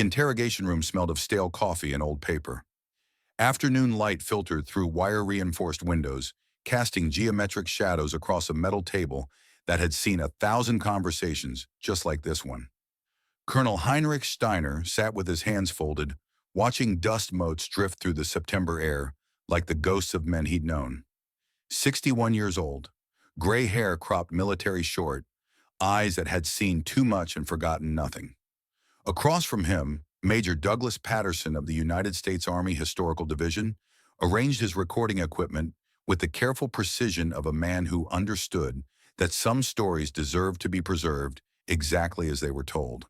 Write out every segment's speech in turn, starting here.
interrogation room smelled of stale coffee and old paper. Afternoon light filtered through wire-reinforced windows, casting geometric shadows across a metal table that had seen 1,000 conversations just like this one. Colonel Heinrich Steiner sat with his hands folded, watching dust motes drift through the September air like the ghosts of men he'd known. 61 years old, gray hair cropped military short, eyes that had seen too much and forgotten nothing. Across from him, Major Douglas Patterson of the United States Army Historical Division arranged his recording equipment with the careful precision of a man who understood that some stories deserved to be preserved exactly as they were told.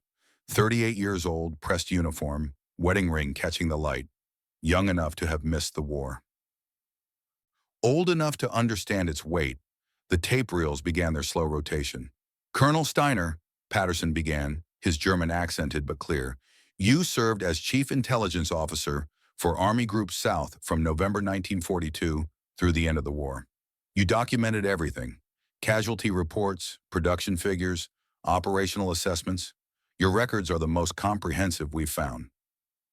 38 years old, pressed uniform, wedding ring catching the light, young enough to have missed the war. Old enough to understand its weight, the tape reels began their slow rotation. "Colonel Steiner," Patterson began, his German accented but clear, "you served as Chief Intelligence Officer for Army Group South from November 1942 through the end of the war. You documented everything: casualty reports, production figures, operational assessments. Your records are the most comprehensive we've found."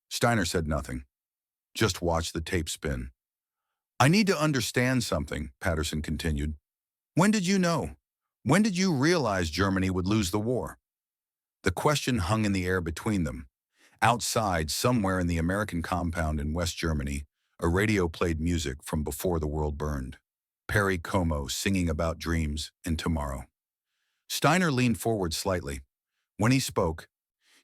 Steiner said nothing. Just watched the tape spin. "I need to understand something," Patterson continued. "When did you know? When did you realize Germany would lose the war?" The question hung in the air between them. Outside, somewhere in the American compound in West Germany, a radio played music from before the world burned. Perry Como singing about dreams and tomorrow. Steiner leaned forward slightly. When he spoke,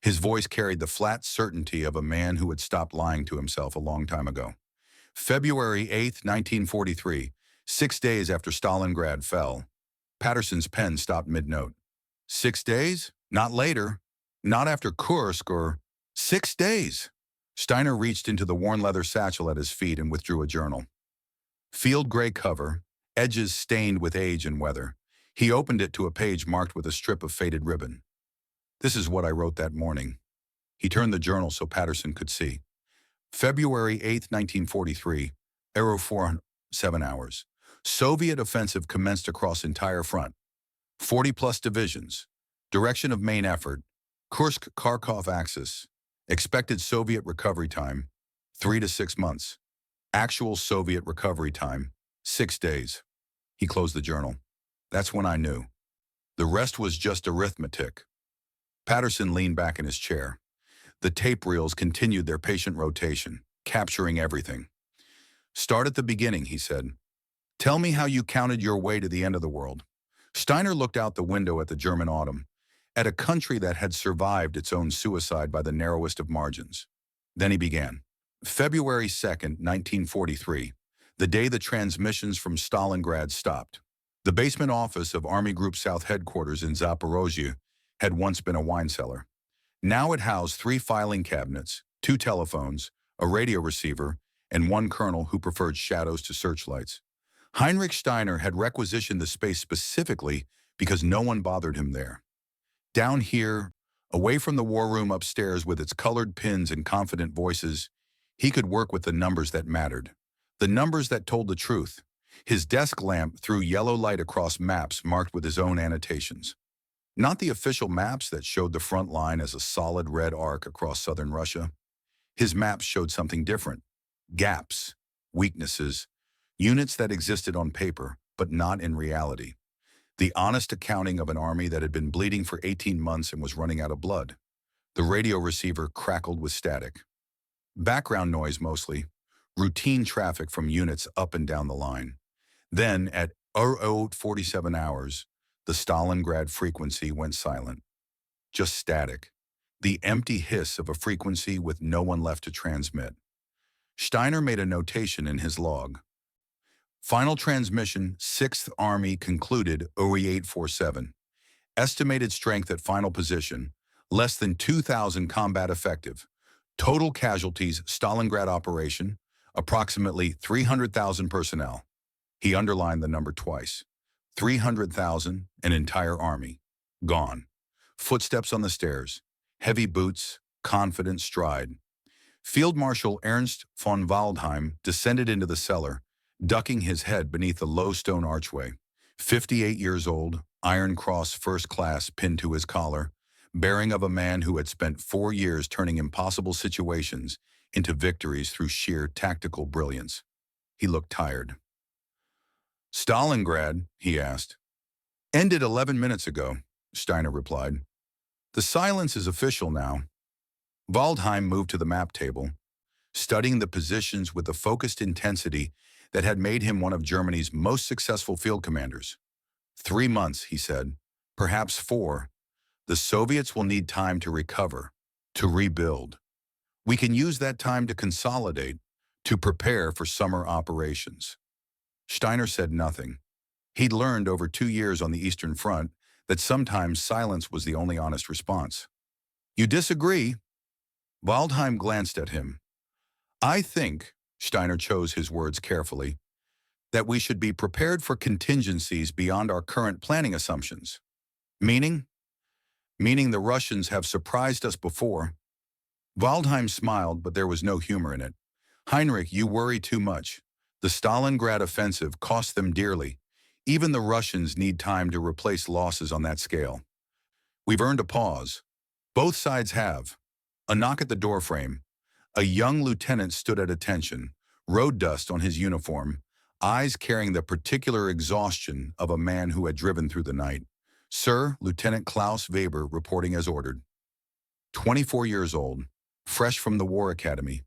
his voice carried the flat certainty of a man who had stopped lying to himself a long time ago. February 8, 1943, 6 days after Stalingrad fell. Patterson's pen stopped mid-note. 6 days? Not later. Not after Kursk or 6 days. Steiner reached into the worn leather satchel at his feet and withdrew a journal. Field gray cover, edges stained with age and weather. He opened it to a page marked with a strip of faded ribbon. "This is what I wrote that morning." He turned the journal so Patterson could see. February 8, 1943, 07 hours. Soviet offensive commenced across entire front. 40-plus divisions. Direction of main effort, Kursk-Kharkov axis. Expected Soviet recovery time, 3 to 6 months. Actual Soviet recovery time, 6 days. He closed the journal. That's when I knew. The rest was just arithmetic. Patterson leaned back in his chair. The tape reels continued their patient rotation, capturing everything. "Start at the beginning," he said. "Tell me how you counted your way to the end of the world." Steiner looked out the window at the German autumn, at a country that had survived its own suicide by the narrowest of margins. Then he began. February 2nd, 1943, the day the transmissions from Stalingrad stopped. The basement office of Army Group South headquarters in Zaporozhye had once been a wine cellar. Now it housed 3 filing cabinets, 2 telephones, a radio receiver, and 1 colonel who preferred shadows to searchlights. Heinrich Steiner had requisitioned the space specifically because no one bothered him there. Down here, away from the war room upstairs with its colored pins and confident voices, he could work with the numbers that mattered, the numbers that told the truth. His desk lamp threw yellow light across maps marked with his own annotations. Not the official maps that showed the front line as a solid red arc across southern Russia. His maps showed something different. Gaps, weaknesses, units that existed on paper, but not in reality. The honest accounting of an army that had been bleeding for 18 months and was running out of blood. The radio receiver crackled with static. Background noise mostly, routine traffic from units up and down the line. Then, at 00:47 hours, the Stalingrad frequency went silent. Just static. The empty hiss of a frequency with no one left to transmit. Steiner made a notation in his log. Final transmission, 6th Army concluded 0847. Estimated strength at final position, less than 2,000 combat effective. Total casualties Stalingrad operation, approximately 300,000 personnel. He underlined the number twice. 300,000, an entire army. Gone. Footsteps on the stairs. Heavy boots, confident stride. Field Marshal Ernst von Waldheim descended into the cellar, ducking his head beneath the low stone archway. 58 years old, Iron Cross First Class pinned to his collar, bearing of a man who had spent 4 years turning impossible situations into victories through sheer tactical brilliance. He looked tired. "Stalingrad?" he asked. "Ended 11 minutes ago," Steiner replied. "The silence is official now." Waldheim moved to the map table, studying the positions with the focused intensity that had made him one of Germany's most successful field commanders. 3 months, he said, perhaps 4. The Soviets will need time to recover, to rebuild. We can use that time to consolidate, to prepare for summer operations. Steiner said nothing. He'd learned over 2 years on the Eastern Front that sometimes silence was the only honest response. "You disagree?" Waldheim glanced at him. "I think," Steiner chose his words carefully, "that we should be prepared for contingencies beyond our current planning assumptions." Meaning? "Meaning the Russians have surprised us before." Waldheim smiled, but there was no humor in it. "Heinrich, you worry too much. The Stalingrad offensive cost them dearly. Even the Russians need time to replace losses on that scale. We've earned a pause. Both sides have." A knock at the doorframe. A young lieutenant stood at attention, road dust on his uniform, eyes carrying the particular exhaustion of a man who had driven through the night. "Sir, Lieutenant Klaus Weber reporting as ordered." 24 years old, fresh from the War Academy,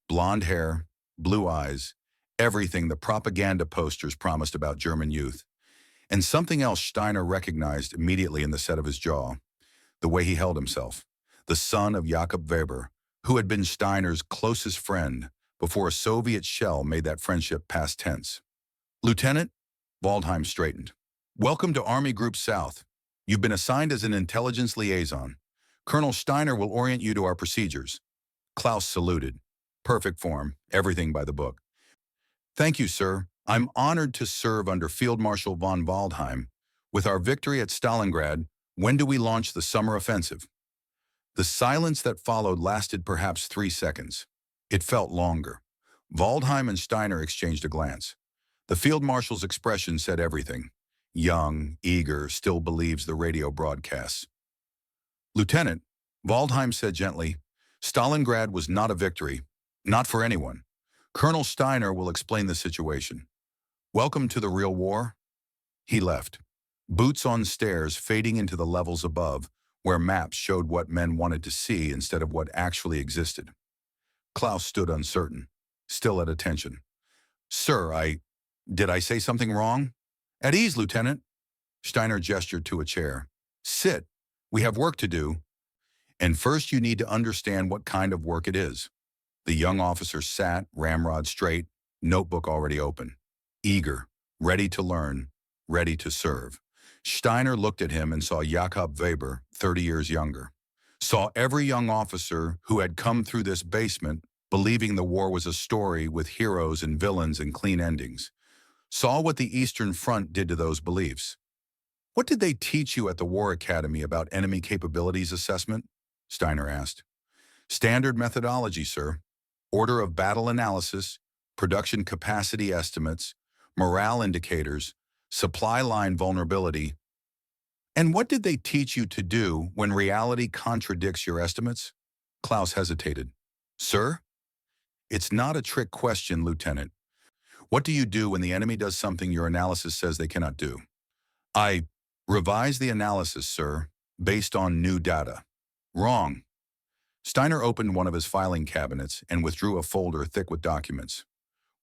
blonde hair, blue eyes, everything the propaganda posters promised about German youth. And something else Steiner recognized immediately in the set of his jaw, the way he held himself. The son of Jakob Weber, who had been Steiner's closest friend before a Soviet shell made that friendship past tense. "Lieutenant," Waldheim straightened. "Welcome to Army Group South. You've been assigned as an intelligence liaison. Colonel Steiner will orient you to our procedures." Klaus saluted. Perfect form, everything by the book. "Thank you, sir. I'm honored to serve under Field Marshal von Waldheim. With our victory at Stalingrad, when do we launch the summer offensive?" The silence that followed lasted perhaps 3 seconds. It felt longer. Waldheim and Steiner exchanged a glance. The field marshal's expression said everything. Young, eager, still believes the radio broadcasts. "Lieutenant," Waldheim said gently, "Stalingrad was not a victory. Not for anyone. Colonel Steiner will explain the situation. Welcome to the real war." He left. Boots on stairs fading into the levels above, where maps showed what men wanted to see instead of what actually existed. Klaus stood uncertain, still at attention. "Sir, did I say something wrong?" "At ease, Lieutenant." Steiner gestured to a chair. "Sit. We have work to do. And first you need to understand what kind of work it is." The young officer sat, ramrod straight, notebook already open. Eager, ready to learn, ready to serve. Steiner looked at him and saw Jakob Weber, 30 years younger. Saw every young officer who had come through this basement believing the war was a story with heroes and villains and clean endings. Saw what the Eastern Front did to those beliefs. "What did they teach you at the War Academy about enemy capabilities assessment?" Steiner asked. "Standard methodology, sir. Order of battle analysis, production capacity estimates, morale indicators, supply line vulnerability." "And what did they teach you to do when reality contradicts your estimates?" Klaus hesitated. "Sir?" "It's not a trick question, Lieutenant. What do you do when the enemy does something your analysis says they cannot do?" "I revise the analysis, sir, based on new data." "Wrong." Steiner opened one of his filing cabinets and withdrew a folder thick with documents.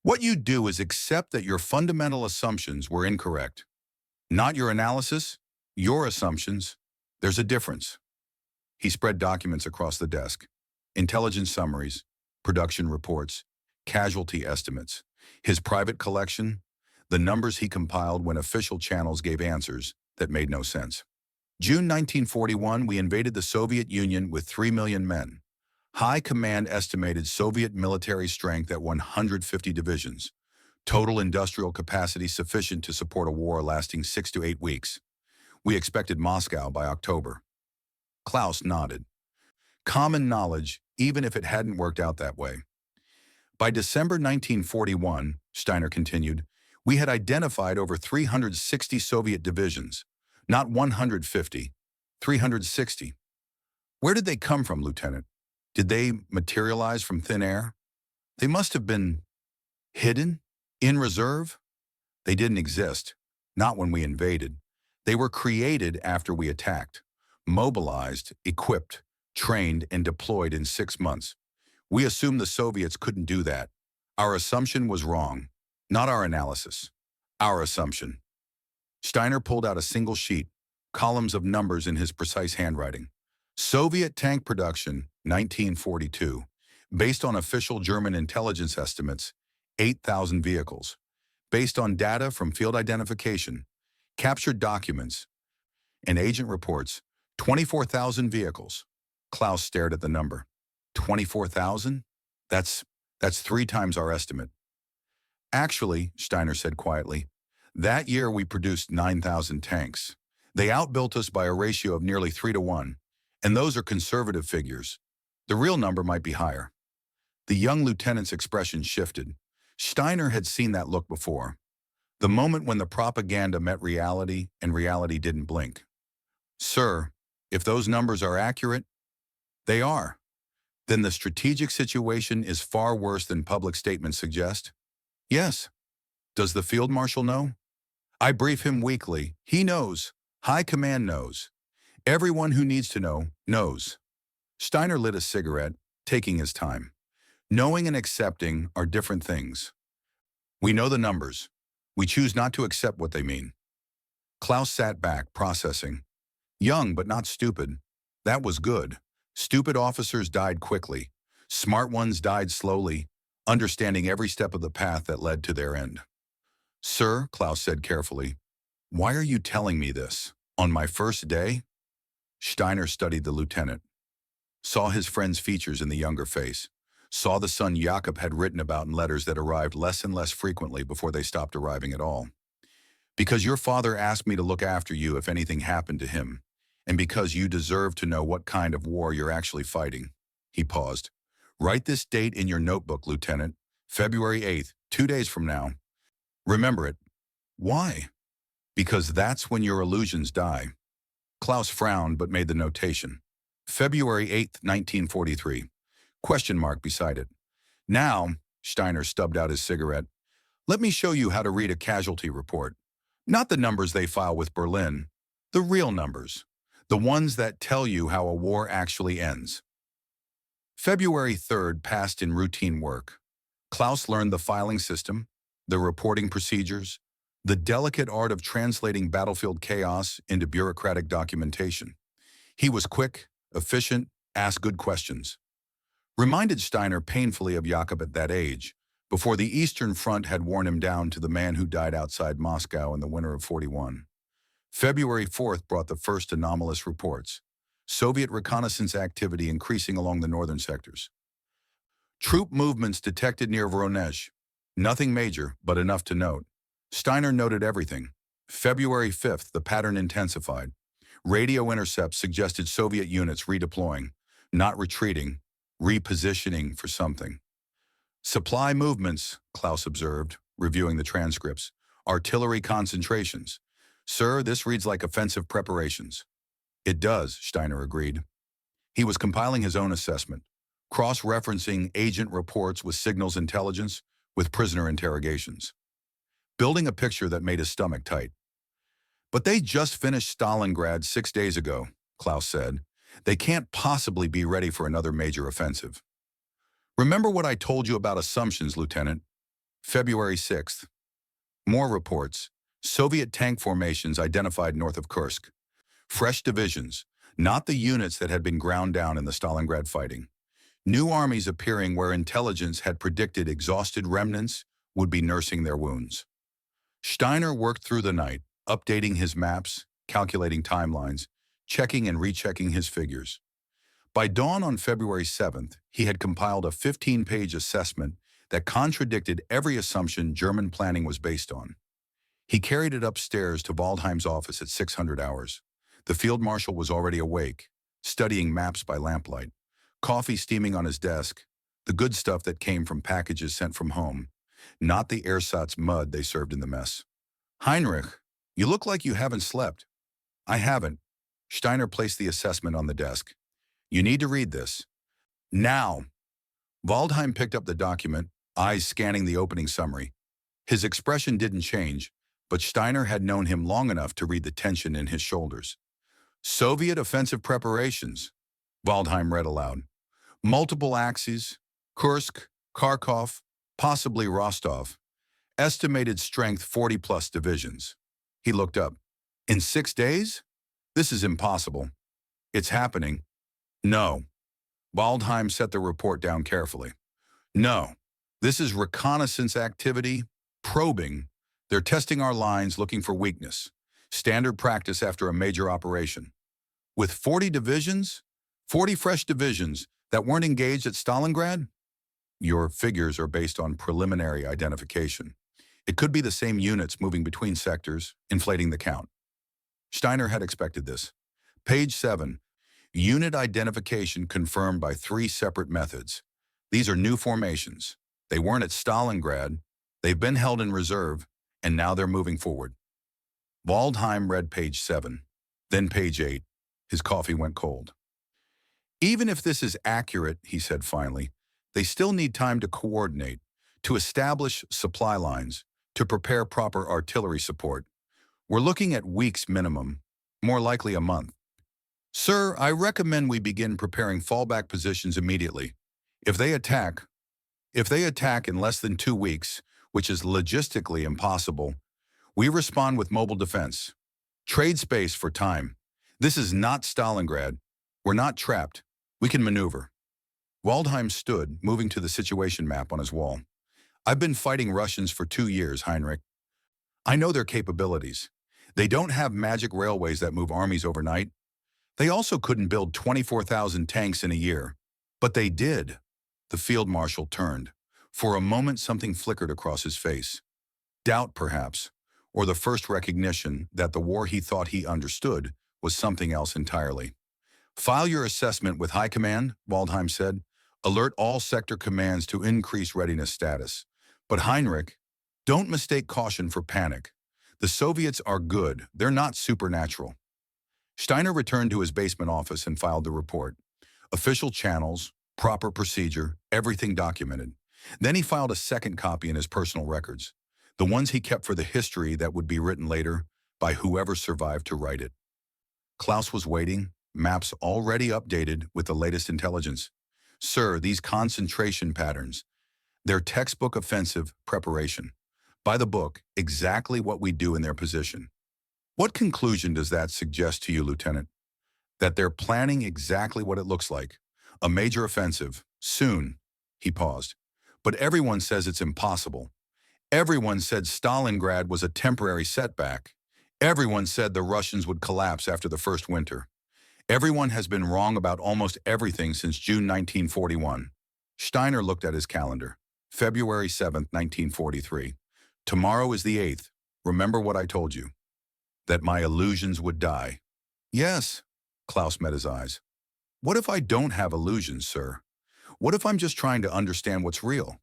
"What you do is accept that your fundamental assumptions were incorrect. Not your analysis, your assumptions. There's a difference." He spread documents across the desk. Intelligence summaries, production reports, casualty estimates. His private collection, the numbers he compiled when official channels gave answers that made no sense. June 1941, we invaded the Soviet Union with 3 million men. High Command estimated Soviet military strength at 150 divisions. Total industrial capacity sufficient to support a war lasting 6 to 8 weeks. We expected Moscow by October. Klaus nodded. Common knowledge, even if it hadn't worked out that way. By December 1941, Steiner continued, we had identified over 360 Soviet divisions. Not 150, 360. Where did they come from, Lieutenant? Did they materialize from thin air? They must have been hidden? In reserve? They didn't exist. Not when we invaded. They were created after we attacked. Mobilized, equipped, trained, and deployed in 6 months. We assumed the Soviets couldn't do that. Our assumption was wrong. Not our analysis. Our assumption. Steiner pulled out a single sheet, columns of numbers in his precise handwriting. Soviet tank production, 1942. Based on official German intelligence estimates, 8,000 vehicles. Based on data from field identification, captured documents, and agent reports, 24,000 vehicles. Klaus stared at the number. 24,000? That's 3 times our estimate. Actually, Steiner said quietly, that year we produced 9,000 tanks. They outbuilt us by a ratio of nearly 3 to 1, and those are conservative figures. The real number might be higher. The young lieutenant's expression shifted. Steiner had seen that look before. The moment when the propaganda met reality and reality didn't blink. Sir, if those numbers are accurate, they are. Then the strategic situation is far worse than public statements suggest? Yes. Does the field marshal know? I brief him weekly. He knows. High command knows. Everyone who needs to know, knows. Steiner lit a cigarette, taking his time. Knowing and accepting are different things. We know the numbers. We choose not to accept what they mean. Klaus sat back, processing. Young but not stupid. That was good. Stupid officers died quickly. Smart ones died slowly, understanding every step of the path that led to their end. Sir, Klaus said carefully, why are you telling me this? On my first day? Steiner studied the lieutenant. Saw his friend's features in the younger face. Saw the son Jakob had written about in letters that arrived less and less frequently before they stopped arriving at all. Because your father asked me to look after you if anything happened to him, and because you deserve to know what kind of war you're actually fighting. He paused. Write this date in your notebook, Lieutenant. February 8th, 2 days from now. Remember it. Why? Because that's when your illusions die. Klaus frowned but made the notation. February 8th, 1943. Question mark beside it. Now, Steiner stubbed out his cigarette, let me show you how to read a casualty report. Not the numbers they file with Berlin, the real numbers. The ones that tell you how a war actually ends. February 3rd passed in routine work. Klaus learned the filing system, the reporting procedures, the delicate art of translating battlefield chaos into bureaucratic documentation. He was quick, efficient, asked good questions. Reminded Steiner painfully of Jakob at that age, before the Eastern Front had worn him down to the man who died outside Moscow in the winter of '41. February 4th brought the first anomalous reports. Soviet reconnaissance activity increasing along the northern sectors. Troop movements detected near Voronezh. Nothing major, but enough to note. Steiner noted everything. February 5th, the pattern intensified. Radio intercepts suggested Soviet units redeploying, not retreating, repositioning for something. Supply movements, Klaus observed, reviewing the transcripts. Artillery concentrations. Sir, this reads like offensive preparations. It does, Steiner agreed. He was compiling his own assessment, cross-referencing agent reports with signals intelligence, with prisoner interrogations. Building a picture that made his stomach tight. But they just finished Stalingrad 6 days ago, Klaus said. They can't possibly be ready for another major offensive. Remember what I told you about assumptions, Lieutenant? February 6th. More reports. Soviet tank formations identified north of Kursk. Fresh divisions, not the units that had been ground down in the Stalingrad fighting. New armies appearing where intelligence had predicted exhausted remnants would be nursing their wounds. Steiner worked through the night, updating his maps, calculating timelines, checking and rechecking his figures. By dawn on February 7th, he had compiled a 15-page assessment that contradicted every assumption German planning was based on. He carried it upstairs to Waldheim's office at 600 hours. The field marshal was already awake, studying maps by lamplight, coffee steaming on his desk, the good stuff that came from packages sent from home, not the ersatz mud they served in the mess. Heinrich, you look like you haven't slept. I haven't. Steiner placed the assessment on the desk. You need to read this. Now. Waldheim picked up the document, eyes scanning the opening summary. His expression didn't change, but Steiner had known him long enough to read the tension in his shoulders. Soviet offensive preparations, Waldheim read aloud. Multiple axes, Kursk, Kharkov, possibly Rostov. Estimated strength 40-plus divisions. He looked up. In 6 days? This is impossible. It's happening. No. Waldheim set the report down carefully. No. This is reconnaissance activity, probing. They're testing our lines, looking for weakness. Standard practice after a major operation. With 40 divisions? 40 fresh divisions that weren't engaged at Stalingrad? Your figures are based on preliminary identification. It could be the same units moving between sectors, inflating the count. Steiner had expected this. Page 7. Unit identification confirmed by 3 separate methods. These are new formations. They weren't at Stalingrad. They've been held in reserve, and now they're moving forward. Waldheim read page 7, then page 8. His coffee went cold. Even if this is accurate, he said finally, they still need time to coordinate, to establish supply lines, to prepare proper artillery support. We're looking at weeks minimum, more likely a month. Sir, I recommend we begin preparing fallback positions immediately. If they attack in less than 2 weeks, which is logistically impossible, we respond with mobile defense. Trade space for time. This is not Stalingrad. We're not trapped. We can maneuver. Waldheim stood, moving to the situation map on his wall. I've been fighting Russians for 2 years, Heinrich. I know their capabilities. They don't have magic railways that move armies overnight. They also couldn't build 24,000 tanks in a year. But they did. The field marshal turned. For a moment, something flickered across his face. Doubt, perhaps, or the first recognition that the war he thought he understood was something else entirely. File your assessment with High Command, Waldheim said. Alert all sector commands to increase readiness status. But Heinrich, don't mistake caution for panic. The Soviets are good. They're not supernatural. Steiner returned to his basement office and filed the report. Official channels, proper procedure, everything documented. Then he filed a second copy in his personal records, the ones he kept for the history that would be written later by whoever survived to write it. Klaus was waiting, maps already updated with the latest intelligence. Sir, these concentration patterns, they're textbook offensive preparation. By the book, exactly what we do in their position. What conclusion does that suggest to you, Lieutenant? That they're planning exactly what it looks like. A major offensive, soon. He paused. But everyone says it's impossible. Everyone said Stalingrad was a temporary setback. Everyone said the Russians would collapse after the first winter. Everyone has been wrong about almost everything since June 1941. Steiner looked at his calendar. February 7th, 1943. Tomorrow is the 8th. Remember what I told you. That my illusions would die. Yes, Klaus met his eyes. What if I don't have illusions, sir? What if I'm just trying to understand what's real?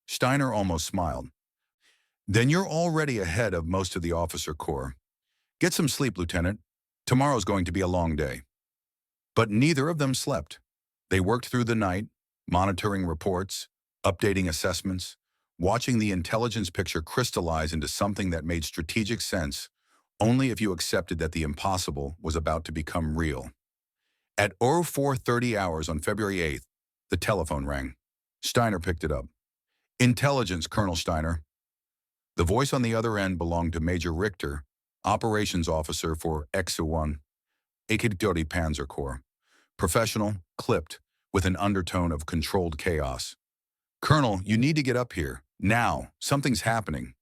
Steiner almost smiled. Then you're already ahead of most of the officer corps. Get some sleep, Lieutenant. Tomorrow's going to be a long day. But neither of them slept. They worked through the night, monitoring reports, updating assessments, watching the intelligence picture crystallize into something that made strategic sense only if you accepted that the impossible was about to become real. At 04:30 hours on February 8th, the telephone rang. Steiner picked it up. Intelligence, Colonel Steiner. The voice on the other end belonged to Major Richter, operations officer for XU-1, Ekidori Panzer Corps. Professional, clipped, with an undertone of controlled chaos. Colonel, you need to get up here. Now. Something's happening.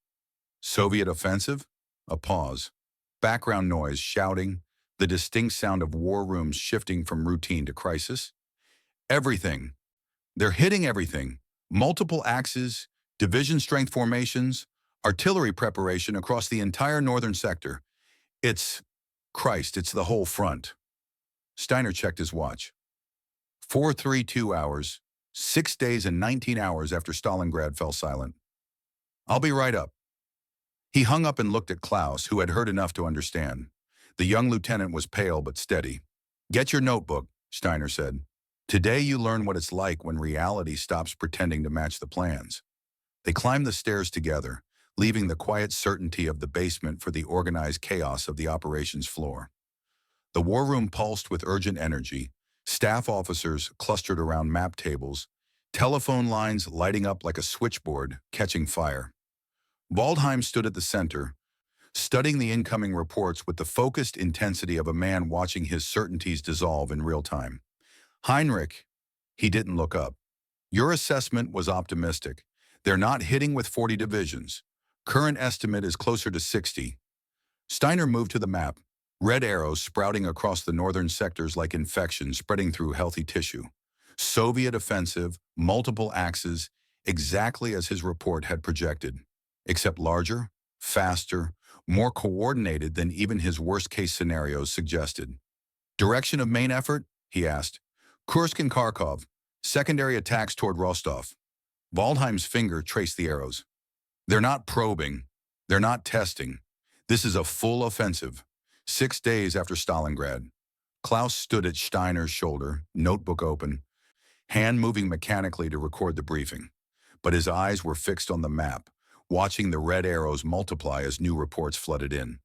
Soviet offensive? A pause. Background noise, shouting, the distinct sound of war rooms shifting from routine to crisis. Everything. They're hitting everything. Multiple axes, division strength formations, artillery preparation across the entire northern sector. It's the whole front. Steiner checked his watch. 4:32 hours, 6 days and 19 hours after Stalingrad fell silent. I'll be right up. He hung up and looked at Klaus, who had heard enough to understand. The young lieutenant was pale but steady. Get your notebook. Steiner said. Today you learn what it's like when reality stops pretending to match the plans. They climbed the stairs together, leaving the quiet certainty of the basement for the organized chaos of the operations floor. The war room pulsed with urgent energy, staff officers clustered around map tables, telephone lines lighting up like a switchboard, catching fire. Waldheim stood at the center, studying the incoming reports with the focused intensity of a man watching his certainties dissolve in real time. Heinrich, he didn't look up. Your assessment was optimistic. They're not hitting with 40 divisions. Current estimate is closer to 60. Steiner moved to the map, red arrows sprouting across the northern sectors like infection spreading through healthy tissue. Soviet offensive, multiple axes, exactly as his report had projected, except larger, faster, more coordinated than even his worst-case scenarios suggested. Direction of main effort? He asked. Kursk and Kharkov, secondary attacks toward Rostov. Waldheim's finger traced the arrows. They're not probing. They're not testing. This is a full offensive. 6 days after Stalingrad. Klaus stood at Steiner's shoulder, notebook open, hand moving mechanically to record the briefing. But his eyes were fixed on the map, watching the red arrows multiply as new reports flooded in.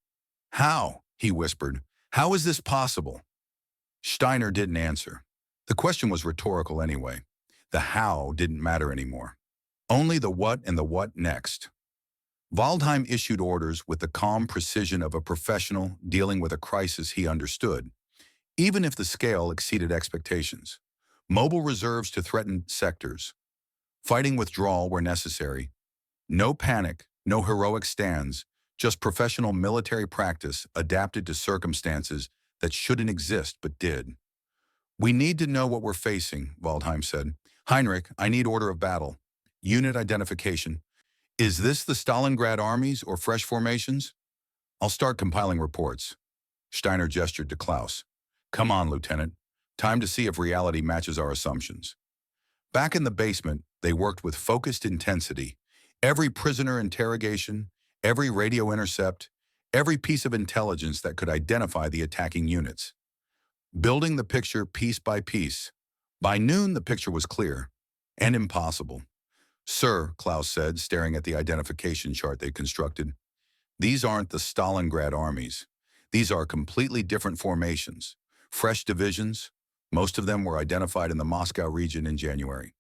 How? He whispered. How is this possible? Steiner didn't answer. The question was rhetorical anyway. The how didn't matter anymore. Only the what and the what next. Waldheim issued orders with the calm precision of a professional dealing with a crisis he understood, even if the scale exceeded expectations. Mobile reserves to threatened sectors. Fighting withdrawal where necessary. No panic, no heroic stands, just professional military practice adapted to circumstances that shouldn't exist but did. We need to know what we're facing, Waldheim said. Heinrich, I need order of battle. Unit identification. Is this the Stalingrad armies or fresh formations? I'll start compiling reports. Steiner gestured to Klaus. Come on, Lieutenant. Time to see if reality matches our assumptions. Back in the basement, they worked with focused intensity. Every prisoner interrogation, every radio intercept, every piece of intelligence that could identify the attacking units. Building the picture piece by piece. By noon, the picture was clear and impossible. Sir, Klaus said, staring at the identification chart they constructed, these aren't the Stalingrad armies. These are completely different formations, fresh divisions. Most of them were identified in the Moscow region in January.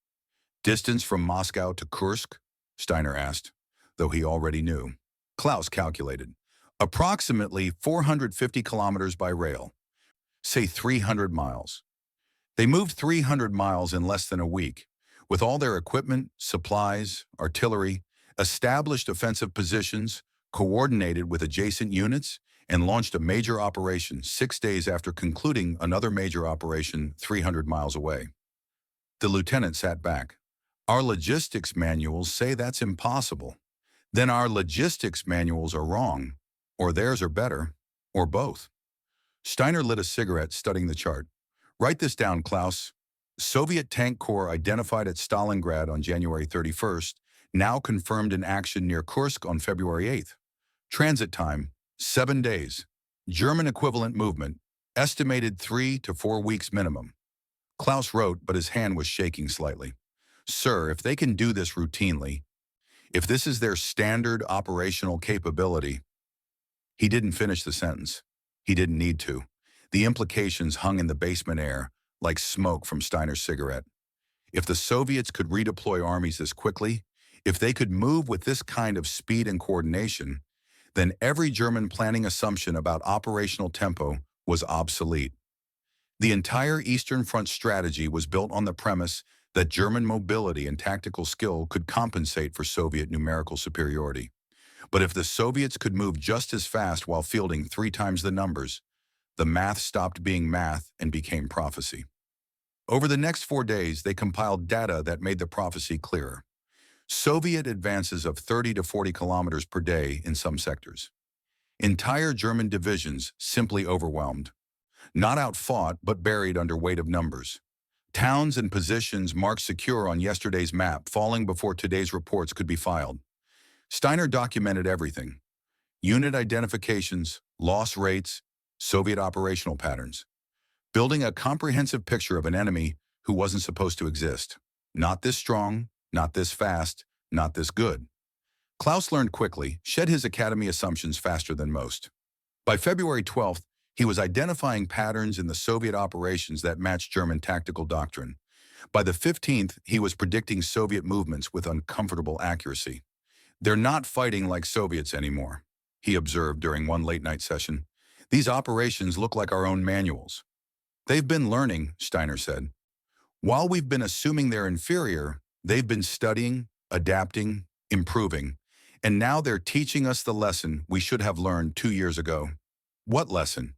Distance from Moscow to Kursk? Steiner asked, though he already knew. Klaus calculated. Approximately 450 kilometers by rail. Say 300 miles. They moved 300 miles in less than a week, with all their equipment, supplies, artillery, established offensive positions, coordinated with adjacent units, and launched a major operation 6 days after concluding another major operation 300 miles away. The lieutenant sat back. Our logistics manuals say that's impossible. Then our logistics manuals are wrong, or theirs are better, or both. Steiner lit a cigarette, studying the chart. Write this down, Klaus. Soviet Tank Corps identified at Stalingrad on January 31st, now confirmed in action near Kursk on February 8th. Transit time, 7 days. German equivalent movement, estimated 3 to 4 weeks minimum. Klaus wrote, but his hand was shaking slightly. Sir, if they can do this routinely, if this is their standard operational capability. He didn't finish the sentence. He didn't need to. The implications hung in the basement air, like smoke from Steiner's cigarette. If the Soviets could redeploy armies this quickly, if they could move with this kind of speed and coordination, then every German planning assumption about operational tempo was obsolete. The entire Eastern Front strategy was built on the premise that German mobility and tactical skill could compensate for Soviet numerical superiority. But if the Soviets could move just as fast while fielding 3 times the numbers, the math stopped being math and became prophecy. Over the next 4 days, they compiled data that made the prophecy clearer. Soviet advances of 30 to 40 kilometers per day in some sectors. Entire German divisions simply overwhelmed. Not outfought, but buried under weight of numbers. Towns and positions marked secure on yesterday's map, falling before today's reports could be filed. Steiner documented everything. Unit identifications, loss rates, Soviet operational patterns. building a comprehensive picture of an enemy who wasn't supposed to exist. Not this strong, not this fast, not this good. Klaus learned quickly, shed his academy assumptions faster than most. By February 12th, he was identifying patterns in the Soviet operations that matched German tactical doctrine. By the 15th, he was predicting Soviet movements with uncomfortable accuracy. "They're not fighting like Soviets anymore," he observed during one late-night session. "These operations look like our own manuals." "They've been learning," Steiner said. "While we've been assuming they're inferior, they've been studying, adapting, improving, and now they're teaching us the lesson we should have learned 2 years ago." "What lesson?"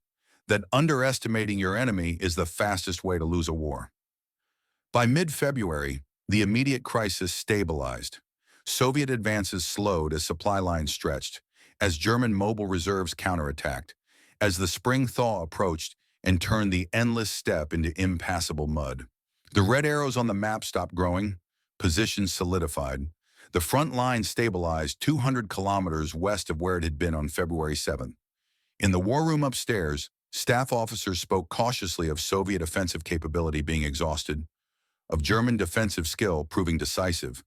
"That underestimating your enemy is the fastest way to lose a war." By mid-February, the immediate crisis stabilized. Soviet advances slowed as supply lines stretched, as German mobile reserves counterattacked, as the spring thaw approached and turned the endless steppe into impassable mud. The red arrows on the map stopped growing, positions solidified. The front line stabilized 200 kilometers west of where it had been on February 7th. In the war room upstairs, staff officers spoke cautiously of Soviet offensive capability being exhausted, of German defensive skill proving decisive,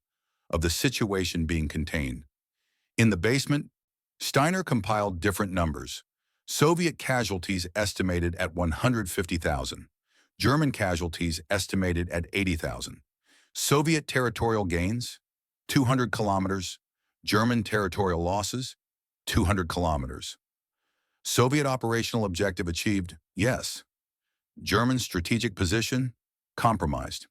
of the situation being contained. In the basement, Steiner compiled different numbers. Soviet casualties estimated at 150,000. German casualties estimated at 80,000. Soviet territorial gains, 200 kilometers. German territorial losses, 200 kilometers. Soviet operational objective achieved, yes. German strategic position, compromised.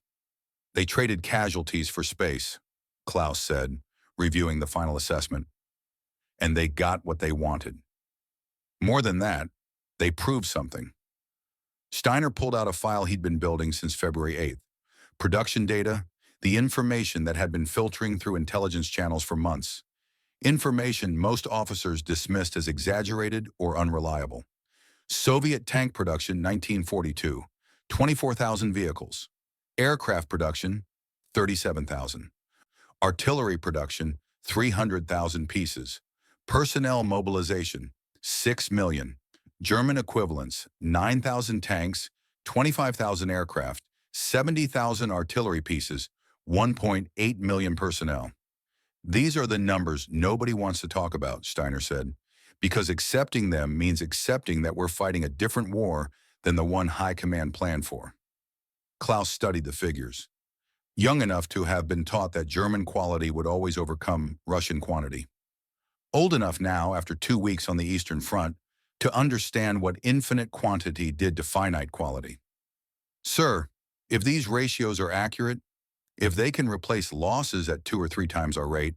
"They traded casualties for space," Klaus said, reviewing the final assessment. "And they got what they wanted. More than that, they proved something." Steiner pulled out a file he'd been building since February 8th. Production data, the information that had been filtering through intelligence channels for months. Information most officers dismissed as exaggerated or unreliable. Soviet tank production 1942, 24,000 vehicles. Aircraft production, 37,000. Artillery production, 300,000 pieces. Personnel mobilization, 6 million. German equivalents, 9,000 tanks, 25,000 aircraft, 70,000 artillery pieces, 1.8 million personnel. "These are the numbers nobody wants to talk about," Steiner said, "because accepting them means accepting that we're fighting a different war than the one High Command planned for." Klaus studied the figures. Young enough to have been taught that German quality would always overcome Russian quantity. Old enough now, after 2 weeks on the Eastern Front, to understand what infinite quantity did to finite quality. "Sir, if these ratios are accurate, if they can replace losses at 2 or 3 times our rate,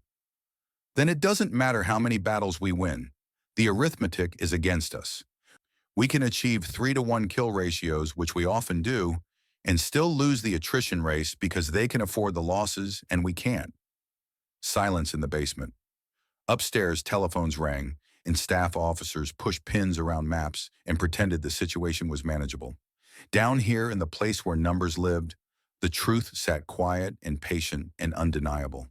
then it doesn't matter how many battles we win. The arithmetic is against us. We can achieve 3-to-1 kill ratios, which we often do, and still lose the attrition race because they can afford the losses and we can't." Silence in the basement. Upstairs, telephones rang, and staff officers pushed pins around maps and pretended the situation was manageable. Down here in the place where numbers lived, the truth sat quiet and patient and undeniable.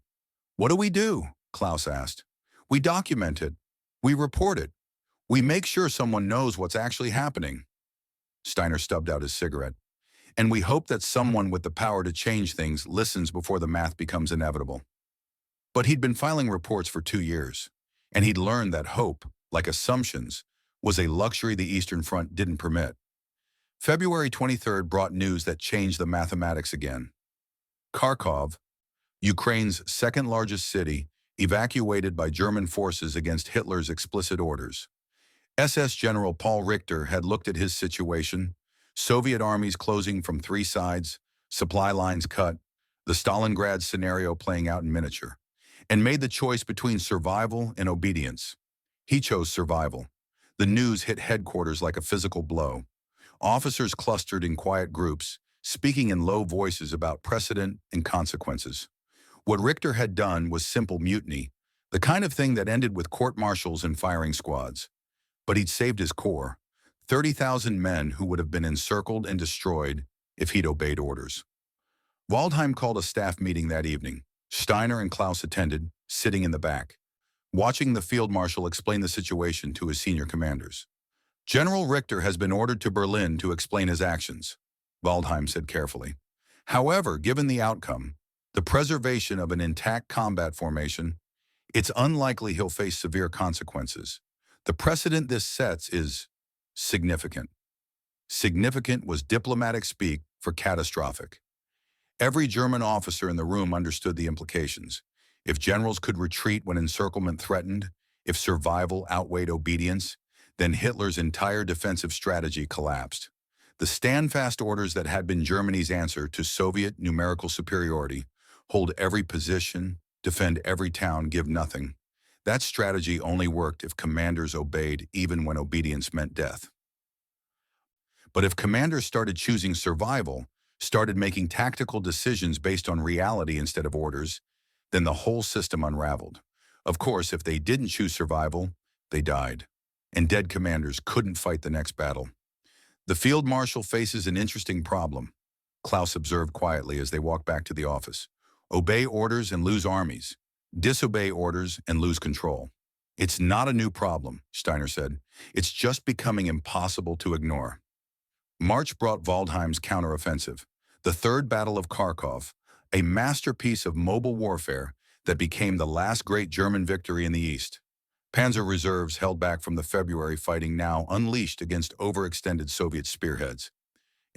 "What do we do?" Klaus asked. "We document it. We report it. We make sure someone knows what's actually happening." Steiner stubbed out his cigarette. "And we hope that someone with the power to change things listens before the math becomes inevitable." But he'd been filing reports for 2 years, and he'd learned that hope, like assumptions, was a luxury the Eastern Front didn't permit. February 23rd brought news that changed the mathematics again. Kharkov, Ukraine's second-largest city, evacuated by German forces against Hitler's explicit orders. SS General Paul Richter had looked at his situation: Soviet armies closing from 3 sides, supply lines cut, the Stalingrad scenario playing out in miniature, and made the choice between survival and obedience. He chose survival. The news hit headquarters like a physical blow. Officers clustered in quiet groups, speaking in low voices about precedent and consequences. What Richter had done was simple mutiny, the kind of thing that ended with court-martials and firing squads. But he'd saved his corps, 30,000 men who would have been encircled and destroyed if he'd obeyed orders. Waldheim called a staff meeting that evening. Steiner and Klaus attended, sitting in the back, watching the field marshal explain the situation to his senior commanders. General Richter has been ordered to Berlin to explain his actions, Waldheim said carefully. However, given the outcome, the preservation of an intact combat formation, it's unlikely he'll face severe consequences. The precedent this sets is significant. Significant was diplomatic speak for catastrophic. Every German officer in the room understood the implications. If generals could retreat when encirclement threatened, if survival outweighed obedience, then Hitler's entire defensive strategy collapsed. The stand-fast orders that had been Germany's answer to Soviet numerical superiority, hold every position, defend every town, give nothing. That strategy only worked if commanders obeyed even when obedience meant death. But if commanders started choosing survival, started making tactical decisions based on reality instead of orders, then the whole system unraveled. Of course, if they didn't choose survival, they died. And dead commanders couldn't fight the next battle. The field marshal faces an interesting problem, Klaus observed quietly as they walked back to the office. Obey orders and lose armies. Disobey orders and lose control. It's not a new problem, Steiner said. It's just becoming impossible to ignore. March brought Waldheim's counteroffensive, the Third Battle of Kharkov, a masterpiece of mobile warfare that became the last great German victory in the East. Panzer reserves held back from the February fighting now unleashed against overextended Soviet spearheads.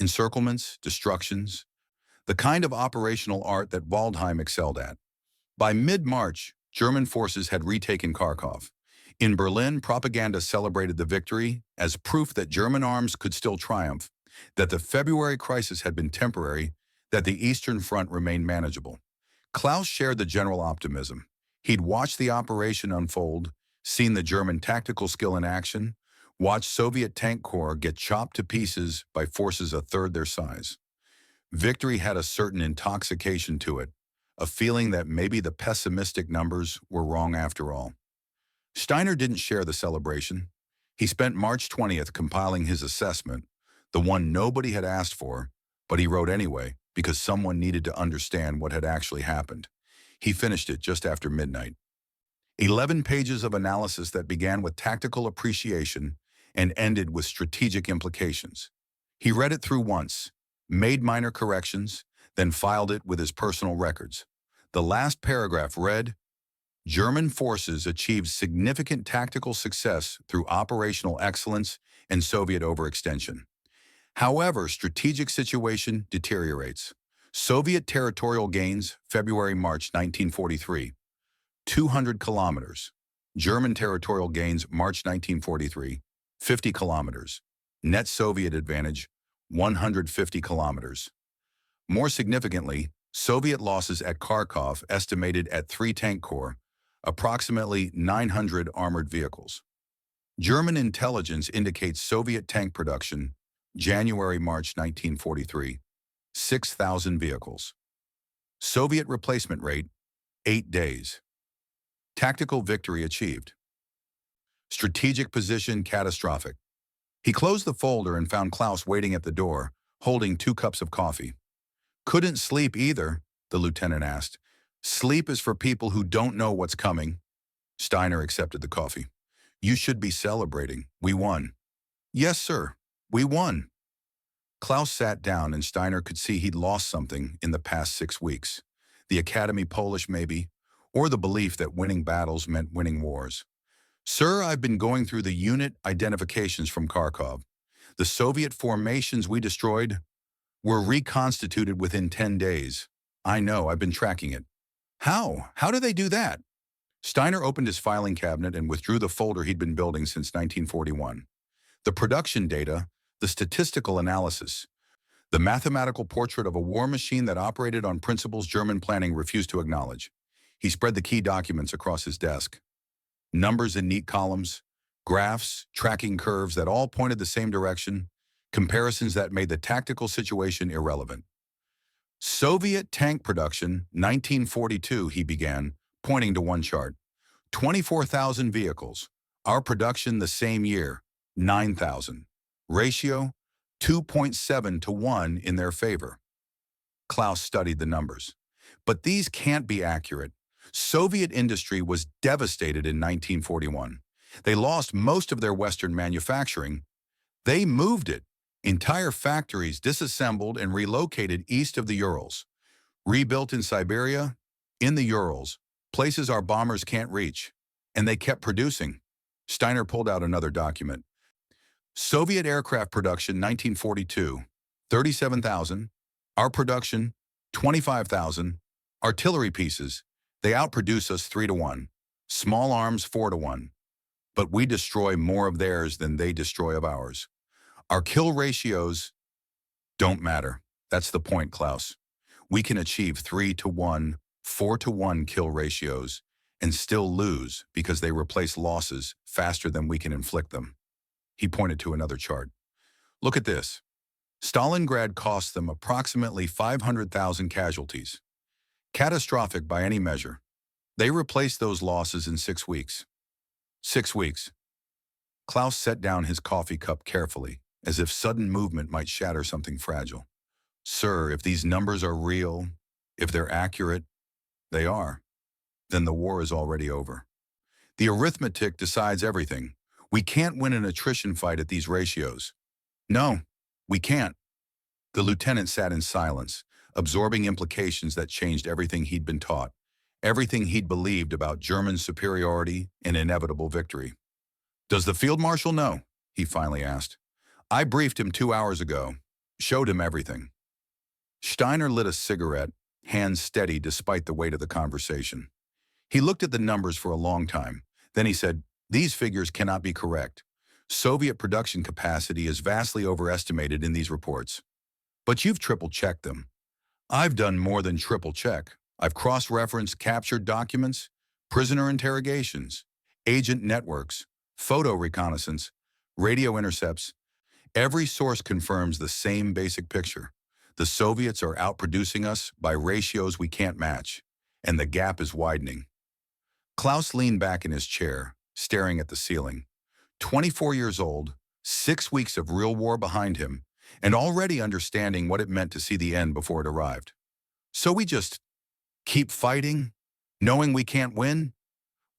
Encirclements, destructions, the kind of operational art that Waldheim excelled at. By mid-March, German forces had retaken Kharkov. In Berlin, propaganda celebrated the victory as proof that German arms could still triumph, that the February crisis had been temporary, that the Eastern Front remained manageable. Klaus shared the general optimism. He'd watched the operation unfold, seen the German tactical skill in action, watched Soviet tank corps get chopped to pieces by forces a third their size. Victory had a certain intoxication to it, a feeling that maybe the pessimistic numbers were wrong after all. Steiner didn't share the celebration. He spent March 20th compiling his assessment, the one nobody had asked for, but he wrote anyway because someone needed to understand what had actually happened. He finished it just after midnight. 11 pages of analysis that began with tactical appreciation and ended with strategic implications. He read it through once, made minor corrections, then filed it with his personal records. The last paragraph read, German forces achieved significant tactical success through operational excellence and Soviet overextension. However, strategic situation deteriorates. Soviet territorial gains, February-March 1943, 200 kilometers. German territorial gains, March 1943, 50 kilometers. Net Soviet advantage, 150 kilometers. More significantly, Soviet losses at Kharkov estimated at 3 tank corps, approximately 900 armored vehicles. German intelligence indicates Soviet tank production, January-March 1943, 6,000 vehicles. Soviet replacement rate, 8 days. Tactical victory achieved. Strategic position catastrophic. He closed the folder and found Klaus waiting at the door, holding 2 cups of coffee. Couldn't sleep either, the lieutenant asked. Sleep is for people who don't know what's coming. Steiner accepted the coffee. You should be celebrating. We won. Yes, sir. We won. Klaus sat down and Steiner could see he'd lost something in the past 6 weeks. The Academy Polish maybe, or the belief that winning battles meant winning wars. Sir, I've been going through the unit identifications from Kharkov. The Soviet formations we destroyed were reconstituted within 10 days. I know, I've been tracking it. How? How do they do that? Steiner opened his filing cabinet and withdrew the folder he'd been building since 1941. The production data, the statistical analysis, the mathematical portrait of a war machine that operated on principles German planning refused to acknowledge. He spread the key documents across his desk. Numbers in neat columns, graphs, tracking curves that all pointed the same direction, comparisons that made the tactical situation irrelevant. Soviet tank production, 1942, he began, pointing to one chart. 24,000 vehicles. Our production the same year, 9,000. Ratio, 2.7 to 1 in their favor. Klaus studied the numbers. But these can't be accurate. Soviet industry was devastated in 1941. They lost most of their Western manufacturing, They moved it. Entire factories disassembled and relocated east of the Urals. Rebuilt in Siberia, in the Urals, places our bombers can't reach. And they kept producing. Steiner pulled out another document. Soviet aircraft production 1942, 37,000. Our production, 25,000. Artillery pieces, they outproduce us 3-1. Small arms 4-1. But we destroy more of theirs than they destroy of ours. Our kill ratios don't matter. That's the point, Klaus. We can achieve 3-1, 4-1 kill ratios and still lose because they replace losses faster than we can inflict them. He pointed to another chart. Look at this. Stalingrad cost them approximately 500,000 casualties. Catastrophic by any measure. They replaced those losses in 6 weeks. 6 weeks. Klaus set down his coffee cup carefully, as if sudden movement might shatter something fragile. Sir, if these numbers are real, if they're accurate, they are, then the war is already over. The arithmetic decides everything. We can't win an attrition fight at these ratios. No, we can't. The lieutenant sat in silence, absorbing implications that changed everything he'd been taught, everything he'd believed about German superiority and inevitable victory. Does the field marshal know? He finally asked. I briefed him 2 hours ago, showed him everything. Steiner lit a cigarette, hands steady despite the weight of the conversation. He looked at the numbers for a long time. Then he said, these figures cannot be correct. Soviet production capacity is vastly overestimated in these reports. But you've triple-checked them. I've done more than triple-check. I've cross-referenced captured documents, prisoner interrogations, agent networks, photo reconnaissance, radio intercepts. Every source confirms the same basic picture. The Soviets are outproducing us by ratios we can't match, and the gap is widening. Klaus leaned back in his chair, staring at the ceiling. 24 years old, 6 weeks of real war behind him, and already understanding what it meant to see the end before it arrived. So we just keep fighting, knowing we can't win?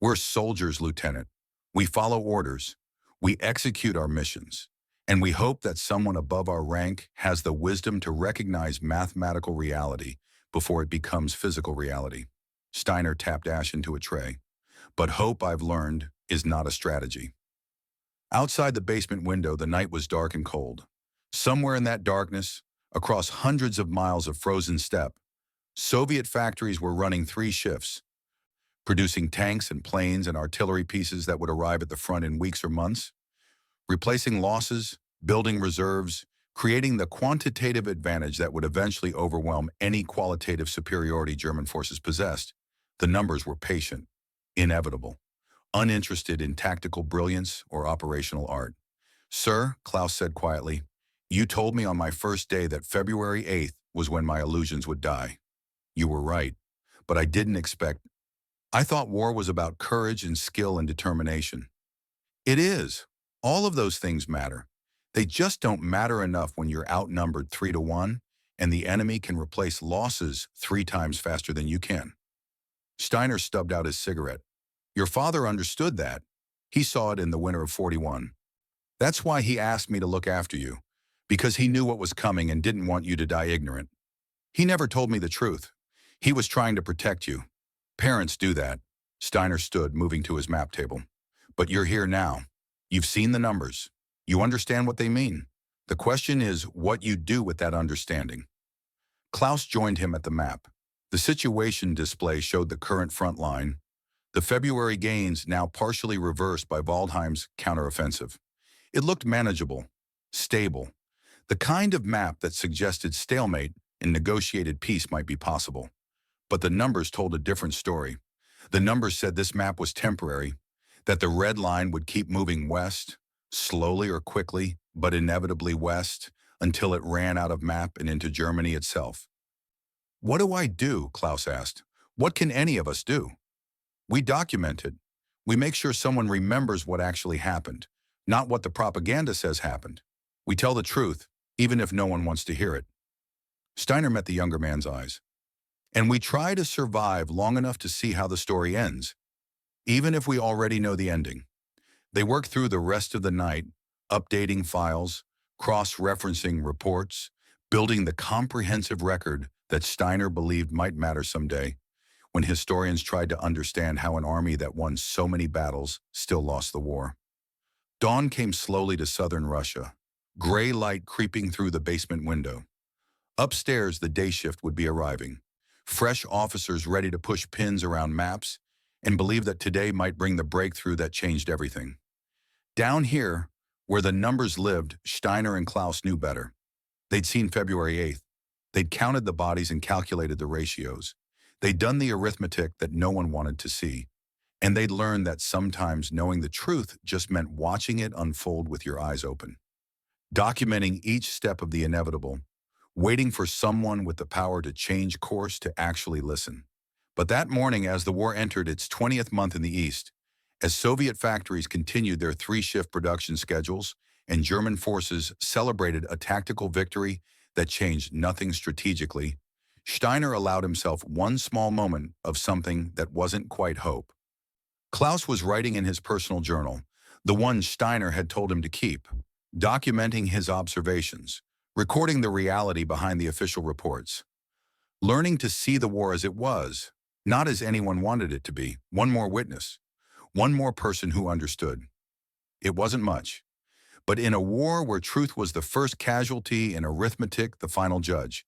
We're soldiers, Lieutenant. We follow orders. We execute our missions. And we hope that someone above our rank has the wisdom to recognize mathematical reality before it becomes physical reality. Steiner tapped ash into a tray. But hope, I've learned, is not a strategy. Outside the basement window, the night was dark and cold. Somewhere in that darkness, across hundreds of miles of frozen steppe, Soviet factories were running 3 shifts, producing tanks and planes and artillery pieces that would arrive at the front in weeks or months, replacing losses, building reserves, creating the quantitative advantage that would eventually overwhelm any qualitative superiority German forces possessed. The numbers were patient, inevitable, uninterested in tactical brilliance or operational art. Sir, Klaus said quietly, you told me on my first day that February 8th was when my illusions would die. You were right, but I didn't expect. I thought war was about courage and skill and determination. It is. All of those things matter. They just don't matter enough when you're outnumbered 3-1 and the enemy can replace losses 3 times faster than you can. Steiner stubbed out his cigarette. Your father understood that. He saw it in the winter of 41. That's why he asked me to look after you, because he knew what was coming and didn't want you to die ignorant. He never told me the truth. He was trying to protect you. Parents do that. Steiner stood, moving to his map table. But you're here now. You've seen the numbers. You understand what they mean. The question is what you do with that understanding. Klaus joined him at the map. The situation display showed the current front line, the February gains now partially reversed by Waldheim's counteroffensive. It looked manageable, stable, the kind of map that suggested stalemate and negotiated peace might be possible. But the numbers told a different story. The numbers said this map was temporary, that the red line would keep moving west, slowly or quickly, but inevitably west, until it ran out of map and into Germany itself. What do I do? Klaus asked. What can any of us do? We document it. We make sure someone remembers what actually happened, not what the propaganda says happened. We tell the truth, even if no one wants to hear it. Steiner met the younger man's eyes. And we try to survive long enough to see how the story ends, even if we already know the ending. They worked through the rest of the night, updating files, cross-referencing reports, building the comprehensive record that Steiner believed might matter someday, when historians tried to understand how an army that won so many battles still lost the war. Dawn came slowly to southern Russia, gray light creeping through the basement window. Upstairs, the day shift would be arriving, fresh officers ready to push pins around maps and believe that today might bring the breakthrough that changed everything. Down here, where the numbers lived, Steiner and Klaus knew better. They'd seen February 8th. They'd counted the bodies and calculated the ratios. They'd done the arithmetic that no one wanted to see. And they'd learned that sometimes knowing the truth just meant watching it unfold with your eyes open. Documenting each step of the inevitable, waiting for someone with the power to change course to actually listen. But that morning, as the war entered its 20th month in the East, as Soviet factories continued their three-shift production schedules and German forces celebrated a tactical victory that changed nothing strategically, Steiner allowed himself one small moment of something that wasn't quite hope. Klaus was writing in his personal journal, the one Steiner had told him to keep, documenting his observations, recording the reality behind the official reports, learning to see the war as it was, not as anyone wanted it to be. One more witness, one more person who understood. It wasn't much, but in a war where truth was the first casualty and arithmetic the final judge,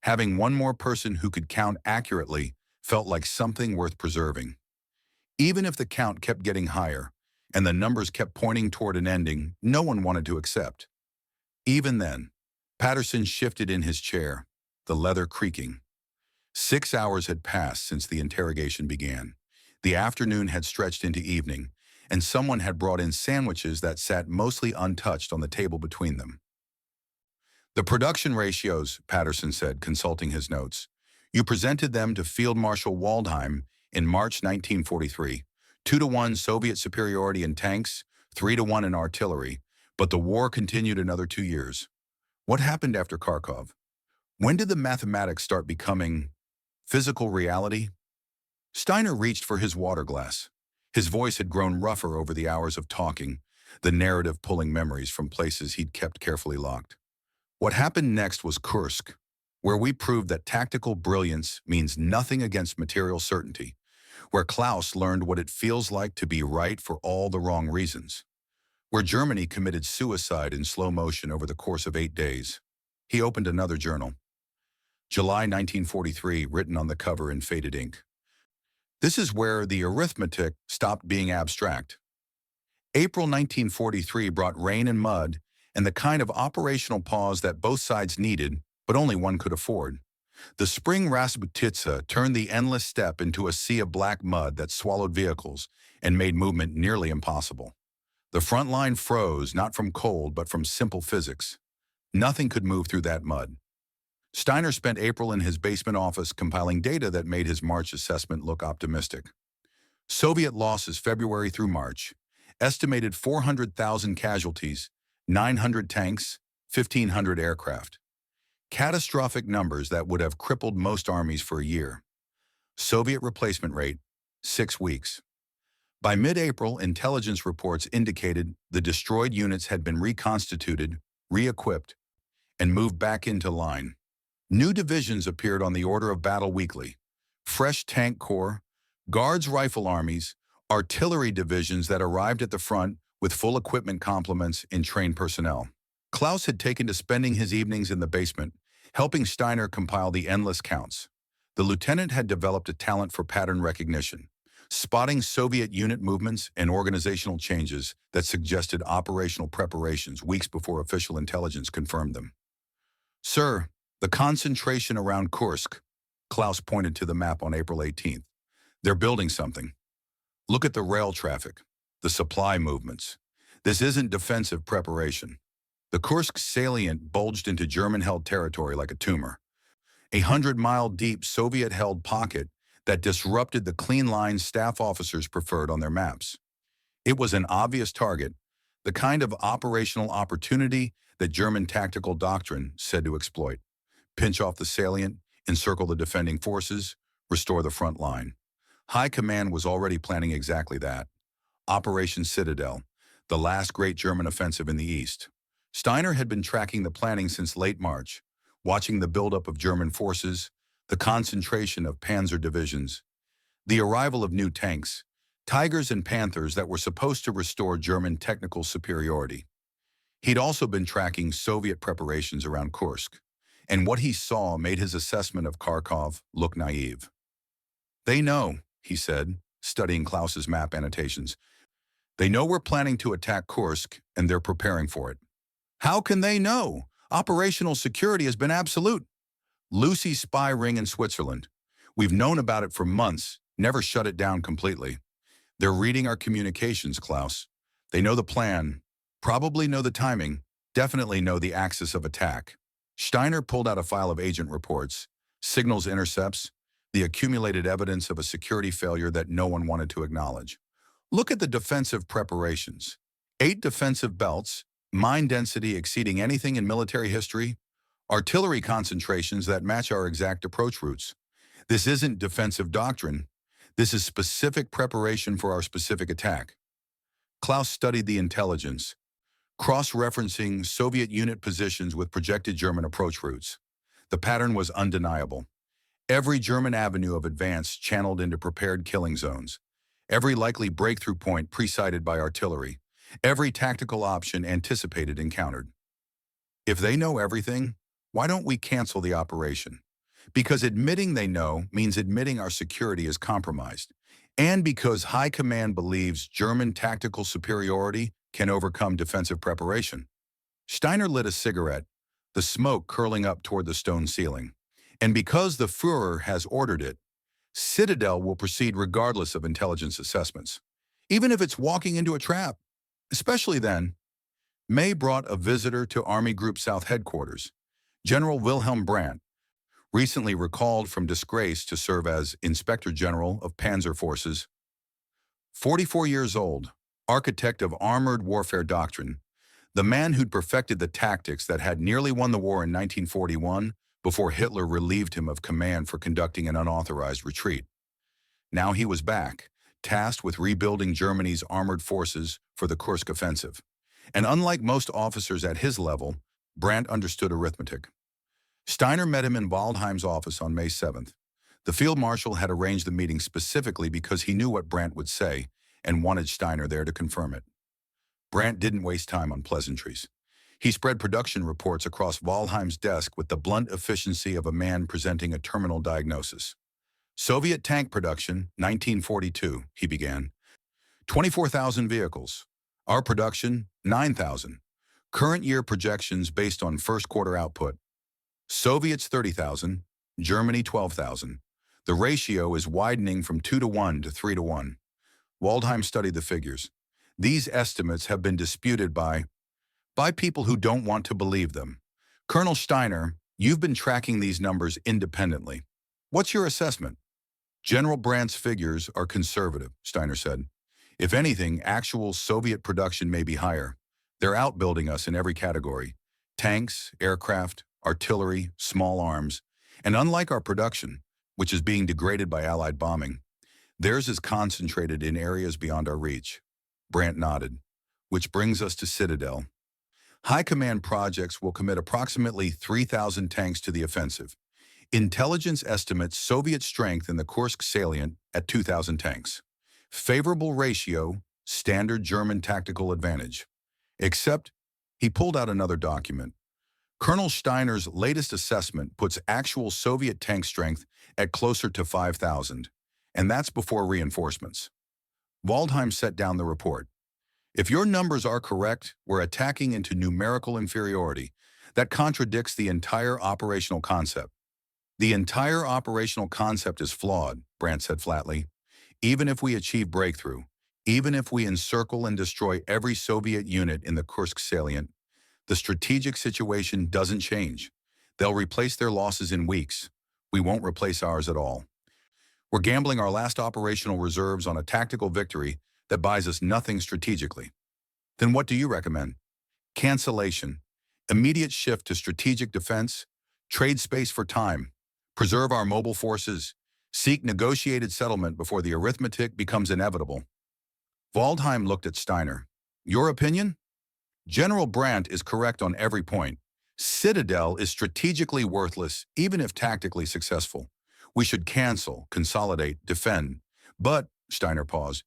having one more person who could count accurately felt like something worth preserving. Even if the count kept getting higher and the numbers kept pointing toward an ending no one wanted to accept. Even then, Patterson shifted in his chair, the leather creaking. 6 hours had passed since the interrogation began. The afternoon had stretched into evening, and someone had brought in sandwiches that sat mostly untouched on the table between them. "The production ratios," Patterson said, consulting his notes. "You presented them to Field Marshal Waldheim in March 1943. 2-to-1 Soviet superiority in tanks, 3-to-1 in artillery, but the war continued another 2 years. What happened after Kharkov? When did the mathematics start becoming physical reality?" Steiner reached for his water glass. His voice had grown rougher over the hours of talking, the narrative pulling memories from places he'd kept carefully locked. "What happened next was Kursk, where we proved that tactical brilliance means nothing against material certainty, where Klaus learned what it feels like to be right for all the wrong reasons, where Germany committed suicide in slow motion over the course of 8 days." He opened another journal. July 1943, written on the cover in faded ink. This is where the arithmetic stopped being abstract. April 1943 brought rain and mud and the kind of operational pause that both sides needed, but only one could afford. The spring Rasputitsa turned the endless steppe into a sea of black mud that swallowed vehicles and made movement nearly impossible. The front line froze, not from cold, but from simple physics. Nothing could move through that mud. Steiner spent April in his basement office compiling data that made his March assessment look optimistic. Soviet losses February through March, estimated 400,000 casualties, 900 tanks, 1,500 aircraft. Catastrophic numbers that would have crippled most armies for a year. Soviet replacement rate, 6 weeks. By mid-April, intelligence reports indicated the destroyed units had been reconstituted, re-equipped, and moved back into line. New divisions appeared on the order of battle weekly. Fresh tank corps, guards rifle armies, artillery divisions that arrived at the front with full equipment complements and trained personnel. Klaus had taken to spending his evenings in the basement, helping Steiner compile the endless counts. The lieutenant had developed a talent for pattern recognition, spotting Soviet unit movements and organizational changes that suggested operational preparations weeks before official intelligence confirmed them. "Sir, the concentration around Kursk," Klaus pointed to the map on April 18th. "They're building something. Look at the rail traffic, the supply movements. This isn't defensive preparation." The Kursk salient bulged into German-held territory like a tumor, a 100-mile-deep Soviet-held pocket that disrupted the clean lines staff officers preferred on their maps. It was an obvious target, the kind of operational opportunity that German tactical doctrine said to exploit. Pinch off the salient, encircle the defending forces, restore the front line. High Command was already planning exactly that. Operation Citadel, the last great German offensive in the East. Steiner had been tracking the planning since late March, watching the buildup of German forces, the concentration of panzer divisions, the arrival of new tanks, Tigers and Panthers that were supposed to restore German technical superiority. He'd also been tracking Soviet preparations around Kursk, and what he saw made his assessment of Kharkov look naive. "They know," he said, studying Klaus's map annotations. "They know we're planning to attack Kursk, and they're preparing for it." "How can they know? Operational security has been absolute." "Lucy's spy ring in Switzerland. We've known about it for months, never shut it down completely. They're reading our communications, Klaus. They know the plan, probably know the timing, definitely know the axis of attack." Steiner pulled out a file of agent reports, signals intercepts, the accumulated evidence of a security failure that no one wanted to acknowledge. "Look at the defensive preparations. 8 defensive belts, mine density exceeding anything in military history, artillery concentrations that match our exact approach routes. This isn't defensive doctrine. This is specific preparation for our specific attack." Klaus studied the intelligence, cross-referencing Soviet unit positions with projected German approach routes. The pattern was undeniable. Every German avenue of advance channeled into prepared killing zones. Every likely breakthrough point pre-sighted by artillery. Every tactical option anticipated and countered. "If they know everything, why don't we cancel the operation? Because admitting they know means admitting our security is compromised, and because High Command believes German tactical superiority can overcome defensive preparation." Steiner lit a cigarette, the smoke curling up toward the stone ceiling. "And because the Führer has ordered it, Citadel will proceed regardless of intelligence assessments, even if it's walking into a trap. Especially then." May brought a visitor to Army Group South headquarters, General Wilhelm Brandt, recently recalled from disgrace to serve as Inspector General of Panzer Forces. 44 years old, architect of armored warfare doctrine, the man who'd perfected the tactics that had nearly won the war in 1941 before Hitler relieved him of command for conducting an unauthorized retreat. Now he was back, tasked with rebuilding Germany's armored forces for the Kursk offensive. And unlike most officers at his level, Brandt understood arithmetic. Steiner met him in Waldheim's office on May 7th. The field marshal had arranged the meeting specifically because he knew what Brandt would say and wanted Steiner there to confirm it. Brandt didn't waste time on pleasantries. He spread production reports across Waldheim's desk with the blunt efficiency of a man presenting a terminal diagnosis. "Soviet tank production, 1942, he began. 24,000 vehicles. Our production, 9,000. Current year projections based on first quarter output. Soviets 30,000, Germany 12,000. The ratio is widening from 2-to-1 to 3-to-1. Waldheim studied the figures. These estimates have been disputed by people who don't want to believe them. Colonel Steiner, you've been tracking these numbers independently. What's your assessment?" "General Brandt's figures are conservative," Steiner said. "If anything, actual Soviet production may be higher. They're outbuilding us in every category. Tanks, aircraft, artillery, small arms. And unlike our production, which is being degraded by Allied bombing, theirs is concentrated in areas beyond our reach." Brandt nodded. "Which brings us to Citadel. High Command projects will commit approximately 3,000 tanks to the offensive. Intelligence estimates Soviet strength in the Kursk salient at 2,000 tanks. Favorable ratio, standard German tactical advantage. Except," he pulled out another document. "Colonel Steiner's latest assessment puts actual Soviet tank strength at closer to 5,000, and that's before reinforcements." Waldheim set down the report. "If your numbers are correct, we're attacking into numerical inferiority. That contradicts the entire operational concept." "The entire operational concept is flawed," Brandt said flatly. "Even if we achieve breakthrough, even if we encircle and destroy every Soviet unit in the Kursk salient, the strategic situation doesn't change. They'll replace their losses in weeks. We won't replace ours at all. We're gambling our last operational reserves on a tactical victory that buys us nothing strategically." "Then what do you recommend?" "Cancellation. Immediate shift to strategic defense. Trade space for time. Preserve our mobile forces. Seek negotiated settlement before the arithmetic becomes inevitable." Waldheim looked at Steiner. Your opinion? General Brandt is correct on every point. Citadel is strategically worthless, even if tactically successful. We should cancel, consolidate, defend. But, Steiner paused,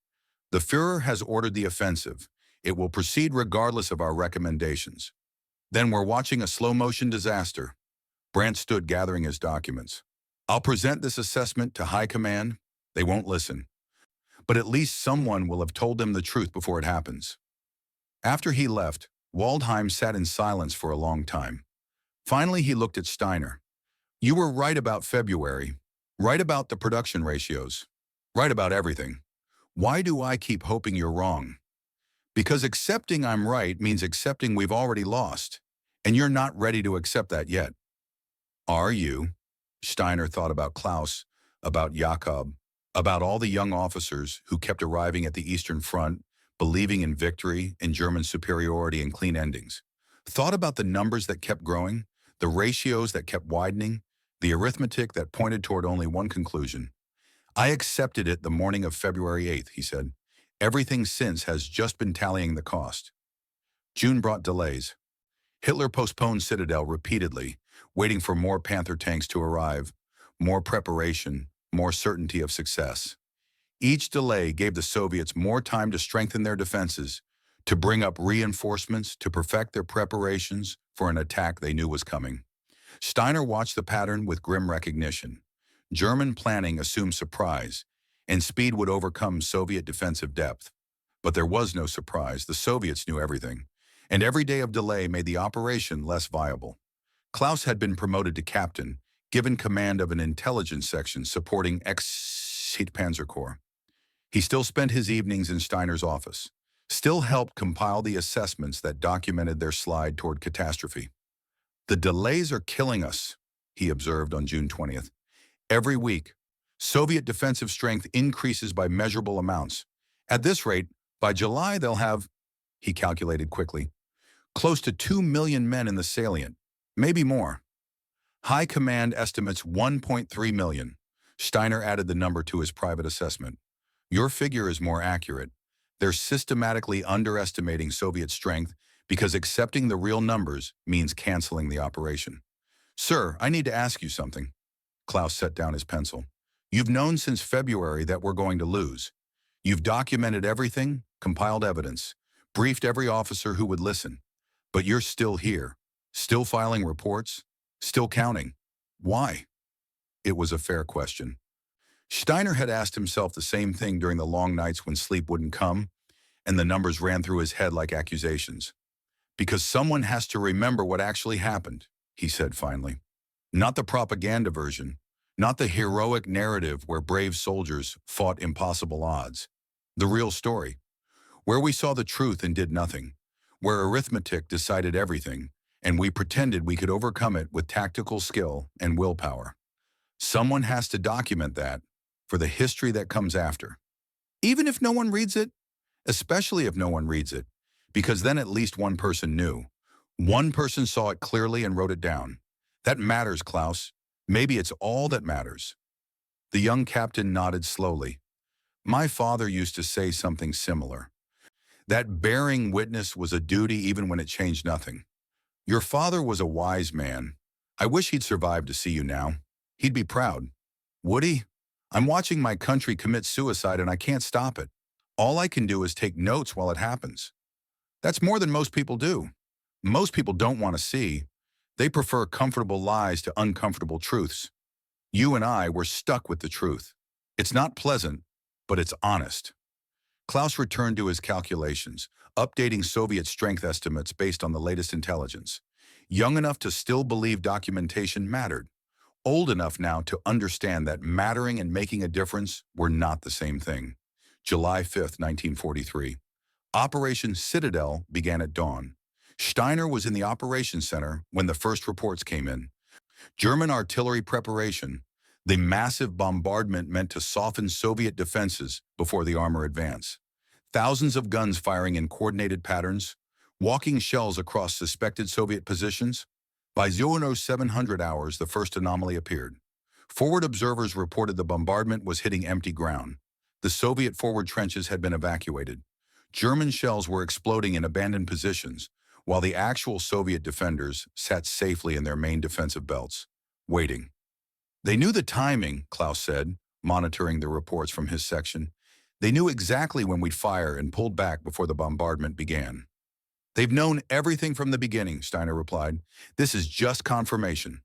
the Führer has ordered the offensive. It will proceed regardless of our recommendations. Then we're watching a slow-motion disaster. Brandt stood gathering his documents. I'll present this assessment to High Command. They won't listen. But at least someone will have told them the truth before it happens. After he left, Waldheim sat in silence for a long time. Finally, he looked at Steiner. You were right about February, right about the production ratios, right about everything. Why do I keep hoping you're wrong? Because accepting I'm right means accepting we've already lost, and you're not ready to accept that yet. Are you? Steiner thought about Klaus, about Jakob, about all the young officers who kept arriving at the Eastern Front, believing in victory, in German superiority and clean endings. Thought about the numbers that kept growing, the ratios that kept widening, the arithmetic that pointed toward only one conclusion. I accepted it the morning of February 8th, he said. Everything since has just been tallying the cost. June brought delays. Hitler postponed Citadel repeatedly, waiting for more Panther tanks to arrive, more preparation, more certainty of success. Each delay gave the Soviets more time to strengthen their defenses, to bring up reinforcements, to perfect their preparations for an attack they knew was coming. Steiner watched the pattern with grim recognition. German planning assumed surprise, and speed would overcome Soviet defensive depth. But there was no surprise. The Soviets knew everything, and every day of delay made the operation less viable. Klaus had been promoted to captain, given command of an intelligence section supporting ex-Heat Panzer Corps. He still spent his evenings in Steiner's office, still helped compile the assessments that documented their slide toward catastrophe. The delays are killing us, he observed on June 20th. Every week, Soviet defensive strength increases by measurable amounts. At this rate, by July they'll have, he calculated quickly, close to 2 million men in the salient, maybe more. High Command estimates 1.3 million. Steiner added the number to his private assessment. Your figure is more accurate. They're systematically underestimating Soviet strength because accepting the real numbers means canceling the operation. Sir, I need to ask you something. Klaus set down his pencil. You've known since February that we're going to lose. You've documented everything, compiled evidence, briefed every officer who would listen. But you're still here, still filing reports, still counting. Why? It was a fair question. Steiner had asked himself the same thing during the long nights when sleep wouldn't come, and the numbers ran through his head like accusations. Because someone has to remember what actually happened, he said finally. Not the propaganda version, not the heroic narrative where brave soldiers fought impossible odds. The real story, where we saw the truth and did nothing, where arithmetic decided everything, and we pretended we could overcome it with tactical skill and willpower. Someone has to document that for the history that comes after. Even if no one reads it, especially if no one reads it, because then at least one person knew. One person saw it clearly and wrote it down. That matters, Klaus. Maybe it's all that matters. The young captain nodded slowly. My father used to say something similar. That bearing witness was a duty even when it changed nothing. Your father was a wise man. I wish he'd survived to see you now. He'd be proud. Would he? I'm watching my country commit suicide and I can't stop it. All I can do is take notes while it happens. That's more than most people do. Most people don't want to see. They prefer comfortable lies to uncomfortable truths. You and I were stuck with the truth. It's not pleasant, but it's honest. Klaus returned to his calculations, updating Soviet strength estimates based on the latest intelligence. Young enough to still believe documentation mattered. Old enough now to understand that mattering and making a difference were not the same thing. July 5th, 1943. Operation Citadel began at dawn. Steiner was in the operations center when the first reports came in. German artillery preparation, the massive bombardment meant to soften Soviet defenses before the armor advance. Thousands of guns firing in coordinated patterns, walking shells across suspected Soviet positions. By 0700 hours, the first anomaly appeared. Forward observers reported the bombardment was hitting empty ground. The Soviet forward trenches had been evacuated. German shells were exploding in abandoned positions, while the actual Soviet defenders sat safely in their main defensive belts, waiting. They knew the timing, Klaus said, monitoring the reports from his section. They knew exactly when we'd fire and pulled back before the bombardment began. They've known everything from the beginning, Steiner replied. This is just confirmation.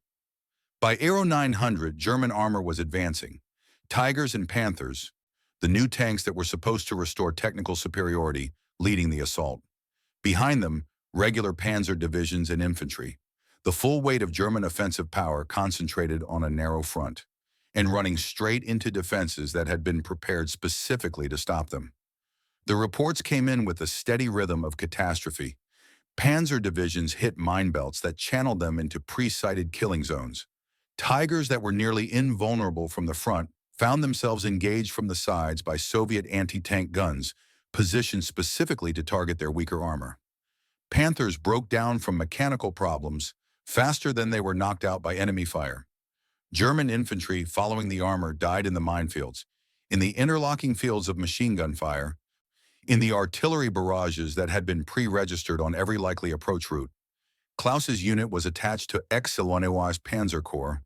By Aero 900, German armor was advancing. Tigers and Panthers, the new tanks that were supposed to restore technical superiority, leading the assault. Behind them, regular panzer divisions and infantry. The full weight of German offensive power concentrated on a narrow front, and running straight into defenses that had been prepared specifically to stop them. The reports came in with a steady rhythm of catastrophe. Panzer divisions hit mine belts that channeled them into pre-sighted killing zones. Tigers that were nearly invulnerable from the front found themselves engaged from the sides by Soviet anti-tank guns, positioned specifically to target their weaker armor. Panthers broke down from mechanical problems faster than they were knocked out by enemy fire. German infantry following the armor died in the minefields, in the interlocking fields of machine gun fire, in the artillery barrages that had been pre-registered on every likely approach route. Klaus's unit was attached to Seelow Panzer Corps,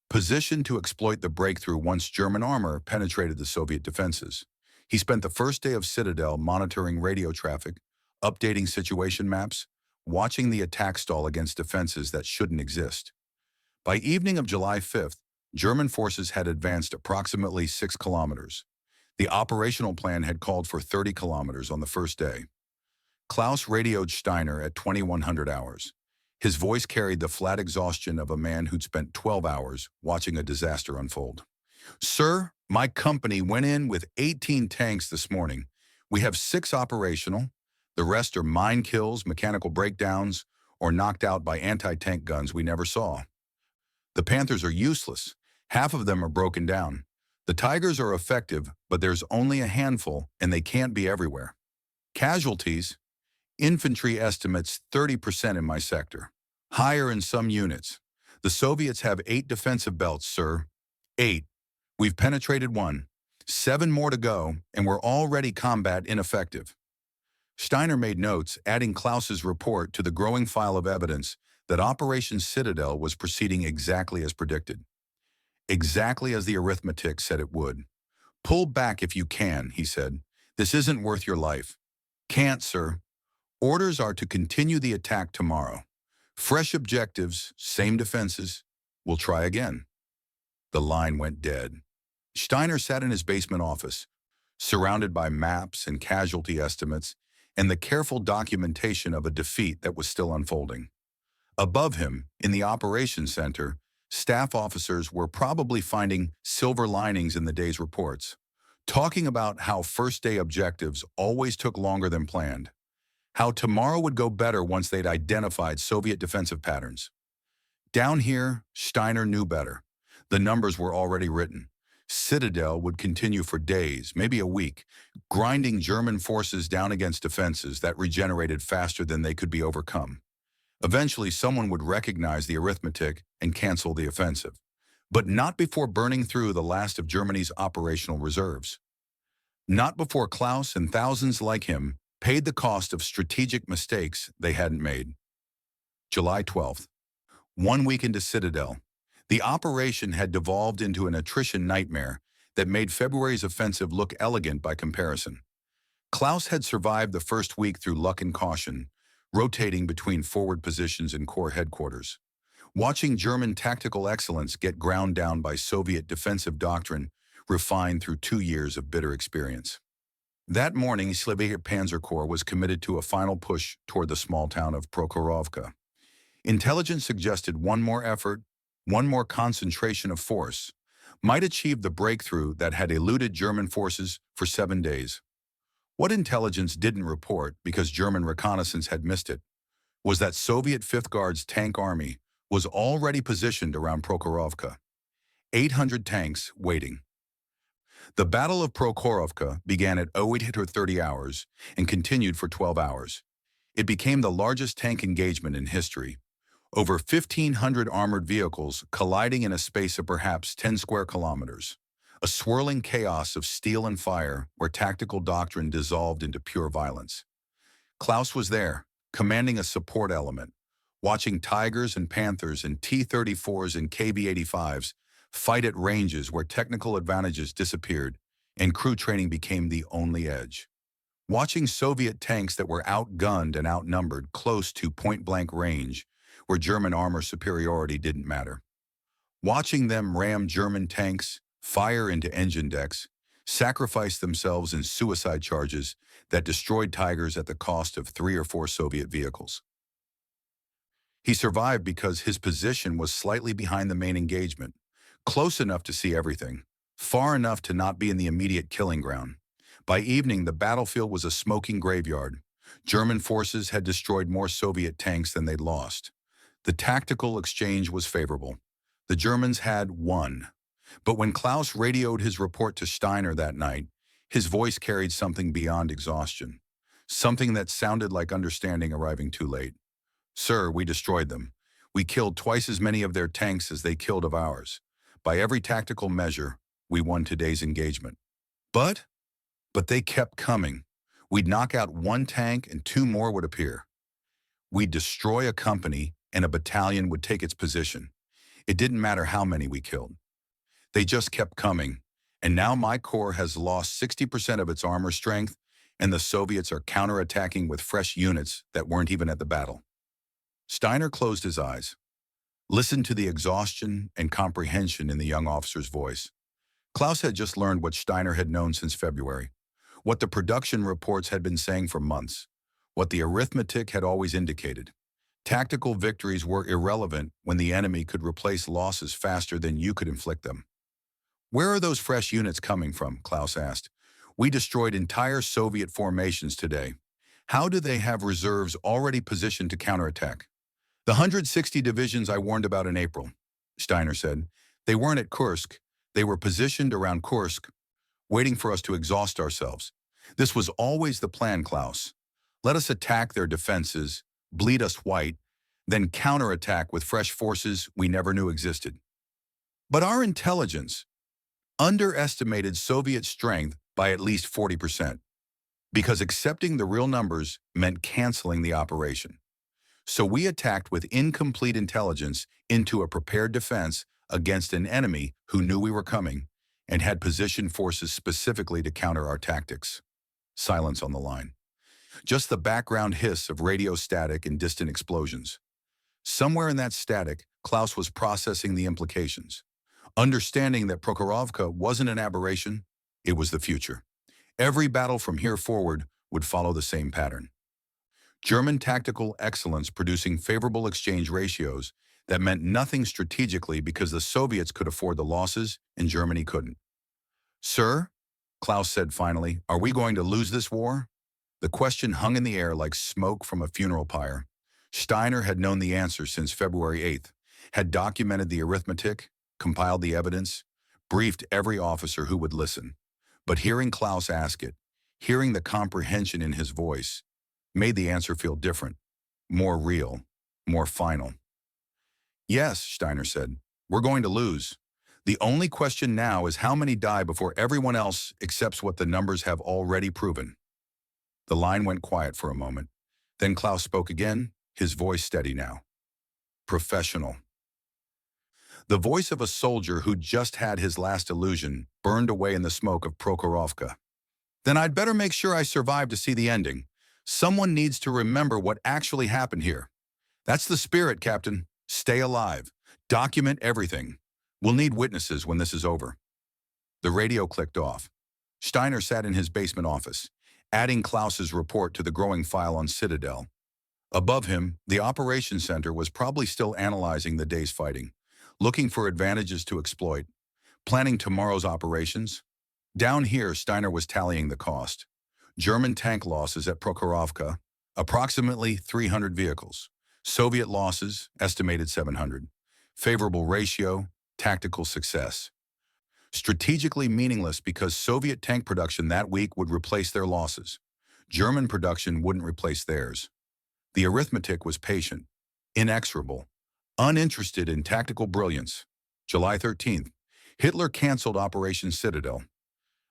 positioned to exploit the breakthrough once German armor penetrated the Soviet defenses. He spent the first day of Citadel monitoring radio traffic, updating situation maps, watching the attack stall against defenses that shouldn't exist. By evening of July 5th, German forces had advanced approximately 6 kilometers. The operational plan had called for 30 kilometers on the first day. Klaus radioed Steiner at 2100 hours. His voice carried the flat exhaustion of a man who'd spent 12 hours watching a disaster unfold. Sir, my company went in with 18 tanks this morning. We have 6 operational. The rest are mine kills, mechanical breakdowns, or knocked out by anti-tank guns we never saw. The Panthers are useless. Half of them are broken down. The Tigers are effective, but there's only a handful, and they can't be everywhere. Casualties, infantry estimates 30% in my sector. Higher in some units. The Soviets have 8 defensive belts, sir. 8. We've penetrated 1. 7 more to go, and we're already combat ineffective. Steiner made notes, adding Klaus's report to the growing file of evidence that Operation Citadel was proceeding exactly as predicted. Exactly as the arithmetic said it would. Pull back if you can, he said. This isn't worth your life. Can't, sir. Orders are to continue the attack tomorrow. Fresh objectives, same defenses. We'll try again. The line went dead. Steiner sat in his basement office, surrounded by maps and casualty estimates and the careful documentation of a defeat that was still unfolding. Above him, in the operations center, staff officers were probably finding silver linings in the day's reports, talking about how first-day objectives always took longer than planned, how tomorrow would go better once they'd identified Soviet defensive patterns. Down here, Steiner knew better. The numbers were already written. Citadel would continue for days, maybe a week, grinding German forces down against defenses that regenerated faster than they could be overcome. Eventually, someone would recognize the arithmetic and cancel the offensive, but not before burning through the last of Germany's operational reserves. Not before Klaus and thousands like him paid the cost of strategic mistakes they hadn't made. July 12th. 1 week into Citadel, the operation had devolved into an attrition nightmare that made February's offensive look elegant by comparison. Klaus had survived the first week through luck and caution, rotating between forward positions in Corps headquarters, watching German tactical excellence get ground down by Soviet defensive doctrine refined through 2 years of bitter experience. That morning, Seelow Panzer Corps was committed to a final push toward the small town of Prokhorovka. Intelligence suggested one more effort, one more concentration of force, might achieve the breakthrough that had eluded German forces for 7 days. What intelligence didn't report, because German reconnaissance had missed it, was that Soviet Fifth Guard's tank army was already positioned around Prokhorovka. 800 tanks waiting. The Battle of Prokhorovka began at 08:30 hours and continued for 12 hours. It became the largest tank engagement in history. Over 1,500 armored vehicles colliding in a space of perhaps 10 square kilometers. a swirling chaos of steel and fire where tactical doctrine dissolved into pure violence. Klaus was there, commanding a support element, watching Tigers and Panthers and T-34s and KV-85s fight at ranges where technical advantages disappeared and crew training became the only edge. Watching Soviet tanks that were outgunned and outnumbered close to point-blank range where German armor superiority didn't matter. Watching them ram German tanks, fire into engine decks, sacrifice themselves in suicide charges that destroyed Tigers at the cost of 3 or 4 Soviet vehicles. He survived because his position was slightly behind the main engagement, close enough to see everything, far enough to not be in the immediate killing ground. By evening, the battlefield was a smoking graveyard. German forces had destroyed more Soviet tanks than they'd lost. The tactical exchange was favorable. The Germans had won. But when Klaus radioed his report to Steiner that night, his voice carried something beyond exhaustion, something that sounded like understanding arriving too late. "Sir, we destroyed them. We killed twice as many of their tanks as they killed of ours. By every tactical measure, we won today's engagement. But they kept coming. We'd knock out 1 tank and 2 more would appear. We'd destroy a company and a battalion would take its position. It didn't matter how many we killed. They just kept coming, and now my corps has lost 60% of its armor strength, and the Soviets are counterattacking with fresh units that weren't even at the battle." Steiner closed his eyes, listened to the exhaustion and comprehension in the young officer's voice. Klaus had just learned what Steiner had known since February, what the production reports had been saying for months, what the arithmetic had always indicated. Tactical victories were irrelevant when the enemy could replace losses faster than you could inflict them. "Where are those fresh units coming from?" Klaus asked. "We destroyed entire Soviet formations today. How do they have reserves already positioned to counterattack?" "The 160 divisions I warned about in April," Steiner said. "They weren't at Kursk. They were positioned around Kursk, waiting for us to exhaust ourselves. This was always the plan, Klaus. Let us attack their defenses, bleed us white, then counterattack with fresh forces we never knew existed." But our intelligence underestimated Soviet strength by at least 40%, because accepting the real numbers meant canceling the operation. So we attacked with incomplete intelligence into a prepared defense against an enemy who knew we were coming and had positioned forces specifically to counter our tactics. Silence on the line. Just the background hiss of radio static and distant explosions. Somewhere in that static, Klaus was processing the implications, understanding that Prokhorovka wasn't an aberration, it was the future. Every battle from here forward would follow the same pattern. German tactical excellence producing favorable exchange ratios that meant nothing strategically because the Soviets could afford the losses and Germany couldn't. "Sir," Klaus said finally, "are we going to lose this war?" The question hung in the air like smoke from a funeral pyre. Steiner had known the answer since February 8th, had documented the arithmetic, compiled the evidence, briefed every officer who would listen. But hearing Klaus ask it, hearing the comprehension in his voice, made the answer feel different, more real, more final. "Yes," Steiner said, "we're going to lose. The only question now is how many die before everyone else accepts what the numbers have already proven." The line went quiet for a moment. Then Klaus spoke again, his voice steady now. Professional. The voice of a soldier who just had his last illusion burned away in the smoke of Prokhorovka. "Then I'd better make sure I survive to see the ending. Someone needs to remember what actually happened here. That's the spirit, Captain. Stay alive. Document everything. We'll need witnesses when this is over." The radio clicked off. Steiner sat in his basement office, adding Klaus's report to the growing file on Citadel. Above him, the operations center was probably still analyzing the day's fighting, looking for advantages to exploit, planning tomorrow's operations. Down here, Steiner was tallying the cost. German tank losses at Prokhorovka, approximately 300 vehicles. Soviet losses, estimated 700. Favorable ratio, tactical success. Strategically meaningless because Soviet tank production that week would replace their losses. German production wouldn't replace theirs. The arithmetic was patient, inexorable, uninterested in tactical brilliance. July 13th, Hitler canceled Operation Citadel,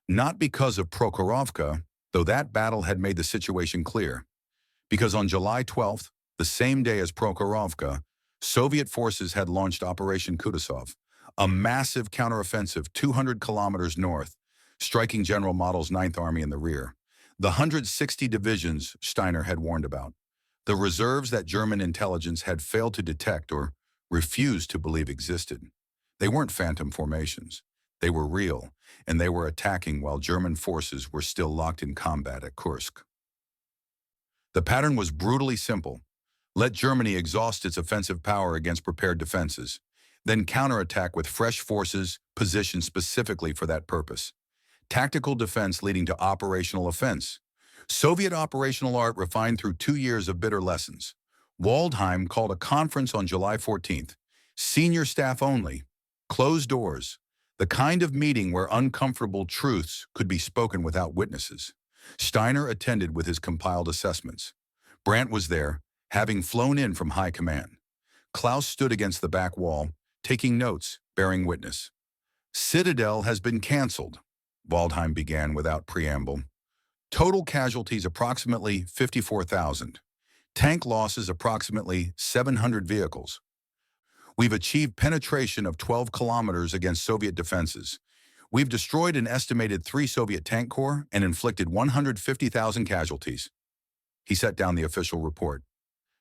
not because of Prokhorovka, though that battle had made the situation clear, because on July 12th, the same day as Prokhorovka, Soviet forces had launched Operation Kutuzov, a massive counteroffensive 200 kilometers north, striking General Model's Ninth Army in the rear. The 160 divisions Steiner had warned about, the reserves that German intelligence had failed to detect or refused to believe existed. They weren't phantom formations. They were real, and they were attacking while German forces were still locked in combat at Kursk. The pattern was brutally simple. Let Germany exhaust its offensive power against prepared defenses, then counterattack with fresh forces positioned specifically for that purpose. Tactical defense leading to operational offense. Soviet operational art refined through 2 years of bitter lessons. Waldheim called a conference on July 14th. Senior staff only. Closed doors. The kind of meeting where uncomfortable truths could be spoken without witnesses. Steiner attended with his compiled assessments. Brandt was there, having flown in from high command. Klaus stood against the back wall, taking notes, bearing witness. Citadel has been canceled, Waldheim began without preamble. Total casualties approximately 54,000. Tank losses approximately 700 vehicles. We've achieved penetration of 12 kilometers against Soviet defenses. We've destroyed an estimated 3 Soviet tank corps and inflicted 150,000 casualties. He set down the official report.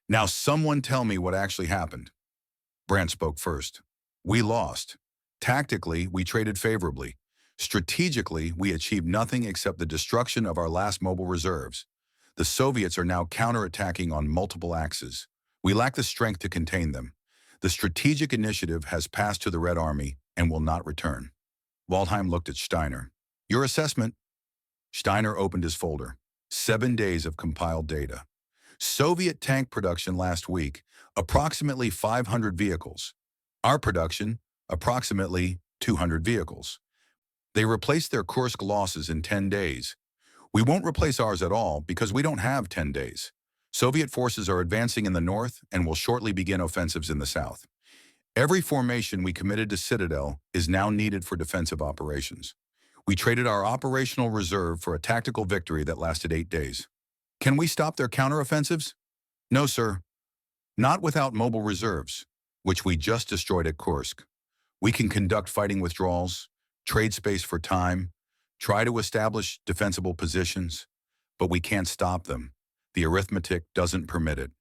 Now someone tell me what actually happened. Brandt spoke first. We lost. Tactically, we traded favorably. Strategically, we achieved nothing except the destruction of our last mobile reserves. The Soviets are now counterattacking on multiple axes. We lack the strength to contain them. The strategic initiative has passed to the Red Army and will not return. Waldheim looked at Steiner. Your assessment? Steiner opened his folder. 7 days of compiled data. Soviet tank production last week, approximately 500 vehicles. Our production, approximately 200 vehicles. They replaced their Kursk losses in 10 days. We won't replace ours at all because we don't have 10 days. Soviet forces are advancing in the north and will shortly begin offensives in the south. Every formation we committed to Citadel is now needed for defensive operations. We traded our operational reserve for a tactical victory that lasted 8 days. Can we stop their counteroffensives? No, sir. Not without mobile reserves, which we just destroyed at Kursk. We can conduct fighting withdrawals, trade space for time, try to establish defensible positions, but we can't stop them. The arithmetic doesn't permit it.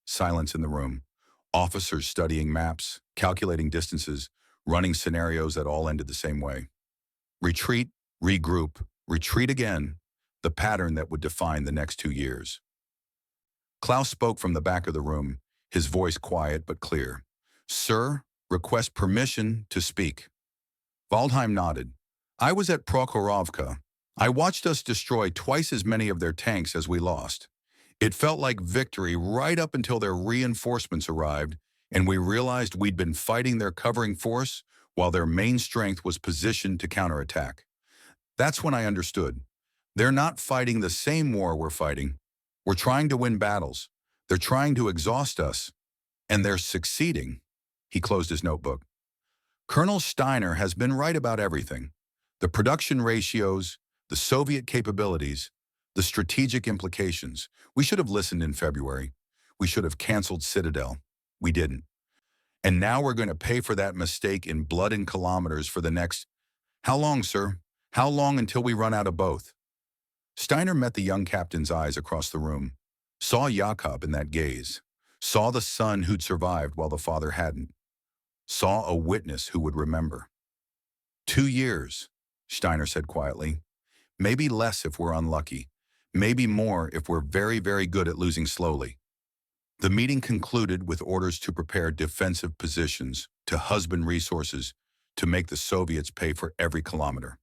Silence in the room. Officers studying maps, calculating distances, running scenarios that all ended the same way. Retreat, regroup, retreat again, the pattern that would define the next 2 years. Klaus spoke from the back of the room, his voice quiet but clear. Sir, request permission to speak. Waldheim nodded. I was at Prokhorovka. I watched us destroy twice as many of their tanks as we lost. It felt like victory right up until their reinforcements arrived, and we realized we'd been fighting their covering force while their main strength was positioned to counterattack. That's when I understood. They're not fighting the same war we're fighting. We're trying to win battles. They're trying to exhaust us, and they're succeeding. He closed his notebook. Colonel Steiner has been right about everything. The production ratios, the Soviet capabilities, the strategic implications. We should have listened in February. We should have canceled Citadel. We didn't. And now we're going to pay for that mistake in blood and kilometers for the next... How long, sir? How long until we run out of both? Steiner met the young captain's eyes across the room, saw Jakob in that gaze, saw the son who'd survived while the father hadn't, saw a witness who would remember. 2 years, Steiner said quietly. Maybe less if we're unlucky. Maybe more if we're very, very good at losing slowly. The meeting concluded with orders to prepare defensive positions, to husband resources, to make the Soviets pay for every kilometer.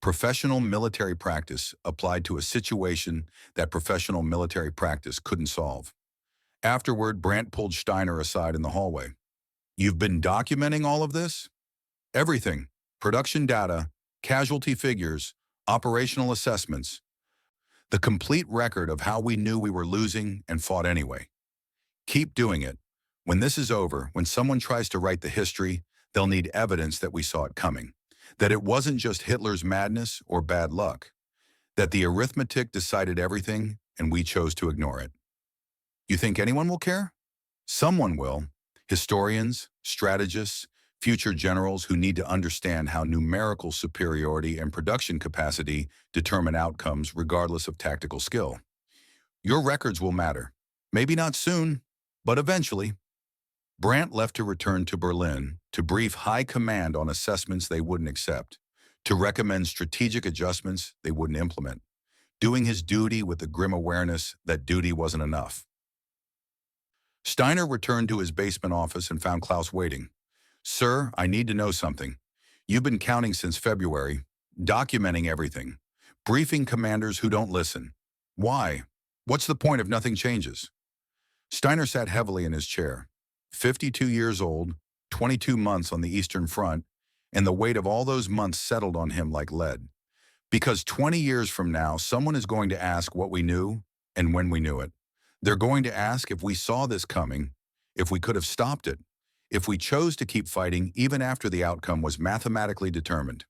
Professional military practice applied to a situation that professional military practice couldn't solve. Afterward, Brandt pulled Steiner aside in the hallway. You've been documenting all of this? Everything. Production data, casualty figures, operational assessments. The complete record of how we knew we were losing and fought anyway. Keep doing it. When this is over, when someone tries to write the history, they'll need evidence that we saw it coming. that it wasn't just Hitler's madness or bad luck, that the arithmetic decided everything and we chose to ignore it. You think anyone will care? Someone will. Historians, strategists, future generals who need to understand how numerical superiority and production capacity determine outcomes regardless of tactical skill. Your records will matter. Maybe not soon, but eventually. Brandt left to return to Berlin to brief high command on assessments they wouldn't accept, to recommend strategic adjustments they wouldn't implement, doing his duty with the grim awareness that duty wasn't enough. Steiner returned to his basement office and found Klaus waiting. "Sir, I need to know something. You've been counting since February, documenting everything, briefing commanders who don't listen. Why? What's the point if nothing changes?" Steiner sat heavily in his chair. 52 years old, 22 months on the Eastern Front, and the weight of all those months settled on him like lead. Because 20 years from now, someone is going to ask what we knew and when we knew it. They're going to ask if we saw this coming, if we could have stopped it, if we chose to keep fighting even after the outcome was mathematically determined.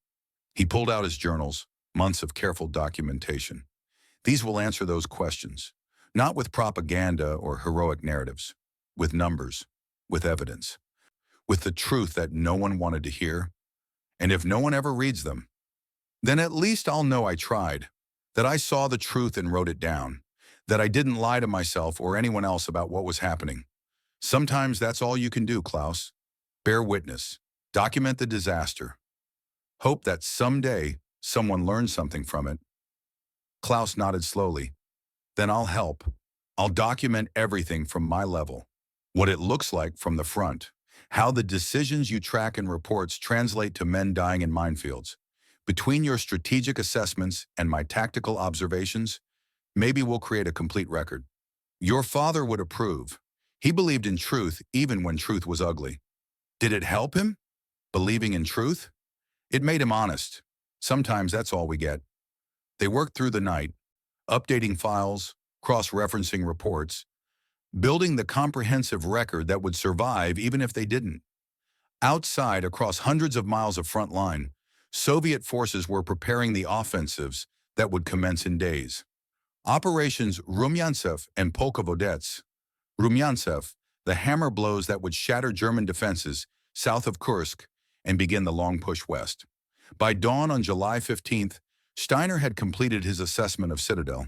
He pulled out his journals, months of careful documentation. These will answer those questions, not with propaganda or heroic narratives, with numbers, with evidence, with the truth that no one wanted to hear. And if no one ever reads them, then at least I'll know I tried, that I saw the truth and wrote it down, that I didn't lie to myself or anyone else about what was happening. Sometimes that's all you can do, Klaus. Bear witness, document the disaster. Hope that someday someone learns something from it. Klaus nodded slowly. Then I'll help. I'll document everything from my level. What it looks like from the front. How the decisions you track in reports translate to men dying in minefields. Between your strategic assessments and my tactical observations, maybe we'll create a complete record. Your father would approve. He believed in truth even when truth was ugly. Did it help him? Believing in truth? It made him honest. Sometimes that's all we get. They worked through the night, updating files, cross-referencing reports, building the comprehensive record that would survive even if they didn't. Outside, across hundreds of miles of front line, Soviet forces were preparing the offensives that would commence in days. Operations Rumyantsev and Polkovodets. Rumyantsev, the hammer blows that would shatter German defenses south of Kursk and begin the long push west. By dawn on July 15th, Steiner had completed his assessment of Citadel,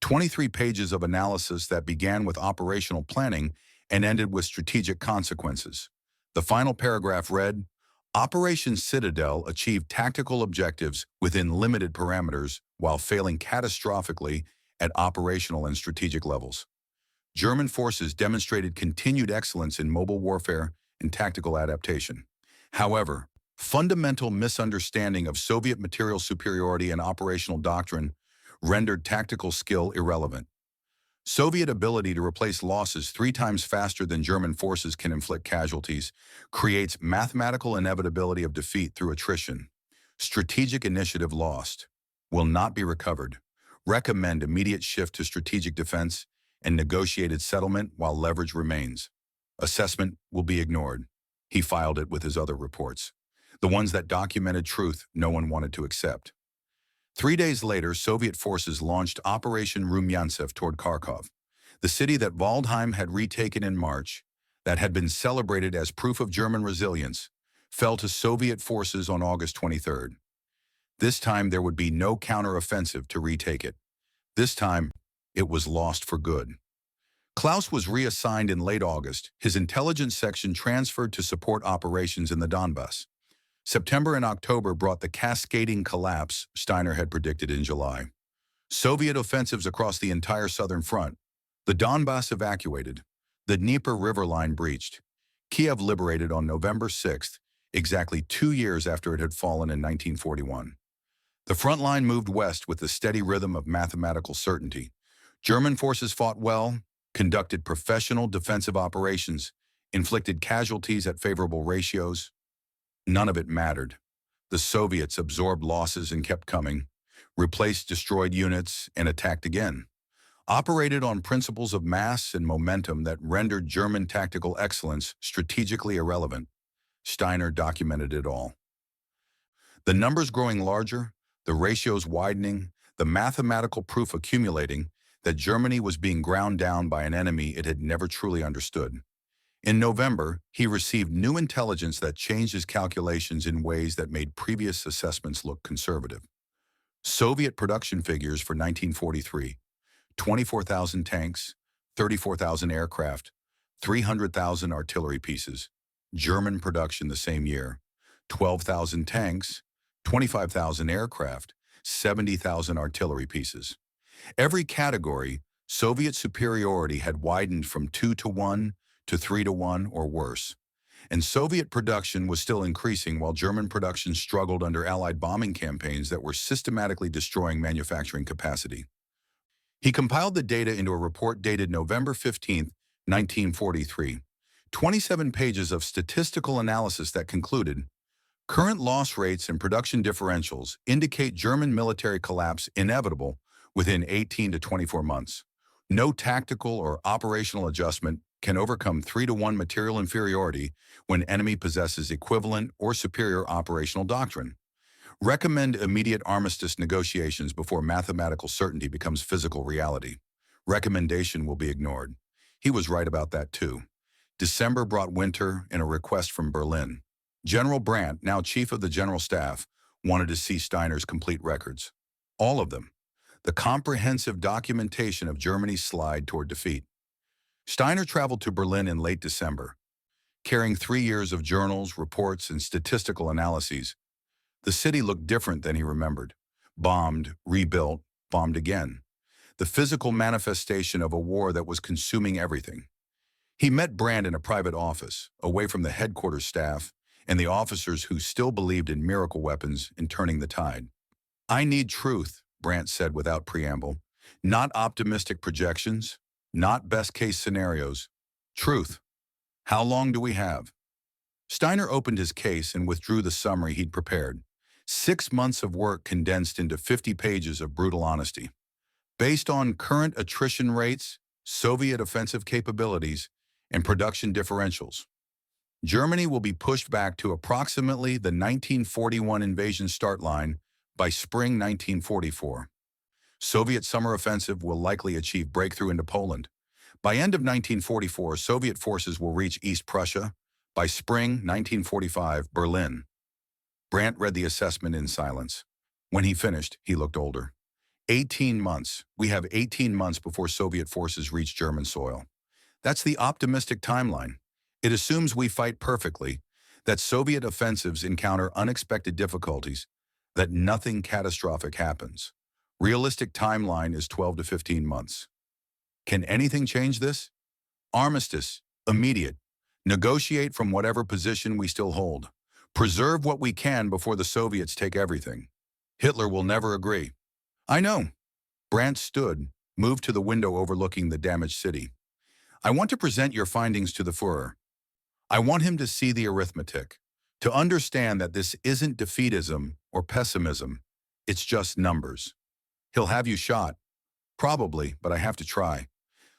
23 pages of analysis that began with operational planning and ended with strategic consequences. The final paragraph read, "Operation Citadel achieved tactical objectives within limited parameters while failing catastrophically at operational and strategic levels. German forces demonstrated continued excellence in mobile warfare and tactical adaptation. However, fundamental misunderstanding of Soviet material superiority and operational doctrine rendered tactical skill irrelevant. Soviet ability to replace losses 3 times faster than German forces can inflict casualties creates mathematical inevitability of defeat through attrition. Strategic initiative lost. Will not be recovered. Recommend immediate shift to strategic defense and negotiated settlement while leverage remains. Assessment will be ignored." He filed it with his other reports, the ones that documented truth no one wanted to accept. 3 days later, Soviet forces launched Operation Rumyantsev toward Kharkov, the city that Waldheim had retaken in March, that had been celebrated as proof of German resilience, fell to Soviet forces on August 23rd. This time there would be no counteroffensive to retake it. This time, it was lost for good. Klaus was reassigned in late August, his intelligence section transferred to support operations in the Donbass. September and October brought the cascading collapse Steiner had predicted in July. Soviet offensives across the entire southern front, the Donbass evacuated, the Dnieper River line breached, Kiev liberated on November 6th, exactly 2 years after it had fallen in 1941. The front line moved west with the steady rhythm of mathematical certainty. German forces fought well, conducted professional defensive operations, inflicted casualties at favorable ratios. None of it mattered. The Soviets absorbed losses and kept coming, replaced destroyed units, and attacked again. Operated on principles of mass and momentum that rendered German tactical excellence strategically irrelevant. Steiner documented it all. The numbers growing larger, the ratios widening, the mathematical proof accumulating that Germany was being ground down by an enemy it had never truly understood. In November, he received new intelligence that changed his calculations in ways that made previous assessments look conservative. Soviet production figures for 1943: 24,000 tanks, 34,000 aircraft, 300,000 artillery pieces. German production the same year: 12,000 tanks, 25,000 aircraft, 70,000 artillery pieces. Every category, Soviet superiority had widened from 2-1 to 3-1 or worse. And Soviet production was still increasing while German production struggled under Allied bombing campaigns that were systematically destroying manufacturing capacity. He compiled the data into a report dated November 15, 1943, 27 pages of statistical analysis that concluded, current loss rates and production differentials indicate German military collapse inevitable within 18 to 24 months. No tactical or operational adjustment can overcome 3-1 material inferiority when enemy possesses equivalent or superior operational doctrine. Recommend immediate armistice negotiations before mathematical certainty becomes physical reality. Recommendation will be ignored. He was right about that too. December brought winter and a request from Berlin. General Brandt, now Chief of the General Staff, wanted to see Steiner's complete records. All of them. The comprehensive documentation of Germany's slide toward defeat. Steiner traveled to Berlin in late December, carrying 3 years of journals, reports, and statistical analyses. The city looked different than he remembered. Bombed, rebuilt, bombed again. The physical manifestation of a war that was consuming everything. He met Brandt in a private office, away from the headquarters staff and the officers who still believed in miracle weapons in turning the tide. "I need truth," Brandt said without preamble. "Not optimistic projections, not best-case scenarios. Truth. How long do we have?" Steiner opened his case and withdrew the summary he'd prepared. 6 months of work condensed into 50 pages of brutal honesty. Based on current attrition rates, Soviet offensive capabilities, and production differentials, Germany will be pushed back to approximately the 1941 invasion start line by spring 1944. Soviet summer offensive will likely achieve breakthrough into Poland. By end of 1944, Soviet forces will reach East Prussia. By spring 1945, Berlin. Brandt read the assessment in silence. When he finished, he looked older. 18 months. We have 18 months before Soviet forces reach German soil. That's the optimistic timeline. It assumes we fight perfectly, that Soviet offensives encounter unexpected difficulties, that nothing catastrophic happens. Realistic timeline is 12 to 15 months. Can anything change this? Armistice, immediate. Negotiate from whatever position we still hold. Preserve what we can before the Soviets take everything. Hitler will never agree. I know. Brandt stood, moved to the window overlooking the damaged city. I want to present your findings to the Führer. I want him to see the arithmetic, to understand that this isn't defeatism or pessimism. It's just numbers. He'll have you shot. Probably, but I have to try.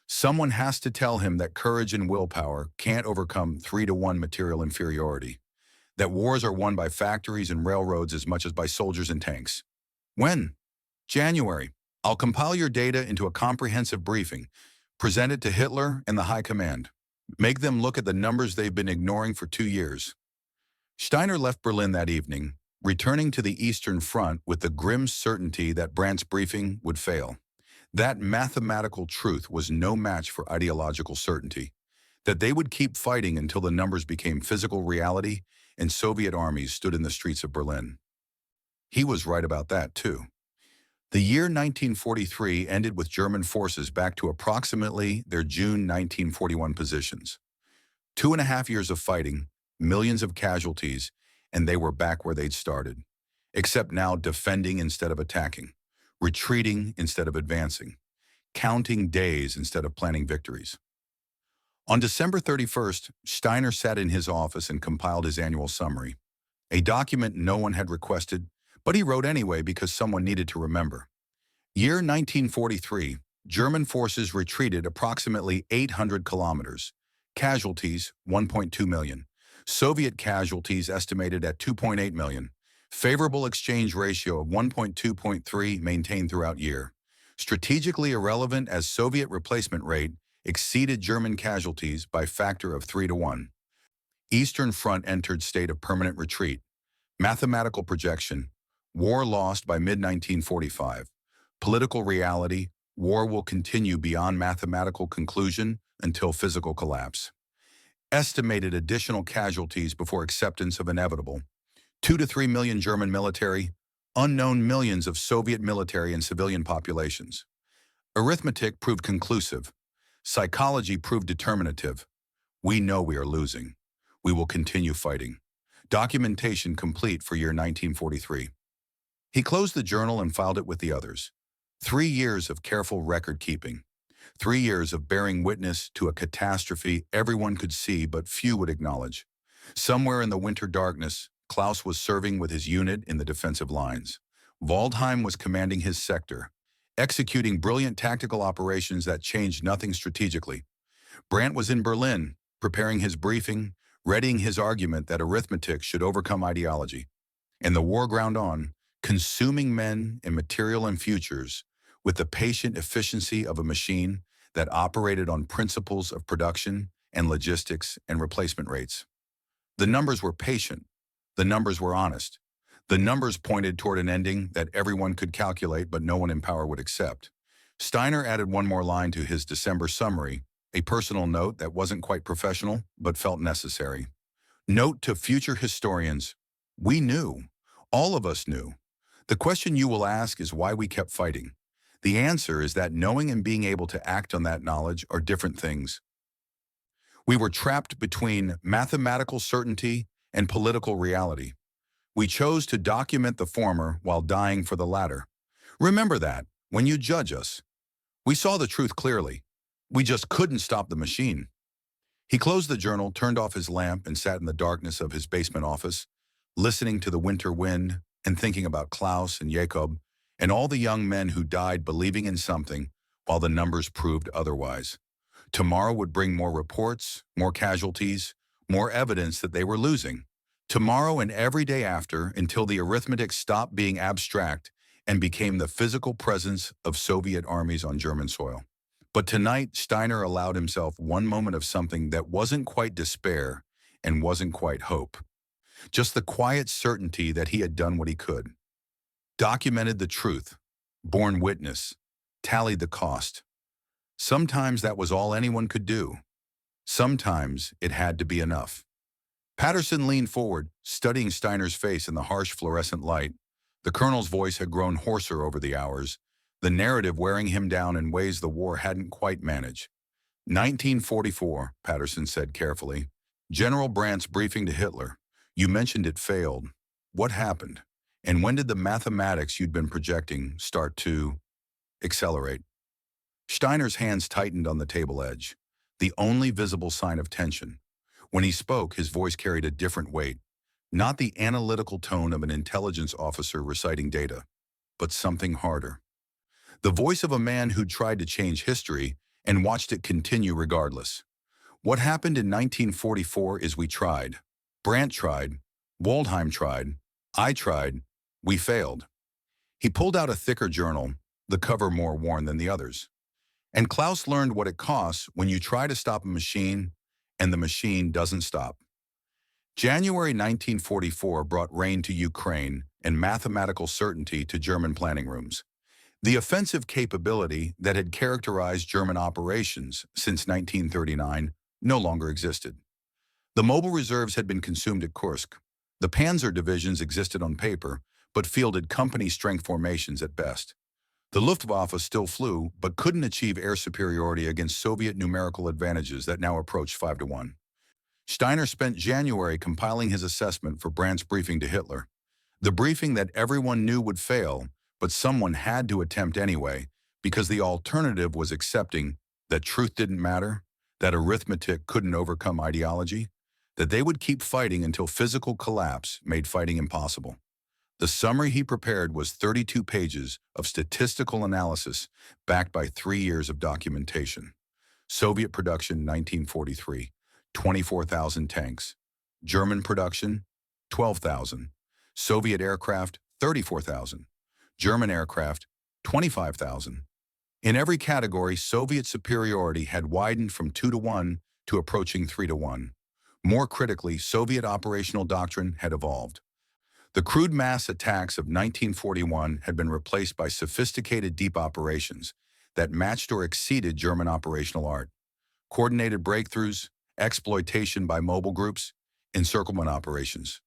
Someone has to tell him that courage and willpower can't overcome 3-1 material inferiority. That wars are won by factories and railroads as much as by soldiers and tanks. When? January. I'll compile your data into a comprehensive briefing, present it to Hitler and the High Command. Make them look at the numbers they've been ignoring for 2 years. Steiner left Berlin that evening, returning to the Eastern Front with the grim certainty that Brandt's briefing would fail. That mathematical truth was no match for ideological certainty, that they would keep fighting until the numbers became physical reality and Soviet armies stood in the streets of Berlin. He was right about that, too. The year 1943 ended with German forces back to approximately their June 1941 positions. 2.5 years of fighting, millions of casualties, and they were back where they'd started, except now defending instead of attacking, retreating instead of advancing, counting days instead of planning victories. On December 31st, Steiner sat in his office and compiled his annual summary, a document no one had requested, but he wrote anyway because someone needed to remember. Year 1943, German forces retreated approximately 800 kilometers. Casualties, 1.2 million. Soviet casualties estimated at 2.8 million. Favorable exchange ratio of 1.2.3 maintained throughout year. Strategically irrelevant as Soviet replacement rate exceeded German casualties by factor of 3 to 1. Eastern Front entered state of permanent retreat. Mathematical projection. War lost by mid-1945. Political reality. War will continue beyond mathematical conclusion until physical collapse. Estimated additional casualties before acceptance of inevitable. 2 to 3 million German military, unknown millions of Soviet military and civilian populations. Arithmetic proved conclusive. Psychology proved determinative. We know we are losing. We will continue fighting. Documentation complete for year 1943. He closed the journal and filed it with the others. 3 years of careful record-keeping. 3 years of bearing witness to a catastrophe everyone could see but few would acknowledge. Somewhere in the winter darkness, Klaus was serving with his unit in the defensive lines. Waldheim was commanding his sector, executing brilliant tactical operations that changed nothing strategically. Brandt was in Berlin, preparing his briefing, readying his argument that arithmetic should overcome ideology. And the war ground on, consuming men and material and futures with the patient efficiency of a machine that operated on principles of production and logistics and replacement rates. The numbers were patient. The numbers were honest. The numbers pointed toward an ending that everyone could calculate but no one in power would accept. Steiner added one more line to his December summary, a personal note that wasn't quite professional but felt necessary. Note to future historians, we knew. All of us knew. The question you will ask is why we kept fighting. The answer is that knowing and being able to act on that knowledge are different things. We were trapped between mathematical certainty and political reality. We chose to document the former while dying for the latter. Remember that when you judge us. We saw the truth clearly. We just couldn't stop the machine. He closed the journal, turned off his lamp, and sat in the darkness of his basement office, listening to the winter wind and thinking about Klaus and Jacob and all the young men who died believing in something while the numbers proved otherwise. Tomorrow would bring more reports, more casualties, more evidence that they were losing. Tomorrow and every day after until the arithmetic stopped being abstract and became the physical presence of Soviet armies on German soil. But tonight, Steiner allowed himself one moment of something that wasn't quite despair and wasn't quite hope. Just the quiet certainty that he had done what he could. Documented the truth, borne witness, tallied the cost. Sometimes that was all anyone could do. Sometimes it had to be enough. Patterson leaned forward, studying Steiner's face in the harsh fluorescent light. The colonel's voice had grown hoarser over the hours, the narrative wearing him down in ways the war hadn't quite managed. 1944, Patterson said carefully. General Brandt's briefing to Hitler. You mentioned it failed. What happened? And when did the mathematics you'd been projecting start to accelerate? Steiner's hands tightened on the table edge, the only visible sign of tension. When he spoke, his voice carried a different weight, not the analytical tone of an intelligence officer reciting data, but something harder. The voice of a man who'd tried to change history and watched it continue regardless. What happened in 1944 is we tried. Brandt tried. Waldheim tried. I tried. We failed. He pulled out a thicker journal, the cover more worn than the others. And Klaus learned what it costs when you try to stop a machine and the machine doesn't stop. January 1944 brought rain to Ukraine and mathematical certainty to German planning rooms. The offensive capability that had characterized German operations since 1939 no longer existed. The mobile reserves had been consumed at Kursk. The Panzer divisions existed on paper, but fielded company-strength formations at best. The Luftwaffe still flew, but couldn't achieve air superiority against Soviet numerical advantages that now approached 5 to 1. Steiner spent January compiling his assessment for Brandt's briefing to Hitler. The briefing that everyone knew would fail, but someone had to attempt anyway, because the alternative was accepting that truth didn't matter, that arithmetic couldn't overcome ideology, that they would keep fighting until physical collapse made fighting impossible. The summary he prepared was 32 pages of statistical analysis backed by 3 years of documentation. Soviet production 1943, 24,000 tanks. German production, 12,000. Soviet aircraft, 34,000. German aircraft, 25,000. In every category, Soviet superiority had widened from 2 to 1 to approaching 3 to 1. More critically, Soviet operational doctrine had evolved. The crude mass attacks of 1941 had been replaced by sophisticated deep operations that matched or exceeded German operational art. Coordinated breakthroughs, exploitation by mobile groups, encirclement operations.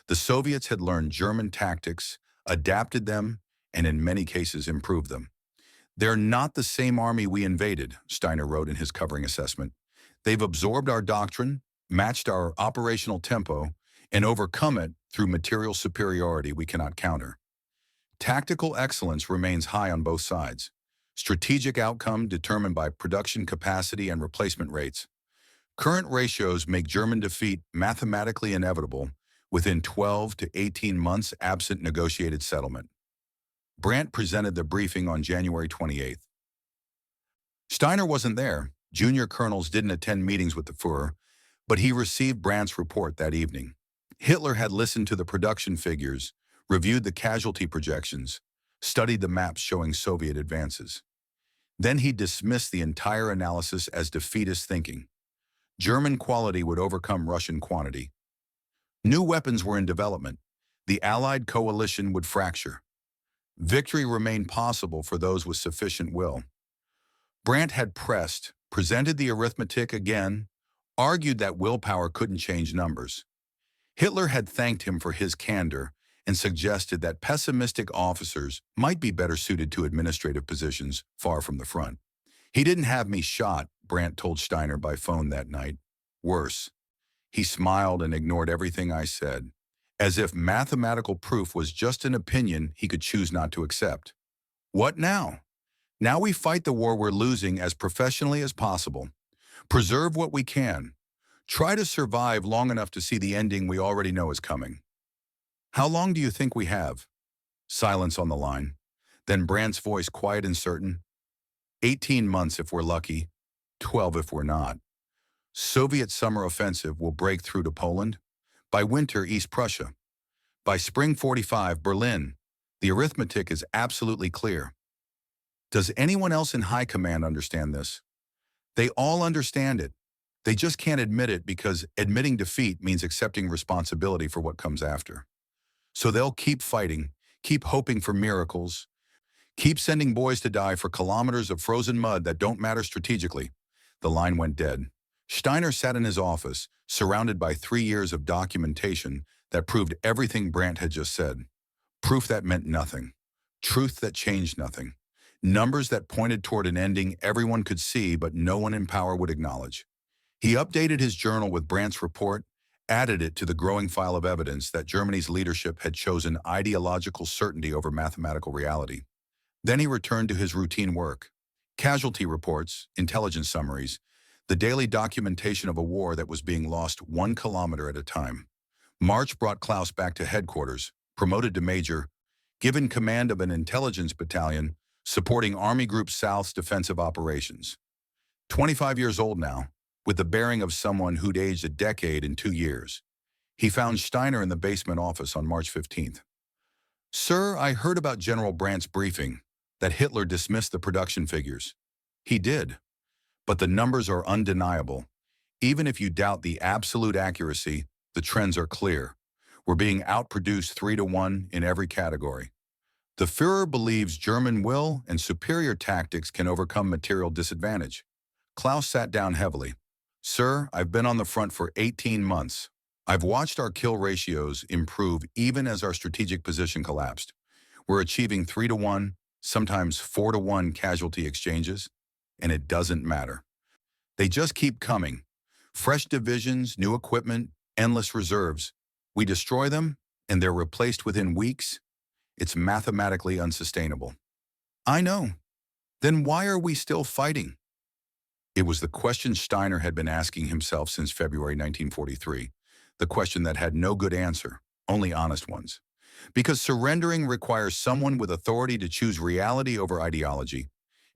The Soviets had learned German tactics, adapted them, and in many cases improved them. "They're not the same army we invaded," Steiner wrote in his covering assessment. "They've absorbed our doctrine, matched our operational tempo, and overcome it through material superiority we cannot counter." Tactical excellence remains high on both sides. Strategic outcome determined by production capacity and replacement rates. Current ratios make German defeat mathematically inevitable within 12 to 18 months absent negotiated settlement. Brandt presented the briefing on January 28th. Steiner wasn't there. Junior colonels didn't attend meetings with the Führer, but he received Brandt's report that evening. Hitler had listened to the production figures, reviewed the casualty projections, studied the maps showing Soviet advances. Then he dismissed the entire analysis as defeatist thinking. German quality would overcome Russian quantity. New weapons were in development. The Allied coalition would fracture. Victory remained possible for those with sufficient will. Brandt had pressed, presented the arithmetic again, argued that willpower couldn't change numbers. Hitler had thanked him for his candor and suggested that pessimistic officers might be better suited to administrative positions far from the front. "He didn't have me shot," Brandt told Steiner by phone that night. "Worse. He smiled and ignored everything I said, as if mathematical proof was just an opinion he could choose not to accept." What now? Now we fight the war we're losing as professionally as possible. Preserve what we can. Try to survive long enough to see the ending we already know is coming. "How long do you think we have?" Silence on the line. Then Brandt's voice quiet and certain. 18 months if we're lucky, 12 if we're not. Soviet summer offensive will break through to Poland. By winter, East Prussia. By spring 45, Berlin. The arithmetic is absolutely clear. Does anyone else in high command understand this? They all understand it. They just can't admit it because admitting defeat means accepting responsibility for what comes after. So they'll keep fighting, keep hoping for miracles, keep sending boys to die for kilometers of frozen mud that don't matter strategically. The line went dead. Steiner sat in his office, surrounded by 3 years of documentation that proved everything Brandt had just said. Proof that meant nothing. Truth that changed nothing. Numbers that pointed toward an ending everyone could see but no one in power would acknowledge. He updated his journal with Brandt's report, added it to the growing file of evidence that Germany's leadership had chosen ideological certainty over mathematical reality. Then he returned to his routine work. Casualty reports, intelligence summaries, the daily documentation of a war that was being lost 1 kilometer at a time. March brought Klaus back to headquarters, promoted to major, given command of an intelligence battalion, supporting Army Group South's defensive operations. 25 years old now, with the bearing of someone who'd aged a decade in 2 years. He found Steiner in the basement office on March 15th. "Sir, I heard about General Brandt's briefing, that Hitler dismissed the production figures." He did. But the numbers are undeniable. Even if you doubt the absolute accuracy, the trends are clear. We're being outproduced 3 to 1 in every category. The Führer believes German will and superior tactics can overcome material disadvantage. Klaus sat down heavily. "Sir, I've been on the front for 18 months. I've watched our kill ratios improve even as our strategic position collapsed. We're achieving 3 to 1, sometimes 4 to 1 casualty exchanges, and it doesn't matter. They just keep coming. Fresh divisions, new equipment, endless reserves. We destroy them, and they're replaced within weeks. It's mathematically unsustainable." "I know. Then why are we still fighting?" It was the question Steiner had been asking himself since February 1943, the question that had no good answer, only honest ones. Because surrendering requires someone with authority to choose reality over ideology,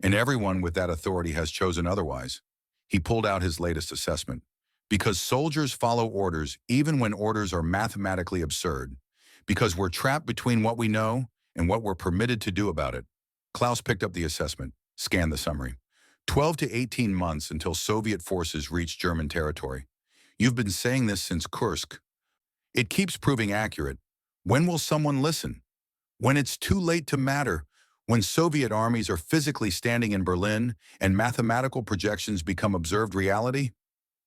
and everyone with that authority has chosen otherwise. He pulled out his latest assessment. Because soldiers follow orders even when orders are mathematically absurd. because we're trapped between what we know and what we're permitted to do about it. Klaus picked up the assessment, scanned the summary. 12 to 18 months until Soviet forces reached German territory. You've been saying this since Kursk. It keeps proving accurate. When will someone listen? When it's too late to matter, when Soviet armies are physically standing in Berlin and mathematical projections become observed reality?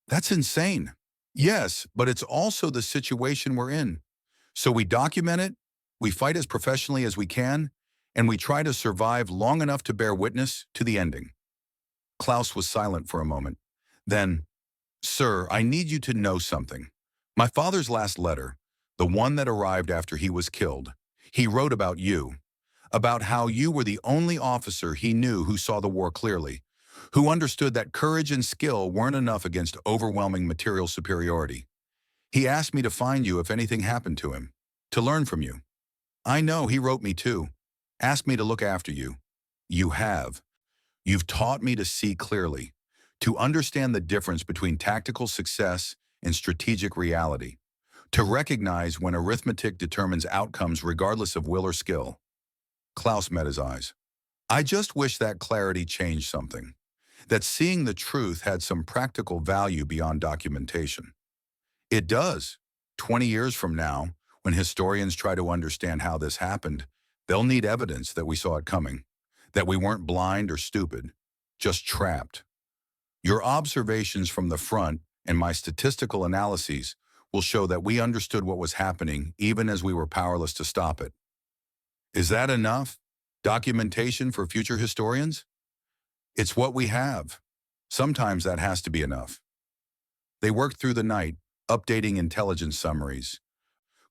That's insane. Yes, but it's also the situation we're in. So we document it, we fight as professionally as we can, and we try to survive long enough to bear witness to the ending. Klaus was silent for a moment. Then, "Sir, I need you to know something. My father's last letter, the one that arrived after he was killed, he wrote about you, about how you were the only officer he knew who saw the war clearly, who understood that courage and skill weren't enough against overwhelming material superiority. He asked me to find you if anything happened to him, to learn from you. I know he wrote me too, asked me to look after you. You have. You've taught me to see clearly, to understand the difference between tactical success and strategic reality, to recognize when arithmetic determines outcomes regardless of will or skill." Klaus met his eyes. "I just wish that clarity changed something, that seeing the truth had some practical value beyond documentation. It does. 20 years from now, when historians try to understand how this happened, they'll need evidence that we saw it coming, that we weren't blind or stupid, just trapped. Your observations from the front and my statistical analyses will show that we understood what was happening even as we were powerless to stop it. Is that enough? Documentation for future historians? It's what we have. Sometimes that has to be enough." They worked through the night, updating intelligence summaries,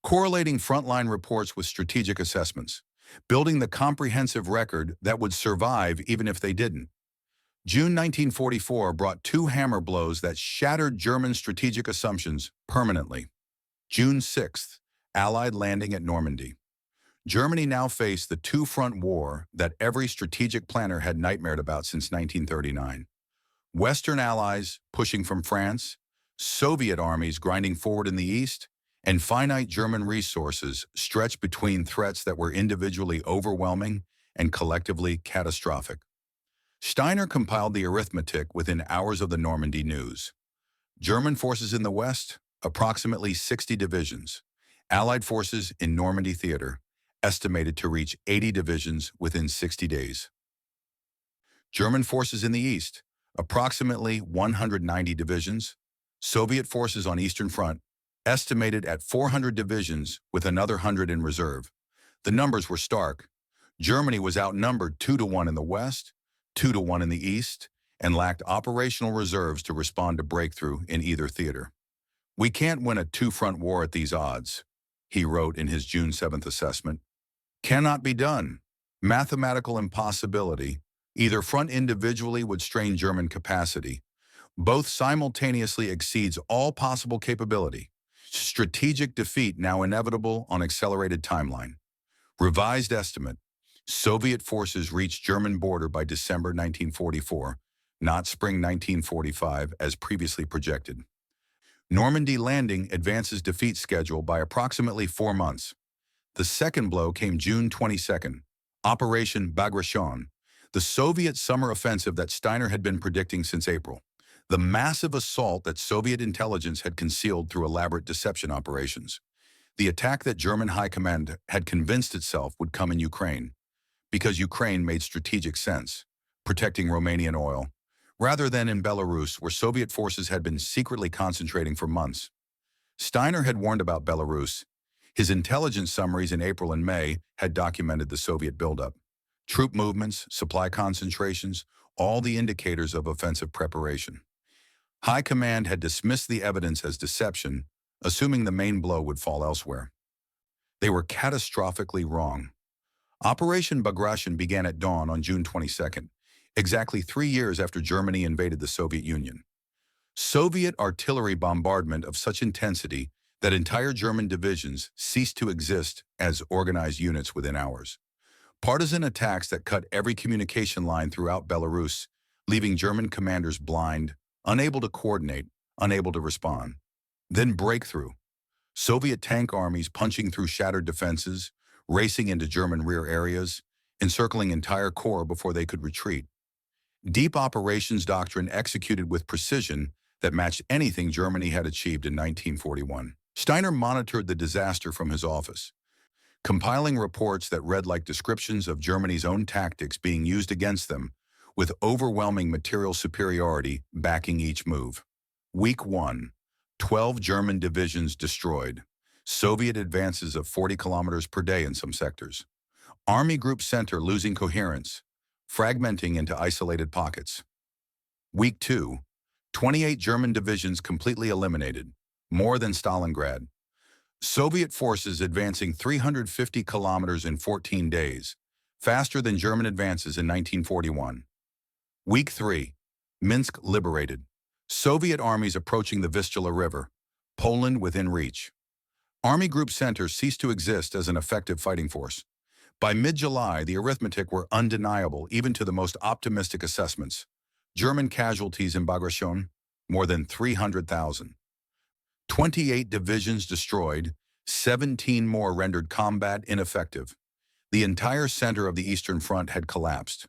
correlating frontline reports with strategic assessments, building the comprehensive record that would survive even if they didn't. June 1944 brought two hammer blows that shattered German strategic assumptions permanently. June 6th, Allied landing at Normandy. Germany now faced the two-front war that every strategic planner had nightmared about since 1939. Western allies pushing from France, Soviet armies grinding forward in the east, and finite German resources stretched between threats that were individually overwhelming and collectively catastrophic. Steiner compiled the arithmetic within hours of the Normandy news. German forces in the west, approximately 60 divisions. Allied forces in Normandy theater, estimated to reach 80 divisions within 60 days. German forces in the east, approximately 190 divisions. Soviet forces on Eastern Front, estimated at 400 divisions with another 100 in reserve. The numbers were stark. Germany was outnumbered 2-1 in the west, 2-1 in the east, and lacked operational reserves to respond to breakthrough in either theater. "We can't win a two-front war at these odds," he wrote in his June 7th assessment. "Cannot be done. Mathematical impossibility. Either front individually would strain German capacity. Both simultaneously exceeds all possible capability. Strategic defeat now inevitable on accelerated timeline. Revised estimate. Soviet forces reached German border by December 1944, not spring 1945 as previously projected. Normandy landing advances defeat schedule by approximately 4 months. The second blow came June 22nd, Operation Bagration, the Soviet summer offensive that Steiner had been predicting since April. The massive assault that Soviet intelligence had concealed through elaborate deception operations. The attack that German high command had convinced itself would come in Ukraine, because Ukraine made strategic sense, protecting Romanian oil, rather than in Belarus, where Soviet forces had been secretly concentrating for months. Steiner had warned about Belarus. His intelligence summaries in April and May had documented the Soviet buildup. Troop movements, supply concentrations, all the indicators of offensive preparation. High command had dismissed the evidence as deception, assuming the main blow would fall elsewhere. They were catastrophically wrong. Operation Bagration began at dawn on June 22nd, exactly 3 years after Germany invaded the Soviet Union. Soviet artillery bombardment of such intensity that entire German divisions ceased to exist as organized units within hours. Partisan attacks that cut every communication line throughout Belarus, leaving German commanders blind, unable to coordinate, unable to respond. Then breakthrough. Soviet tank armies punching through shattered defenses, racing into German rear areas, encircling entire corps before they could retreat. Deep operations doctrine executed with precision that matched anything Germany had achieved in 1941. Steiner monitored the disaster from his office, compiling reports that read like descriptions of Germany's own tactics being used against them, with overwhelming material superiority backing each move. Week 1, 12 German divisions destroyed, Soviet advances of 40 kilometers per day in some sectors. Army Group Center losing coherence, fragmenting into isolated pockets. Week 2, 28 German divisions completely eliminated, more than Stalingrad. Soviet forces advancing 350 kilometers in 14 days, faster than German advances in 1941. Week 3, Minsk liberated. Soviet armies approaching the Vistula River, Poland within reach. Army Group Center ceased to exist as an effective fighting force. By mid-July, the arithmetic were undeniable even to the most optimistic assessments. German casualties in Bagration, more than 300,000. 28 divisions destroyed, 17 more rendered combat ineffective. The entire center of the Eastern Front had collapsed.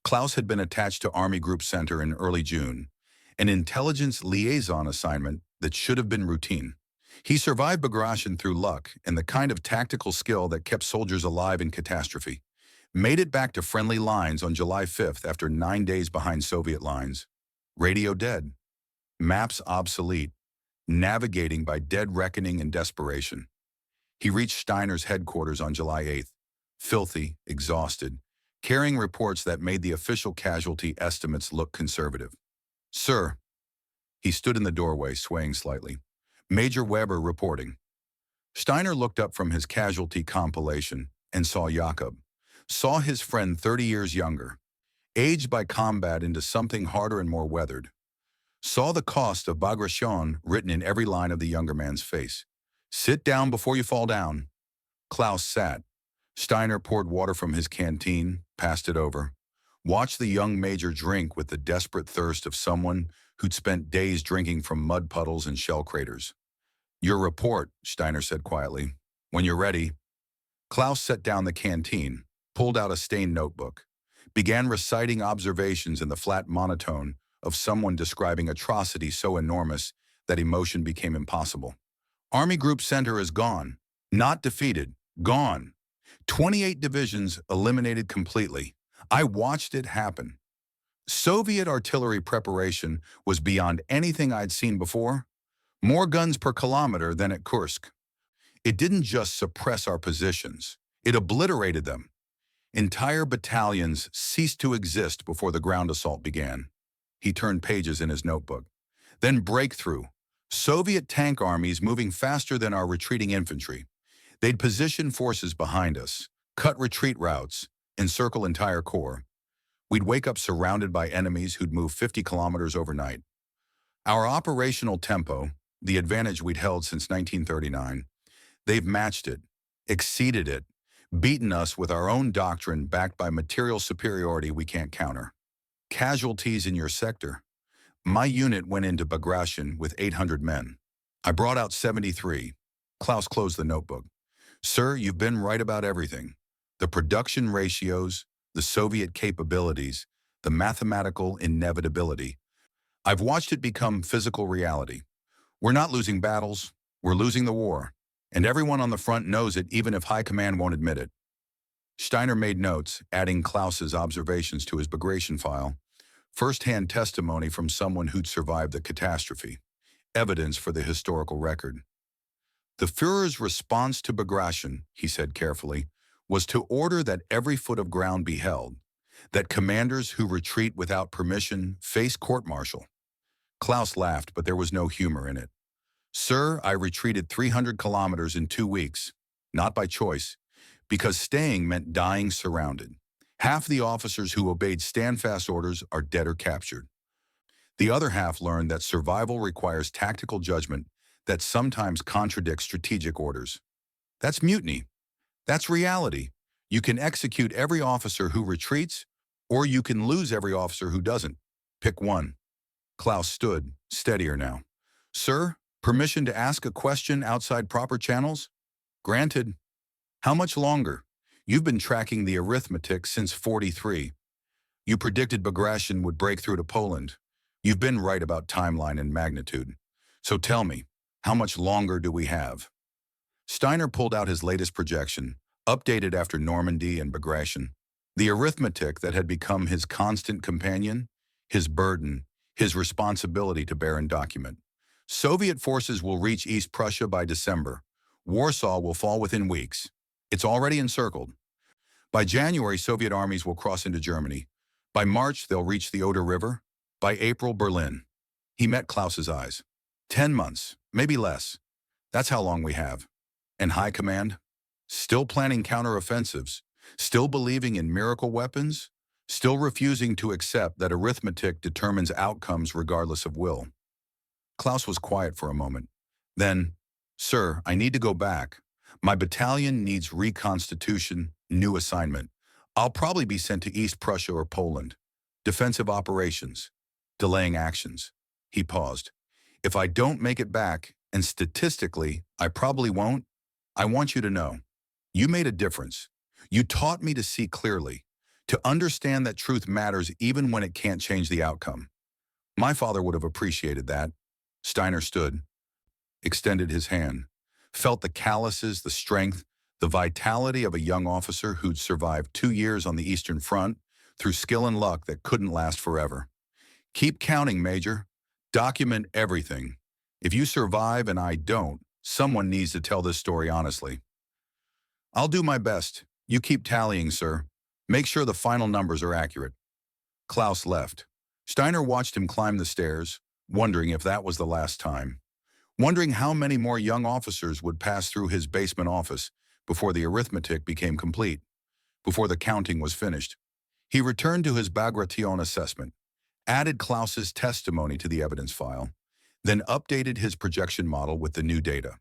Klaus had been attached to Army Group Center in early June, an intelligence liaison assignment that should have been routine. He survived Bagration through luck and the kind of tactical skill that kept soldiers alive in catastrophe. Made it back to friendly lines on July 5th after 9 days behind Soviet lines. Radio dead. Maps obsolete. Navigating by dead reckoning and desperation. He reached Steiner's headquarters on July 8th, filthy, exhausted, carrying reports that made the official casualty estimates look conservative. "Sir," he stood in the doorway, swaying slightly. "Major Weber reporting." Steiner looked up from his casualty compilation and saw Jakob, saw his friend 30 years younger, aged by combat into something harder and more weathered, saw the cost of Bagration written in every line of the younger man's face. "Sit down before you fall down." Klaus sat. Steiner poured water from his canteen, passed it over, watched the young major drink with the desperate thirst of someone who'd spent days drinking from mud puddles and shell craters. "Your report," Steiner said quietly. "When you're ready." Klaus set down the canteen, pulled out a stained notebook, began reciting observations in the flat monotone of someone describing atrocity so enormous that emotion became impossible. "Army Group Center is gone. Not defeated. Gone. 28 divisions eliminated completely. I watched it happen. Soviet artillery preparation was beyond anything I'd seen before. More guns per kilometer than at Kursk. It didn't just suppress our positions. It obliterated them. Entire battalions ceased to exist before the ground assault began." He turned pages in his notebook. "Then breakthrough. Soviet tank armies moving faster than our retreating infantry. They'd position forces behind us, cut retreat routes, encircle entire corps. We'd wake up surrounded by enemies who'd move 50 kilometers overnight. Our operational tempo, the advantage we'd held since 1939, they've matched it, exceeded it, beaten us with our own doctrine backed by material superiority we can't counter. Casualties in your sector. My unit went into Bagration with 800 men. I brought out 73. Klaus closed the notebook. "Sir, you've been right about everything. The production ratios, the Soviet capabilities, the mathematical inevitability. I've watched it become physical reality. We're not losing battles, we're losing the war. And everyone on the front knows it even if high command won't admit it." Steiner made notes, adding Klaus's observations to his Bagration file. First-hand testimony from someone who'd survived the catastrophe. Evidence for the historical record. "The Führer's response to Bagration," he said carefully, "was to order that every foot of ground be held, that commanders who retreat without permission face court-martial." Klaus laughed, but there was no humor in it. "Sir, I retreated 300 kilometers in 2 weeks, not by choice, because staying meant dying surrounded. Half the officers who obeyed stand-fast orders are dead or captured. The other half learned that survival requires tactical judgment that sometimes contradicts strategic orders. That's mutiny. That's reality. You can execute every officer who retreats, or you can lose every officer who doesn't. Pick one." Klaus stood, steadier now. "Sir, Permission to ask a question outside proper channels? Granted. How much longer? You've been tracking the arithmetic since 43. You predicted Bagration would break through to Poland. You've been right about timeline and magnitude. So tell me, how much longer do we have? Steiner pulled out his latest projection, updated after Normandy and Bagration. The arithmetic that had become his constant companion, his burden, his responsibility to bear and document. Soviet forces will reach East Prussia by December. Warsaw will fall within weeks. It's already encircled. By January, Soviet armies will cross into Germany. By March, they'll reach the Oder River. By April, Berlin. He met Klaus's eyes. 10 months, maybe less. That's how long we have. And High Command? Still planning counteroffensives, still believing in miracle weapons, still refusing to accept that arithmetic determines outcomes regardless of will. Klaus was quiet for a moment. Then, "Sir, I need to go back. My battalion needs reconstitution, new assignment. I'll probably be sent to East Prussia or Poland. Defensive operations. Delaying actions." He paused. "If I don't make it back, and statistically, I probably won't, I want you to know. You made a difference. You taught me to see clearly, to understand that truth matters even when it can't change the outcome. My father would have appreciated that." Steiner stood, extended his hand, felt the calluses, the strength, the vitality of a young officer who'd survived 2 years on the Eastern Front through skill and luck that couldn't last forever. "Keep counting, Major. Document everything. If you survive and I don't, someone needs to tell this story honestly." "I'll do my best. You keep tallying, sir. Make sure the final numbers are accurate." Klaus left. Steiner watched him climb the stairs, wondering if that was the last time. Wondering how many more young officers would pass through his basement office before the arithmetic became complete, before the counting was finished. He returned to his Bagration assessment, added Klaus's testimony to the evidence file, then updated his projection model with the new data.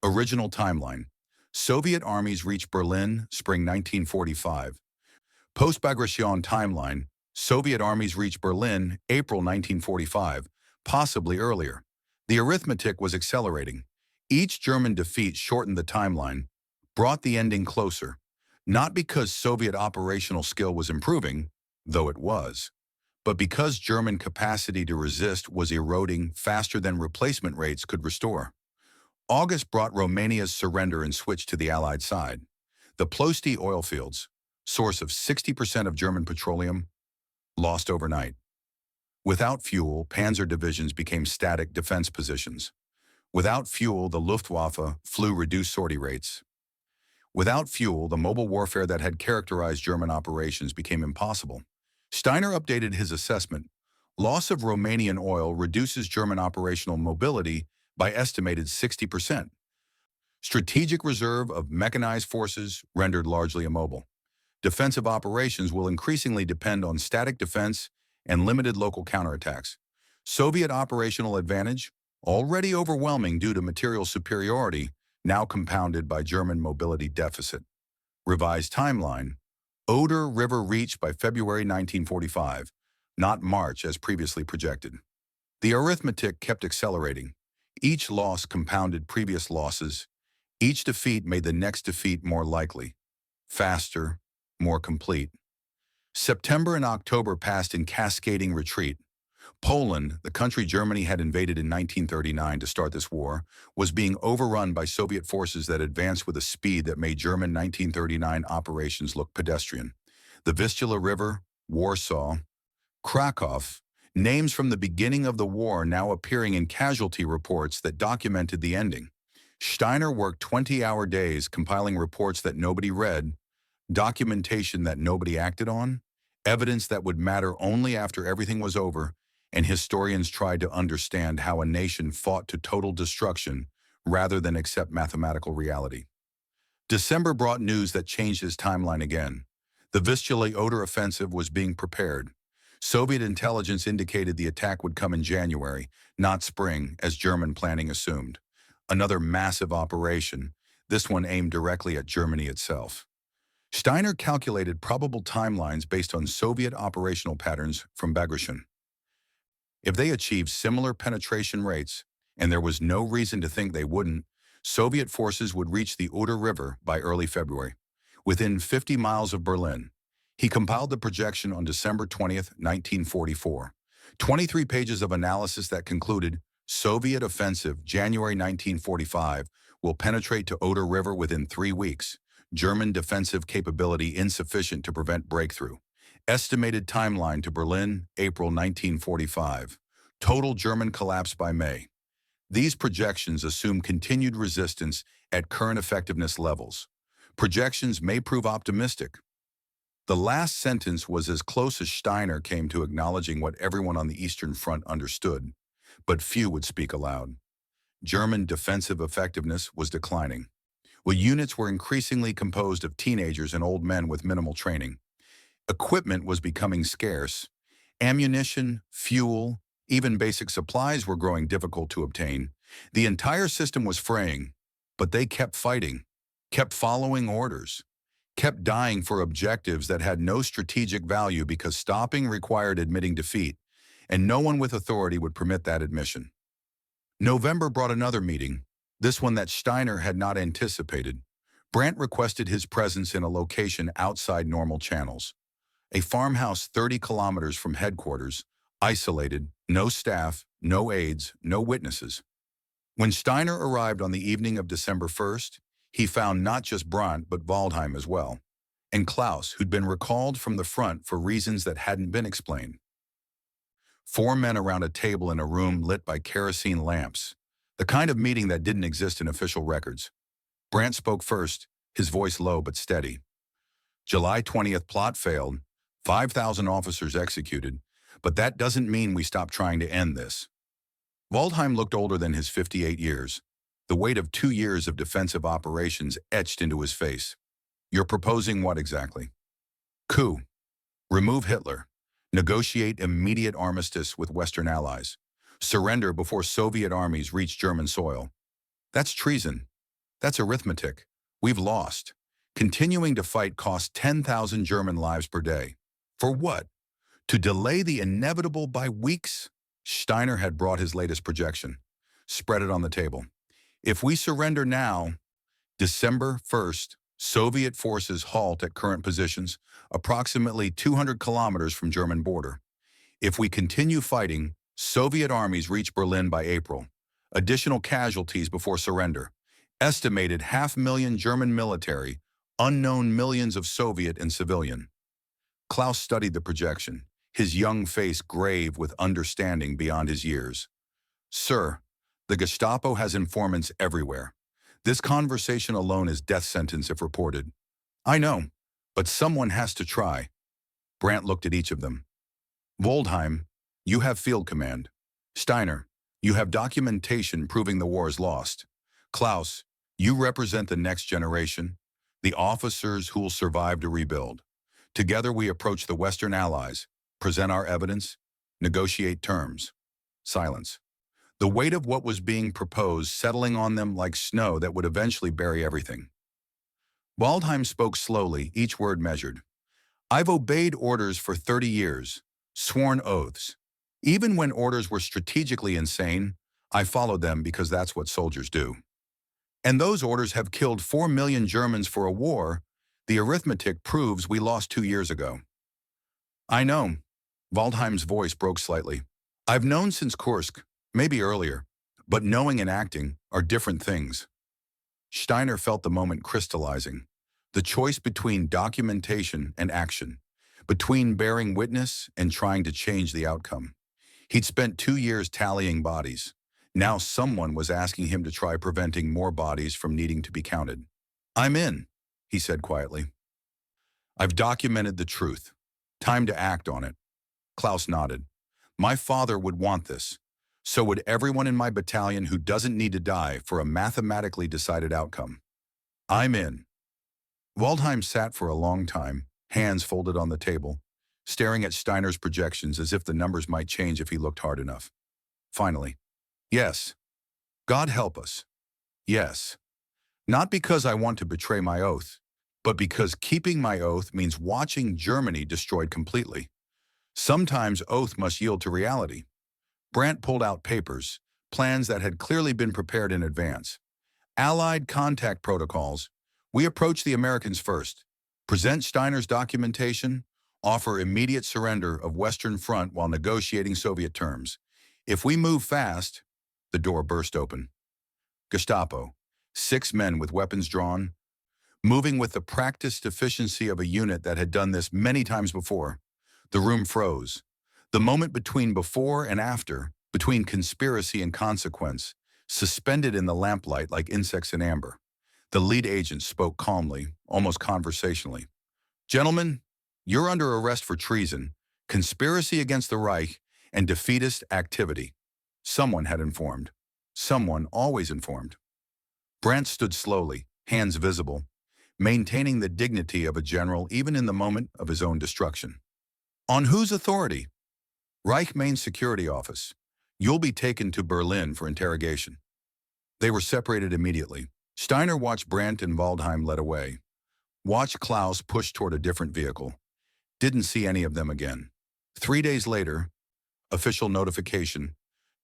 Original timeline. Soviet armies reach Berlin, spring 1945. Post-Bagration timeline. Soviet armies reach Berlin, April 1945, possibly earlier. The arithmetic was accelerating. Each German defeat shortened the timeline, brought the ending closer, not because Soviet operational skill was improving, though it was, but because German capacity to resist was eroding faster than replacement rates could restore. August brought Romania's surrender and switch to the Allied side. The Ploesti oil fields, source of 60% of German petroleum, lost overnight. Without fuel, panzer divisions became static defense positions. Without fuel, the Luftwaffe flew reduced sortie rates. Without fuel, the mobile warfare that had characterized German operations became impossible. Steiner updated his assessment. Loss of Romanian oil reduces German operational mobility by estimated 60%. Strategic reserve of mechanized forces rendered largely immobile. Defensive operations will increasingly depend on static defense and limited local counterattacks. Soviet operational advantage, already overwhelming due to material superiority, now compounded by German mobility deficit. Revised timeline. Oder River reached by February 1945, not March as previously projected. The arithmetic kept accelerating. Each loss compounded previous losses. Each defeat made the next defeat more likely, faster, more complete. September and October passed in cascading retreat. Poland, the country Germany had invaded in 1939 to start this war, was being overrun by Soviet forces that advanced with a speed that made German 1939 operations look pedestrian. The Vistula River, Warsaw, Krakow, names from the beginning of the war now appearing in casualty reports that documented the ending. Steiner worked 20-hour days compiling reports that nobody read, documentation that nobody acted on, evidence that would matter only after everything was over, and historians tried to understand how a nation fought to total destruction rather than accept mathematical reality. December brought news that changed his timeline again. The Vistula-Oder offensive was being prepared. Soviet intelligence indicated the attack would come in January, not spring, as German planning assumed. Another massive operation, this one aimed directly at Germany itself. Steiner calculated probable timelines based on Soviet operational patterns from Bagration. If they achieved similar penetration rates, and there was no reason to think they wouldn't, Soviet forces would reach the Oder River by early February, within 50 miles of Berlin. He compiled the projection on December 20th, 1944. 23 pages of analysis that concluded, Soviet offensive, January 1945, will penetrate to Oder River within 3 weeks. German defensive capability insufficient to prevent breakthrough. Estimated timeline to Berlin, April 1945. Total German collapse by May. These projections assume continued resistance at current effectiveness levels. Projections may prove optimistic. The last sentence was as close as Steiner came to acknowledging what everyone on the Eastern Front understood, but few would speak aloud. German defensive effectiveness was declining. While units were increasingly composed of teenagers and old men with minimal training. Equipment was becoming scarce. Ammunition, fuel, even basic supplies were growing difficult to obtain. The entire system was fraying, but they kept fighting, kept following orders, kept dying for objectives that had no strategic value because stopping required admitting defeat, and no one with authority would permit that admission. November brought another meeting, this one that Steiner had not anticipated. Brandt requested his presence in a location outside normal channels. A farmhouse 30 kilometers from headquarters, isolated, no staff, no aides, no witnesses. When Steiner arrived on the evening of December 1st, he found not just Brandt but Waldheim as well, and Klaus, who'd been recalled from the front for reasons that hadn't been explained. 4 men around a table in a room lit by kerosene lamps, the kind of meeting that didn't exist in official records. Brandt spoke first, his voice low but steady. July 20th plot failed, 5,000 officers executed, but that doesn't mean we stop trying to end this. Waldheim looked older than his 58 years, the weight of 2 years of defensive operations etched into his face. You're proposing what exactly? Coup. Remove Hitler. Negotiate immediate armistice with Western allies. Surrender before Soviet armies reach German soil. That's treason. That's arithmetic. We've lost. Continuing to fight costs 10,000 German lives per day. For what? To delay the inevitable by weeks? Steiner had brought his latest projection. Spread it on the table. If we surrender now, December 1st, Soviet forces halt at current positions, approximately 200 kilometers from German border. If we continue fighting, Soviet armies reach Berlin by April. Additional casualties before surrender. Estimated 500,000 German military, unknown millions of Soviet and civilian. Klaus studied the projection, his young face grave with understanding beyond his years. Sir, the Gestapo has informants everywhere. This conversation alone is death sentence if reported. I know, but someone has to try. Brandt looked at each of them. Waldheim, you have field command. Steiner, you have documentation proving the war is lost. Klaus, you represent the next generation, the officers who will survive to rebuild. Together we approach the Western allies, present our evidence, negotiate terms. Silence. The weight of what was being proposed settling on them like snow that would eventually bury everything. Waldheim spoke slowly, each word measured. I've obeyed orders for 30 years, sworn oaths. Even when orders were strategically insane, I followed them because that's what soldiers do. And those orders have killed 4 million Germans for a war the arithmetic proves we lost 2 years ago. I know. Waldheim's voice broke slightly. I've known since Kursk, maybe earlier, but knowing and acting are different things. Steiner felt the moment crystallizing, the choice between documentation and action, between bearing witness and trying to change the outcome. He'd spent 2 years tallying bodies. Now someone was asking him to try preventing more bodies from needing to be counted. I'm in, he said quietly. I've documented the truth. Time to act on it. Klaus nodded. My father would want this. So would everyone in my battalion who doesn't need to die for a mathematically decided outcome. I'm in. Waldheim sat for a long time, hands folded on the table, staring at Steiner's projections as if the numbers might change if he looked hard enough. Finally, yes. God help us. Yes. Not because I want to betray my oath, but because keeping my oath means watching Germany destroyed completely. Sometimes oath must yield to reality. Brandt pulled out papers, plans that had clearly been prepared in advance. Allied contact protocols. We approach the Americans first, present Steiner's documentation, offer immediate surrender of Western Front while negotiating Soviet terms. If we move fast, the door burst open. Gestapo, 6 men with weapons drawn, moving with the practiced efficiency of a unit that had done this many times before. The room froze. The moment between before and after, between conspiracy and consequence, suspended in the lamplight like insects in amber. The lead agent spoke calmly, almost conversationally. "Gentlemen, you're under arrest for treason, conspiracy against the Reich, and defeatist activity." Someone had informed. Someone always informed. Brandt stood slowly, hands visible, maintaining the dignity of a general even in the moment of his own destruction. "On whose authority?" "Reich Main Security Office. You'll be taken to Berlin for interrogation." They were separated immediately. Steiner watched Brandt and Waldheim led away. Watched Klaus push toward a different vehicle. Didn't see any of them again. 3 days later, official notification.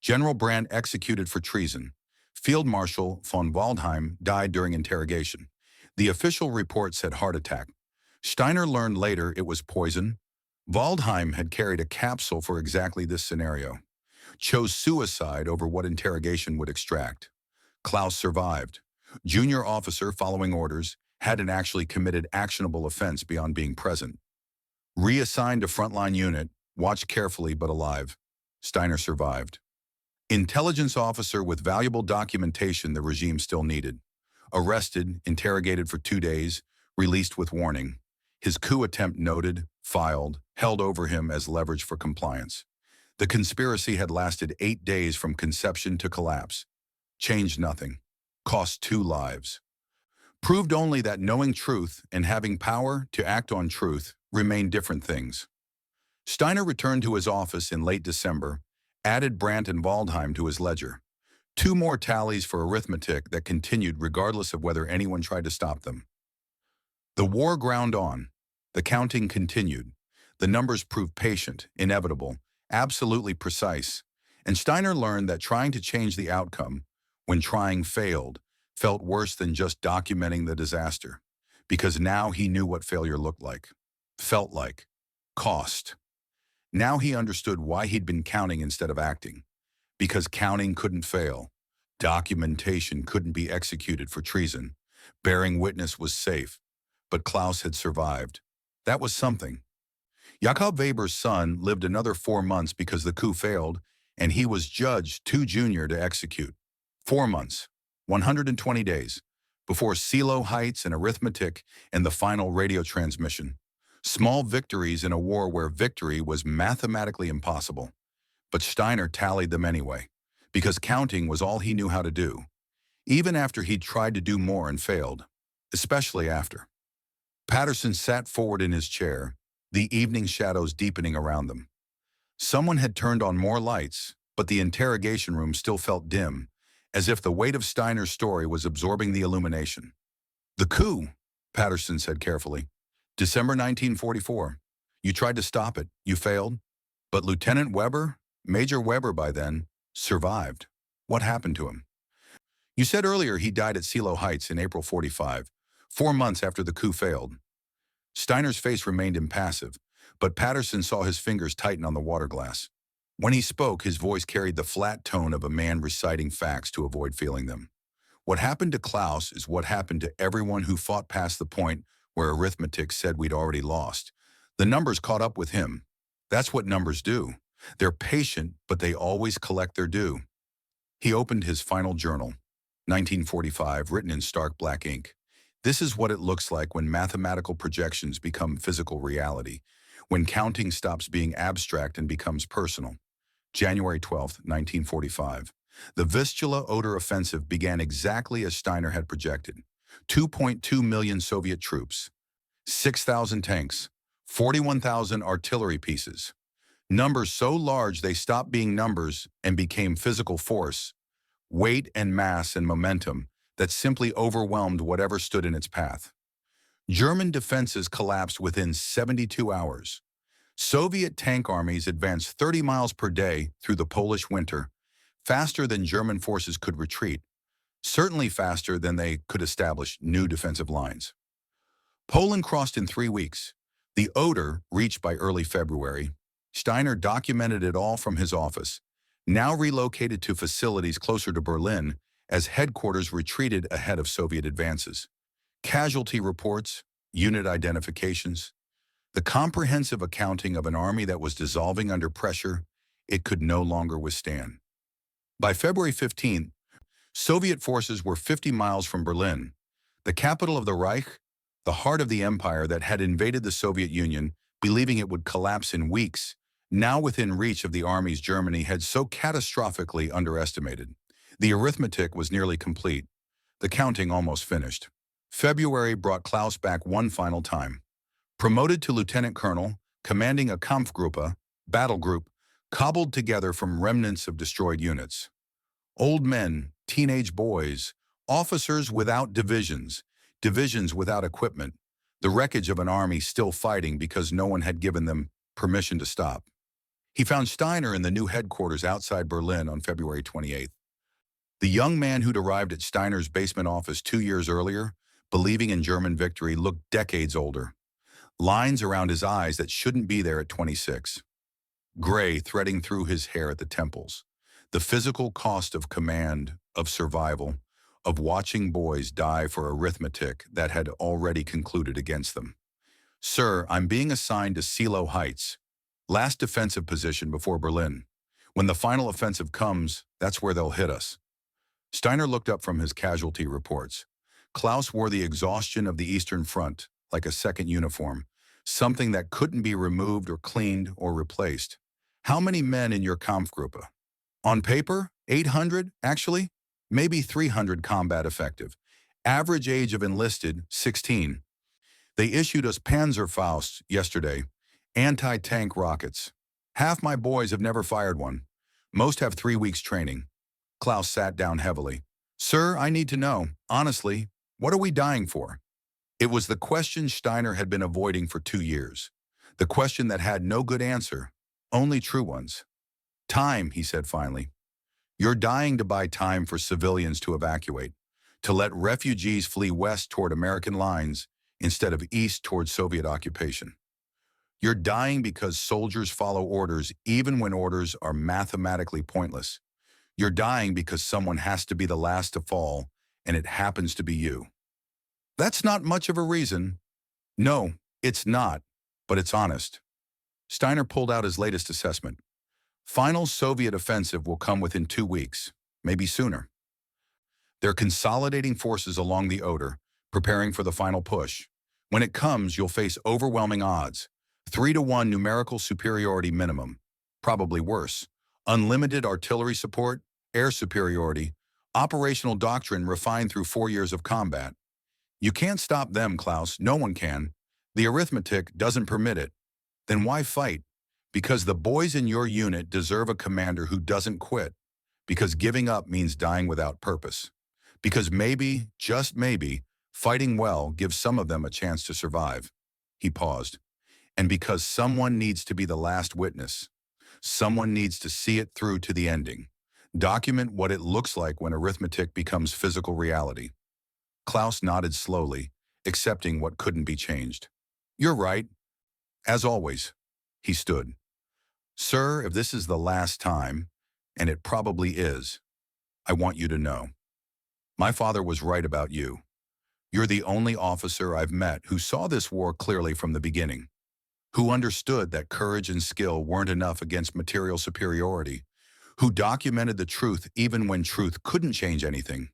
General Brandt executed for treason. Field Marshal von Waldheim died during interrogation. The official report said heart attack. Steiner learned later it was poison. Waldheim had carried a capsule for exactly this scenario. Chose suicide over what interrogation would extract. Klaus survived. Junior officer following orders, hadn't actually committed actionable offense beyond being present. Reassigned to frontline unit, watched carefully but alive. Steiner survived. Intelligence officer with valuable documentation the regime still needed. Arrested, interrogated for 2 days, released with warning. His coup attempt noted, filed, held over him as leverage for compliance. The conspiracy had lasted 8 days from conception to collapse. Changed nothing. Cost 2 lives. Proved only that knowing truth and having power to act on truth remain different things. Steiner returned to his office in late December, added Brandt and Waldheim to his ledger. 2 more tallies for arithmetic that continued regardless of whether anyone tried to stop them. The war ground on. The counting continued. The numbers proved patient, inevitable, absolutely precise. And Steiner learned that trying to change the outcome, when trying failed, felt worse than just documenting the disaster, because now he knew what failure looked like, felt like, cost. Now he understood why he'd been counting instead of acting, because counting couldn't fail, documentation couldn't be executed for treason, bearing witness was safe, but Klaus had survived. That was something. Jakob Weber's son lived another 4 months because the coup failed, and he was judged too junior to execute. 4 months. 120 days, before Seelow Heights and arithmetic and the final radio transmission. Small victories in a war where victory was mathematically impossible. But Steiner tallied them anyway, because counting was all he knew how to do, even after he'd tried to do more and failed, especially after. Patterson sat forward in his chair, the evening shadows deepening around them. Someone had turned on more lights, but the interrogation room still felt dim, as if the weight of Steiner's story was absorbing the illumination. "The coup," Patterson said carefully. "December 1944. You tried to stop it. You failed. But Lieutenant Weber, Major Weber by then, survived. What happened to him? You said earlier he died at Seelow Heights in April 45, 4 months after the coup failed." Steiner's face remained impassive, but Patterson saw his fingers tighten on the water glass. When he spoke, his voice carried the flat tone of a man reciting facts to avoid feeling them. "What happened to Klaus is what happened to everyone who fought past the point where arithmetic said we'd already lost. The numbers caught up with him. That's what numbers do. They're patient, but they always collect their due." He opened his final journal, 1945, written in stark black ink. "This is what it looks like when mathematical projections become physical reality, when counting stops being abstract and becomes personal." January 12, 1945. The Vistula Oder offensive began exactly as Steiner had projected. 2.2 million Soviet troops, 6,000 tanks, 41,000 artillery pieces. Numbers so large they stopped being numbers and became physical force, weight and mass and momentum that simply overwhelmed whatever stood in its path. German defenses collapsed within 72 hours. Soviet tank armies advanced 30 miles per day through the Polish winter, faster than German forces could retreat, certainly faster than they could establish new defensive lines. Poland crossed in 3 weeks. The Oder reached by early February. Steiner documented it all from his office, now relocated to facilities closer to Berlin as headquarters retreated ahead of Soviet advances. Casualty reports, unit identifications, the comprehensive accounting of an army that was dissolving under pressure it could no longer withstand. By February 15th, Soviet forces were 50 miles from Berlin, the capital of the Reich, the heart of the empire that had invaded the Soviet Union, believing it would collapse in weeks, now within reach of the armies Germany had so catastrophically underestimated. The arithmetic was nearly complete, the counting almost finished. February brought Klaus back one final time. Promoted to lieutenant colonel, commanding a Kampfgruppe, battle group, cobbled together from remnants of destroyed units. Old men, teenage boys, officers without divisions, divisions without equipment, the wreckage of an army still fighting because no one had given them permission to stop. He found Steiner in the new headquarters outside Berlin on February 28th. The young man who'd arrived at Steiner's basement office 2 years earlier, believing in German victory, looked decades older. Lines around his eyes that shouldn't be there at 26. Gray threading through his hair at the temples. The physical cost of command, of survival, of watching boys die for arithmetic that had already concluded against them. Sir, I'm being assigned to Seelow Heights, last defensive position before Berlin. When the final offensive comes, that's where they'll hit us. Steiner looked up from his casualty reports. Klaus wore the exhaustion of the Eastern Front, like a second uniform, something that couldn't be removed or cleaned or replaced. How many men in your Kampfgruppe? On paper, 800, actually? Maybe 300 combat effective. Average age of enlisted, 16. They issued us Panzerfaust yesterday, anti-tank rockets. Half my boys have never fired one. Most have 3 weeks training. Klaus sat down heavily. Sir, I need to know, honestly, what are we dying for? It was the question Steiner had been avoiding for 2 years. The question that had no good answer, only true ones. Time, he said finally. You're dying to buy time for civilians to evacuate, to let refugees flee west toward American lines instead of east toward Soviet occupation. You're dying because soldiers follow orders even when orders are mathematically pointless. You're dying because someone has to be the last to fall, and it happens to be you. That's not much of a reason. No, it's not, but it's honest. Steiner pulled out his latest assessment. Final Soviet offensive will come within 2 weeks, maybe sooner. They're consolidating forces along the Oder, preparing for the final push. When it comes, you'll face overwhelming odds. 3-to-1 numerical superiority minimum, probably worse. Unlimited artillery support, air superiority, operational doctrine refined through 4 years of combat. You can't stop them, Klaus. No one can. The arithmetic doesn't permit it. Then why fight? Because the boys in your unit deserve a commander who doesn't quit. Because giving up means dying without purpose. Because maybe, just maybe, fighting well gives some of them a chance to survive. He paused. And because someone needs to be the last witness. Someone needs to see it through to the ending. Document what it looks like when arithmetic becomes physical reality. Klaus nodded slowly, accepting what couldn't be changed. You're right. As always. He stood. Sir, if this is the last time, and it probably is, I want you to know. My father was right about you. You're the only officer I've met who saw this war clearly from the beginning, who understood that courage and skill weren't enough against material superiority, who documented the truth even when truth couldn't change anything.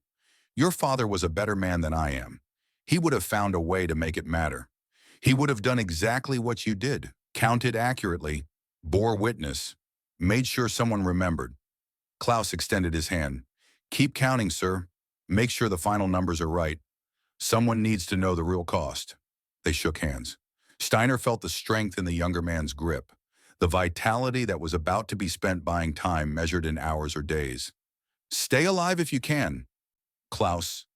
Your father was a better man than I am. He would have found a way to make it matter. He would have done exactly what you did, counted accurately, bore witness, made sure someone remembered. Klaus extended his hand. Keep counting, sir. Make sure the final numbers are right. Someone needs to know the real cost. They shook hands. Steiner felt the strength in the younger man's grip, the vitality that was about to be spent buying time measured in hours or days. Stay alive if you can. Klaus,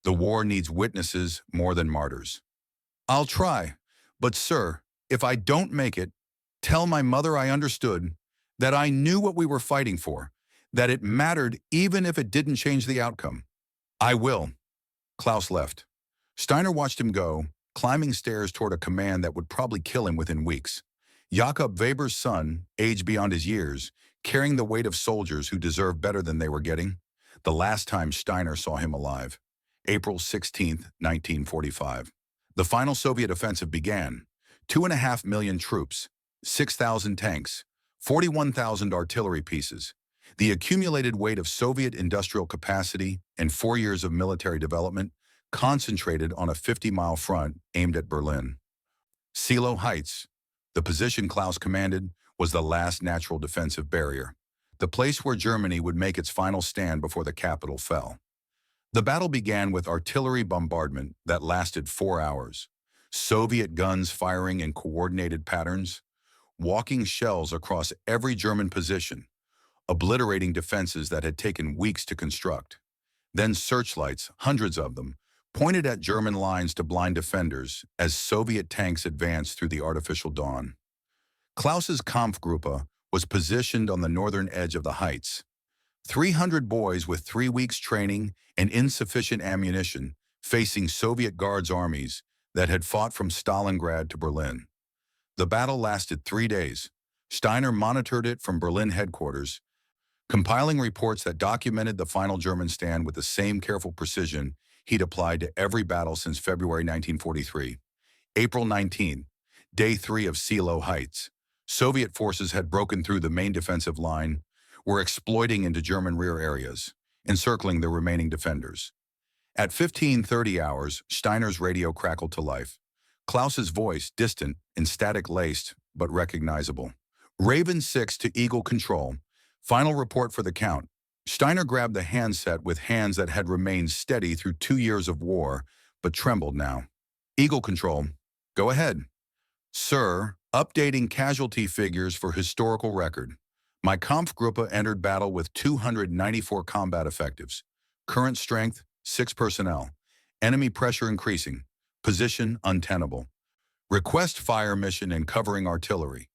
the war needs witnesses more than martyrs. I'll try, but sir, if I don't make it, tell my mother I understood, that I knew what we were fighting for, That it mattered even if it didn't change the outcome. I will. Klaus left. Steiner watched him go, climbing stairs toward a command that would probably kill him within weeks. Jakob Weber's son, aged beyond his years, carrying the weight of soldiers who deserved better than they were getting, the last time Steiner saw him alive. April 16, 1945. The final Soviet offensive began. 2.5 million troops, 6,000 tanks, 41,000 artillery pieces. The accumulated weight of Soviet industrial capacity and 4 years of military development concentrated on a 50-mile front aimed at Berlin. Seelow Heights, the position Klaus commanded, was the last natural defensive barrier, the place where Germany would make its final stand before the capital fell. The battle began with artillery bombardment that lasted 4 hours, Soviet guns firing in coordinated patterns, walking shells across every German position, obliterating defenses that had taken weeks to construct. Then searchlights, hundreds of them, pointed at German lines to blind defenders as Soviet tanks advanced through the artificial dawn. Klaus's Kampfgruppe was positioned on the northern edge of the heights. 300 boys with 3 weeks training and insufficient ammunition facing Soviet Guards armies that had fought from Stalingrad to Berlin. The battle lasted 3 days. Steiner monitored it from Berlin headquarters, compiling reports that documented the final German stand with the same careful precision he'd applied to every battle since February 1943. April 19, day 3 of Seelow Heights. Soviet forces had broken through the main defensive line, were exploiting into German rear areas, encircling the remaining defenders. At 15:30 hours, Steiner's radio crackled to life. Klaus's voice, distant and static-laced, but recognizable. Raven 6 to Eagle Control. Final report for the count. Steiner grabbed the handset with hands that had remained steady through 2 years of war, but trembled now. Eagle Control. Go ahead. Sir, updating casualty figures for historical record. My Kampfgruppe entered battle with 294 combat effectives. Current strength, 6 personnel. Enemy pressure increasing. Position untenable. Request fire mission and covering artillery.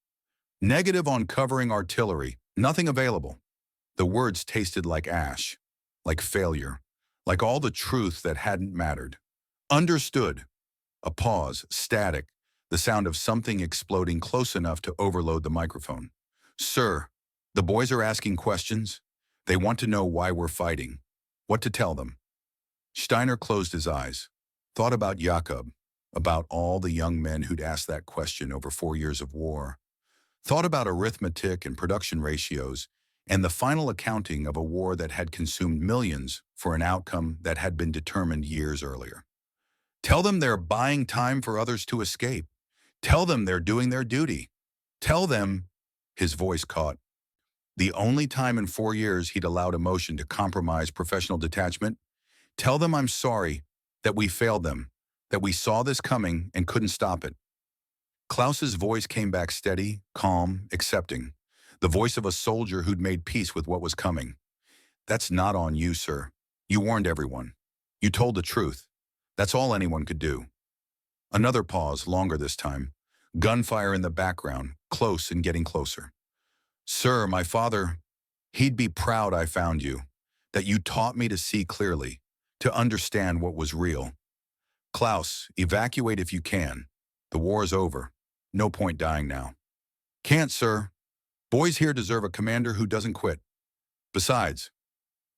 Negative on covering artillery. Nothing available. The words tasted like ash, like failure, like all the truth that hadn't mattered. Understood. A pause, static, the sound of something exploding close enough to overload the microphone. Sir, the boys are asking questions. They want to know why we're fighting. What to tell them. Steiner closed his eyes, thought about Jakob, about all the young men who'd asked that question over 4 years of war, thought about arithmetic and production ratios, and the final accounting of a war that had consumed millions for an outcome that had been determined years earlier. Tell them they're buying time for others to escape. Tell them they're doing their duty. Tell them, his voice caught, the only time in 4 years he'd allowed emotion to compromise professional detachment. Tell them I'm sorry, that we failed them, that we saw this coming and couldn't stop it. Klaus's voice came back steady, calm, accepting. The voice of a soldier who'd made peace with what was coming. That's not on you, sir. You warned everyone. You told the truth. That's all anyone could do. Another pause, longer this time. Gunfire in the background, close and getting closer. Sir, my father, he'd be proud I found you, that you taught me to see clearly, to understand what was real. Klaus, evacuate if you can. The war is over. No point dying now. Can't, sir. Boys here deserve a commander who doesn't quit. Besides,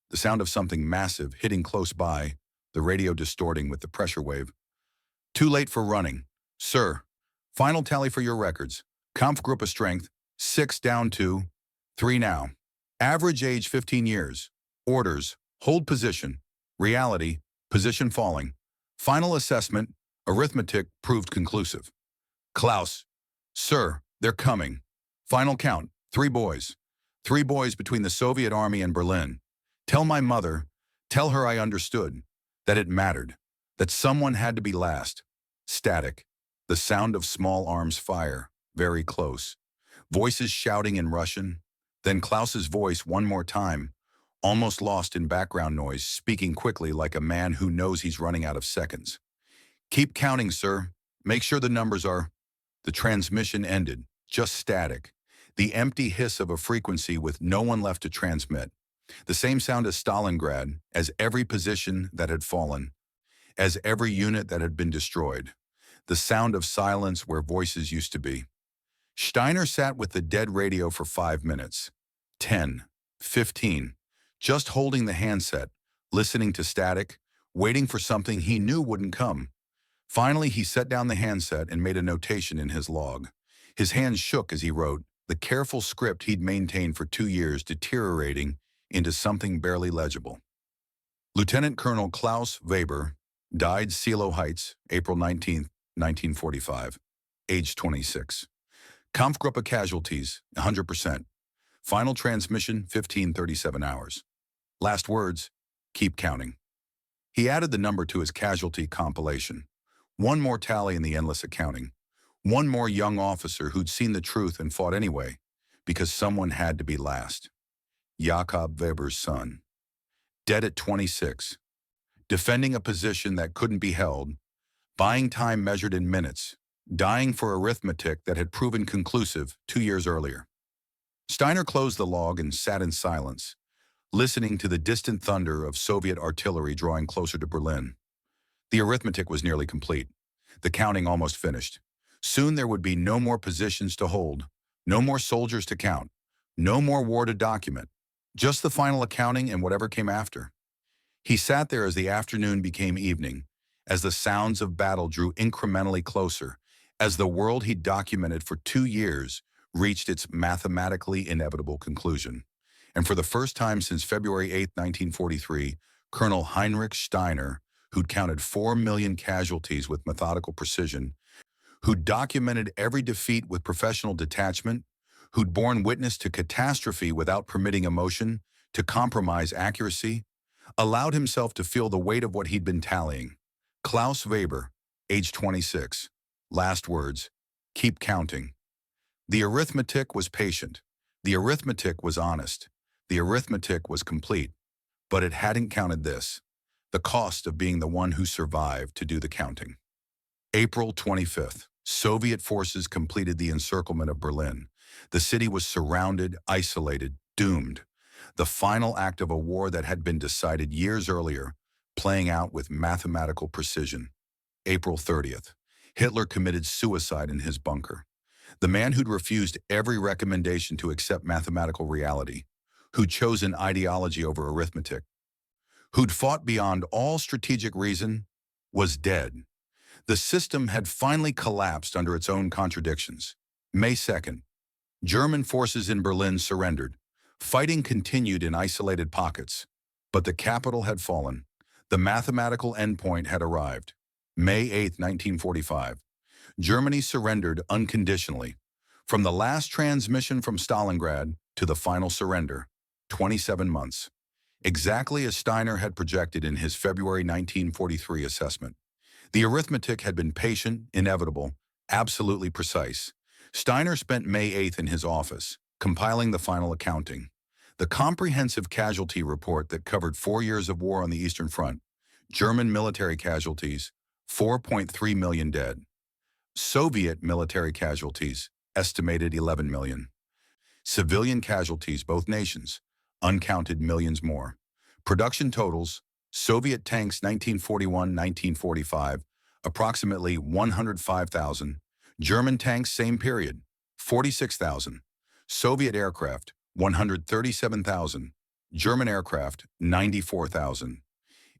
the sound of something massive hitting close by, the radio distorting with the pressure wave. Too late for running. Sir, final tally for your records. Kampfgruppe strength, 6 down to 3 now. Average age 15 years. Orders, hold position. Reality, position falling. Final assessment, arithmetic proved conclusive. Klaus, sir, they're coming. Final count, 3 boys. 3 boys between the Soviet army and Berlin. Tell my mother, tell her I understood, that it mattered, that someone had to be last. Static, the sound of small arms fire, very close. Voices shouting in Russian, then Klaus's voice one more time, almost lost in background noise, speaking quickly like a man who knows he's running out of seconds. Keep counting, sir. Make sure the numbers are... The transmission ended, just static. The empty hiss of a frequency with no one left to transmit. The same sound as Stalingrad, as every position that had fallen, as every unit that had been destroyed. The sound of silence where voices used to be. Steiner sat with the dead radio for 5 minutes. 10. 15. Just holding the handset, listening to static, waiting for something he knew wouldn't come. Finally, he set down the handset and made a notation in his log. His hands shook as he wrote, the careful script he'd maintained for 2 years deteriorating into something barely legible. Lieutenant Colonel Klaus Weber died Seelow Heights, April 19, 1945, age 26. Kampfgruppe casualties, 100%. Final transmission, 1537 hours. Last words, keep counting. He added the number to his casualty compilation. One more tally in the endless accounting. One more young officer who'd seen the truth and fought anyway, because someone had to be last. Jakob Weber's son. Dead at 26. Defending a position that couldn't be held, buying time measured in minutes, dying for arithmetic that had proven conclusive 2 years earlier. Steiner closed the log and sat in silence, listening to the distant thunder of Soviet artillery drawing closer to Berlin. The arithmetic was nearly complete, the counting almost finished. Soon there would be no more positions to hold, no more soldiers to count, no more war to document, just the final accounting and whatever came after. He sat there as the afternoon became evening, as the sounds of battle drew incrementally closer, as the world he'd documented for 2 years reached its mathematically inevitable conclusion. And for the first time since February 8, 1943, Colonel Heinrich Steiner, who'd counted 4 million casualties with methodical precision, who'd documented every defeat with professional detachment, who'd borne witness to catastrophe without permitting emotion to compromise accuracy, allowed himself to feel the weight of what he'd been tallying. Klaus Weber, age 26. Last words, keep counting. The arithmetic was patient. The arithmetic was honest. The arithmetic was complete. But it hadn't counted this, the cost of being the one who survived to do the counting. April 25th, Soviet forces completed the encirclement of Berlin. The city was surrounded, isolated, doomed. The final act of a war that had been decided years earlier, playing out with mathematical precision. April 30th, Hitler committed suicide in his bunker. The man who'd refused every recommendation to accept mathematical reality, who'd chosen ideology over arithmetic, who'd fought beyond all strategic reason, was dead. The system had finally collapsed under its own contradictions. May 2nd, German forces in Berlin surrendered. Fighting continued in isolated pockets, but the capital had fallen. The mathematical endpoint had arrived. May 8, 1945. Germany surrendered unconditionally. From the last transmission from Stalingrad to the final surrender, 27 months. Exactly as Steiner had projected in his February 1943 assessment. The arithmetic had been patient, inevitable, absolutely precise. Steiner spent May 8th in his office, compiling the final accounting. The comprehensive casualty report that covered 4 years of war on the Eastern Front. German military casualties, 4.3 million dead. Soviet military casualties, estimated 11 million. Civilian casualties, both nations, uncounted millions more. Production totals, Soviet tanks 1941-1945, approximately 105,000. German tanks, same period, 46,000. Soviet aircraft, 137,000. German aircraft, 94,000.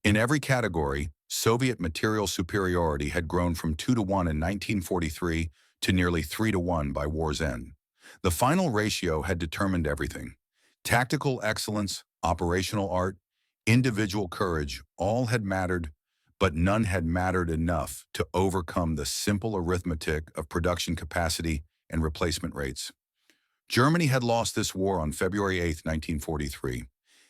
In every category, Soviet material superiority had grown from 2 to 1 in 1943 to nearly 3 to 1 by war's end. The final ratio had determined everything. Tactical excellence, operational art, individual courage, all had mattered, but none had mattered enough to overcome the simple arithmetic of production capacity and replacement rates. Germany had lost this war on February 8, 1943.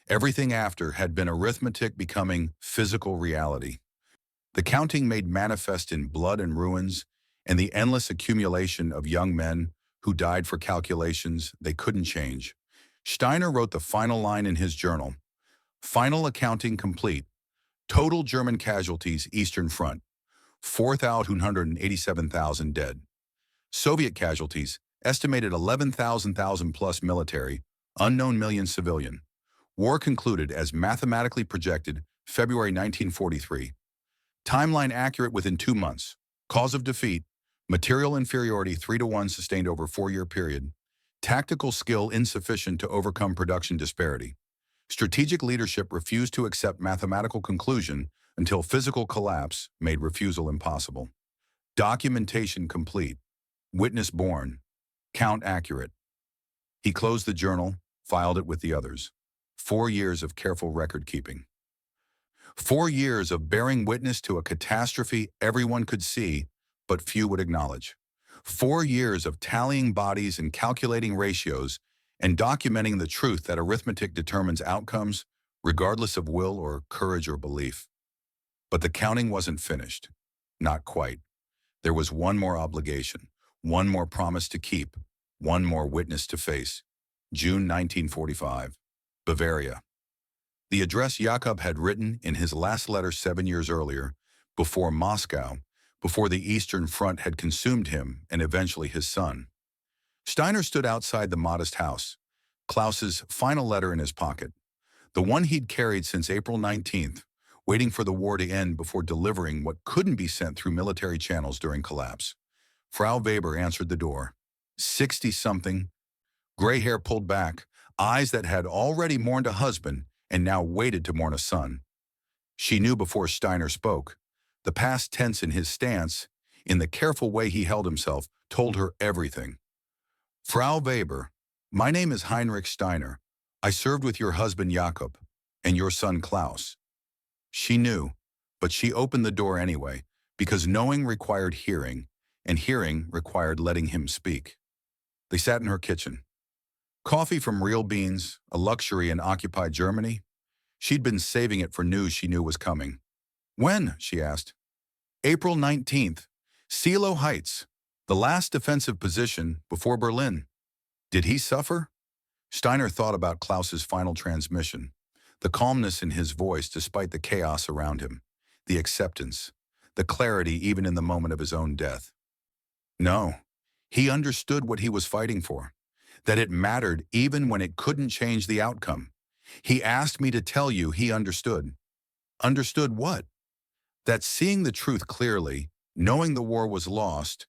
Everything after had been arithmetic becoming physical reality. The counting made manifest in blood and ruins, and the endless accumulation of young men who died for calculations they couldn't change. Steiner wrote the final line in his journal. Final accounting complete. Total German casualties, Eastern Front, 4,287,000 dead. Soviet casualties, estimated 11,000 plus military, unknown million civilian, War concluded as mathematically projected February 1943. Timeline accurate within 2 months. Cause of defeat, material inferiority 3-1 sustained over 4-year period. Tactical skill insufficient to overcome production disparity. Strategic leadership refused to accept mathematical conclusion until physical collapse made refusal impossible. Documentation complete. Witness born. Count accurate. He closed the journal, filed it with the others. 4 years of careful record keeping. 4 years of bearing witness to a catastrophe everyone could see, but few would acknowledge. 4 years of tallying bodies and calculating ratios and documenting the truth that arithmetic determines outcomes, regardless of will or courage or belief. But the counting wasn't finished. Not quite. There was one more obligation, one more promise to keep, one more witness to face. June 1945, Bavaria. The address Jakob had written in his last letter 7 years earlier, before Moscow, before the Eastern Front had consumed him and eventually his son. Steiner stood outside the modest house, Klaus's final letter in his pocket, the one he'd carried since April 19th, waiting for the war to end before delivering what couldn't be sent through military channels during collapse. Frau Weber answered the door. 60-something, gray hair pulled back, eyes that had already mourned a husband and now waited to mourn a son. She knew before Steiner spoke. The past tense in his stance, in the careful way he held himself, told her everything. Frau Weber, my name is Heinrich Steiner. I served with your husband Jakob and your son Klaus. She knew, but she opened the door anyway, because knowing required hearing, and hearing required letting him speak. They sat in her kitchen. Coffee from real beans, a luxury in occupied Germany. She'd been saving it for news she knew was coming. When? She asked. April 19th, Seelow Heights, the last defensive position before Berlin. Did he suffer? Steiner thought about Klaus's final transmission, the calmness in his voice despite the chaos around him, the acceptance, the clarity even in the moment of his own death. No, he understood what he was fighting for, that it mattered even when it couldn't change the outcome. He asked me to tell you he understood. Understood what? That seeing the truth clearly, knowing the war was lost,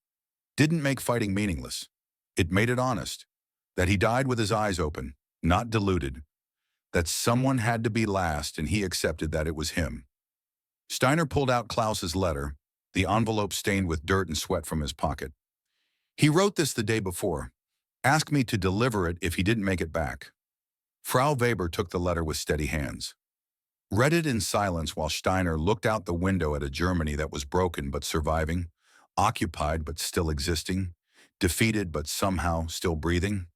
didn't make fighting meaningless. It made it honest. That he died with his eyes open, not deluded. That someone had to be last and he accepted that it was him. Steiner pulled out Klaus's letter, the envelope stained with dirt and sweat from his pocket. He wrote this the day before. Asked me to deliver it if he didn't make it back. Frau Weber took the letter with steady hands. Read it in silence while Steiner looked out the window at a Germany that was broken but surviving, occupied but still existing, defeated but somehow still breathing.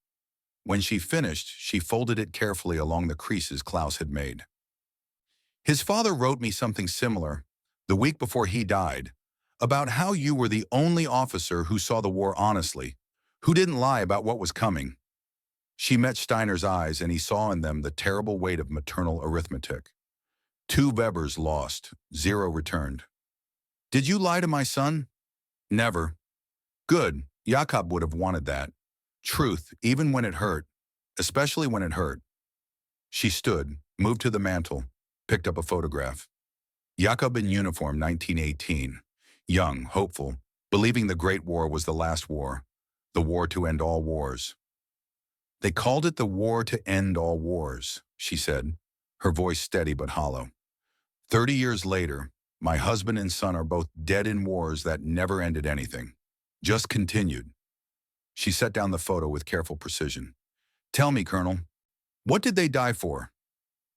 When she finished, she folded it carefully along the creases Klaus had made. His father wrote me something similar, the week before he died, about how you were the only officer who saw the war honestly, who didn't lie about what was coming. She met Steiner's eyes and he saw in them the terrible weight of maternal arithmetic. 2 Webers lost, 0 returned. Did you lie to my son? Never. Good. Jakob would have wanted that. Truth, even when it hurt, especially when it hurt. She stood, moved to the mantel, picked up a photograph. Jakob in uniform, 1918. Young, hopeful, believing the Great War was the last war, the war to end all wars. They called it the war to end all wars, she said, her voice steady but hollow. 30 years later, my husband and son are both dead in wars that never ended anything, just continued. She set down the photo with careful precision. Tell me, Colonel, what did they die for?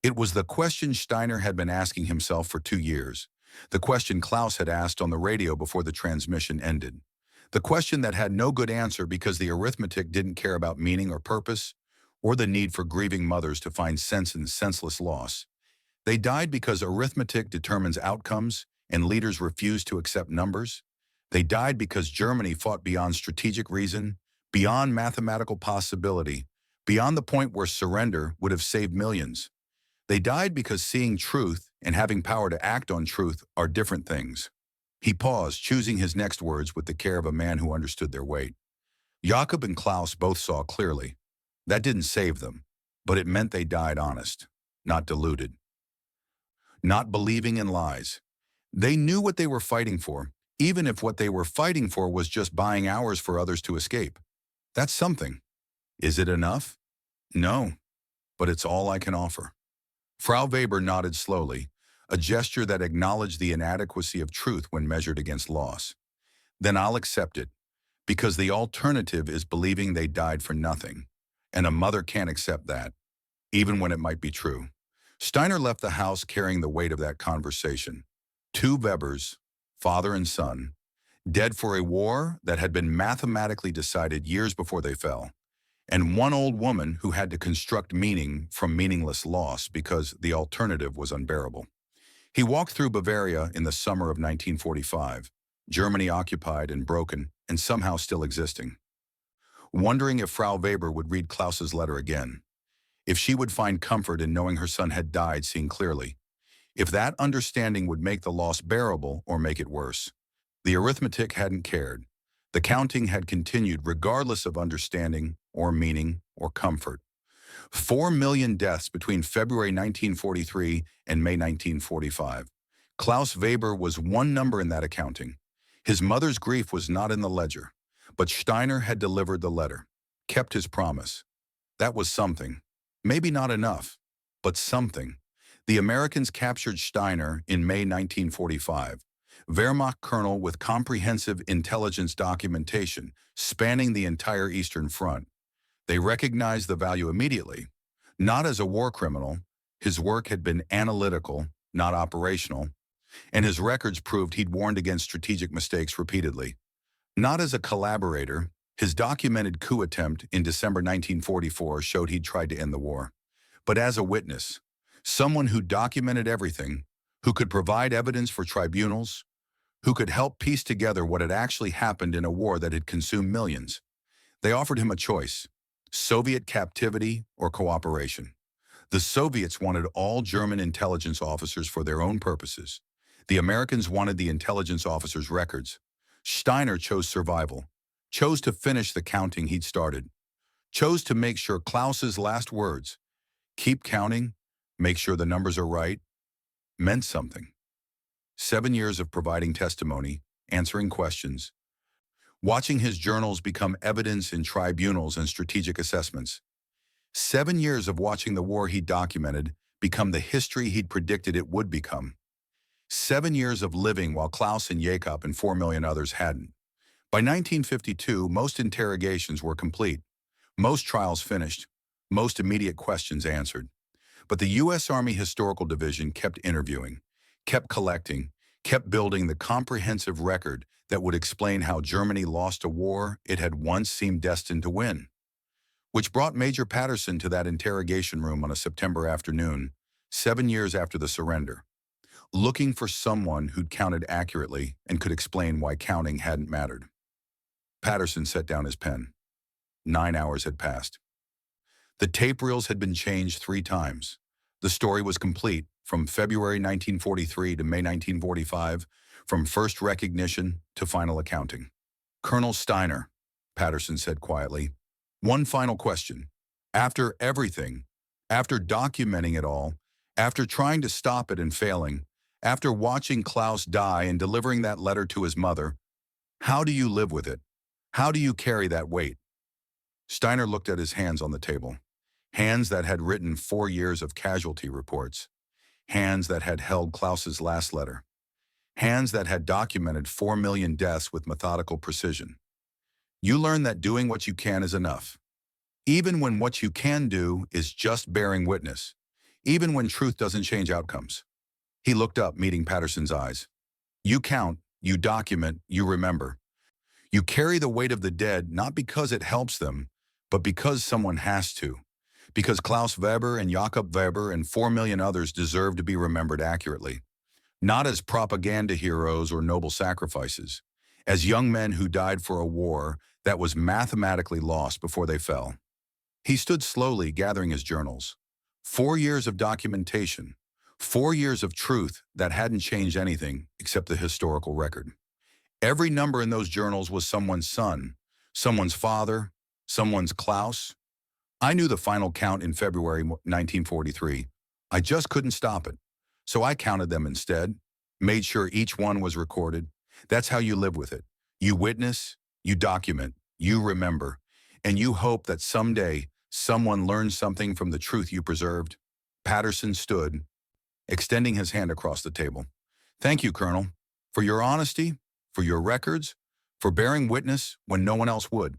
It was the question Steiner had been asking himself for 2 years, the question Klaus had asked on the radio before the transmission ended, the question that had no good answer because the arithmetic didn't care about meaning or purpose, or the need for grieving mothers to find sense in senseless loss. They died because arithmetic determines outcomes and leaders refused to accept numbers. They died because Germany fought beyond strategic reason, beyond mathematical possibility, beyond the point where surrender would have saved millions. They died because seeing truth and having power to act on truth are different things. He paused, choosing his next words with the care of a man who understood their weight. Jakob and Klaus both saw clearly. That didn't save them, but it meant they died honest. not deluded, not believing in lies. They knew what they were fighting for, even if what they were fighting for was just buying hours for others to escape. That's something. Is it enough? No, but it's all I can offer. Frau Weber nodded slowly, a gesture that acknowledged the inadequacy of truth when measured against loss. Then I'll accept it, because the alternative is believing they died for nothing, and a mother can't accept that, even when it might be true. Steiner left the house carrying the weight of that conversation. Two Webers, father and son, dead for a war that had been mathematically decided years before they fell, and one old woman who had to construct meaning from meaningless loss because the alternative was unbearable. He walked through Bavaria in the summer of 1945, Germany occupied and broken and somehow still existing, wondering if Frau Weber would read Klaus's letter again, if she would find comfort in knowing her son had died seeing clearly, if that understanding would make the loss bearable or make it worse. The arithmetic hadn't cared. The counting had continued regardless of understanding or meaning or comfort. 4 million deaths between February 1943 and May 1945. Klaus Weber was one number in that accounting. His mother's grief was not in the ledger, but Steiner had delivered the letter, kept his promise. That was something. Maybe not enough, but something. The Americans captured Steiner in May 1945, Wehrmacht colonel with comprehensive intelligence documentation spanning the entire Eastern Front. They recognized the value immediately. Not as a war criminal, his work had been analytical, not operational, and his records proved he'd warned against strategic mistakes repeatedly. Not as a collaborator, his documented coup attempt in December 1944 showed he'd tried to end the war. But as a witness, someone who documented everything, who could provide evidence for tribunals, who could help piece together what had actually happened in a war that had consumed millions. They offered him a choice: Soviet captivity or cooperation. The Soviets wanted all German intelligence officers for their own purposes. The Americans wanted the intelligence officers' records. Steiner chose survival, chose to finish the counting he'd started, chose to make sure Klaus's last words, "Keep counting, make sure the numbers are right," meant something. 7 years of providing testimony, answering questions, watching his journals become evidence in tribunals and strategic assessments. 7 years of watching the war he'd documented become the history he'd predicted it would become. 7 years of living while Klaus and Jakob and 4 million others hadn't. By 1952, most interrogations were complete, most trials finished, most immediate questions answered. But the U.S. Army Historical Division kept interviewing, kept collecting, kept building the comprehensive record that would explain how Germany lost a war it had once seemed destined to win. Which brought Major Patterson to that interrogation room on a September afternoon, 7 years after the surrender, looking for someone who'd counted accurately and could explain why counting hadn't mattered. Patterson set down his pen. 9 hours had passed. The tape reels had been changed 3 times. The story was complete, from February 1943 to May 1945, from first recognition to final accounting. "Colonel Steiner," Patterson said quietly, "one final question. After everything, after documenting it all, after trying to stop it and failing, after watching Klaus die and delivering that letter to his mother, how do you live with it? How do you carry that weight?" Steiner looked at his hands on the table. Hands that had written 4 years of casualty reports. Hands that had held Klaus's last letter. Hands that had documented 4 million deaths with methodical precision. You learn that doing what you can is enough. Even when what you can do is just bearing witness. Even when truth doesn't change outcomes. He looked up, meeting Patterson's eyes. You count, you document, you remember. You carry the weight of the dead not because it helps them, but because someone has to. Because Klaus Weber and Jakob Weber and 4 million others deserve to be remembered accurately. Not as propaganda heroes or noble sacrifices, as young men who died for a war that was mathematically lost before they fell. He stood slowly, gathering his journals. 4 years of documentation, 4 years of truth that hadn't changed anything except the historical record. Every number in those journals was someone's son, someone's father, someone's Klaus. I knew the final count in February 1943. I just couldn't stop it. So I counted them instead, made sure each one was recorded. That's how you live with it. You witness, you document, you remember, and you hope that someday someone learns something from the truth you preserved. Patterson stood, extending his hand across the table. Thank you, Colonel, for your honesty, for your records, for bearing witness when no one else would.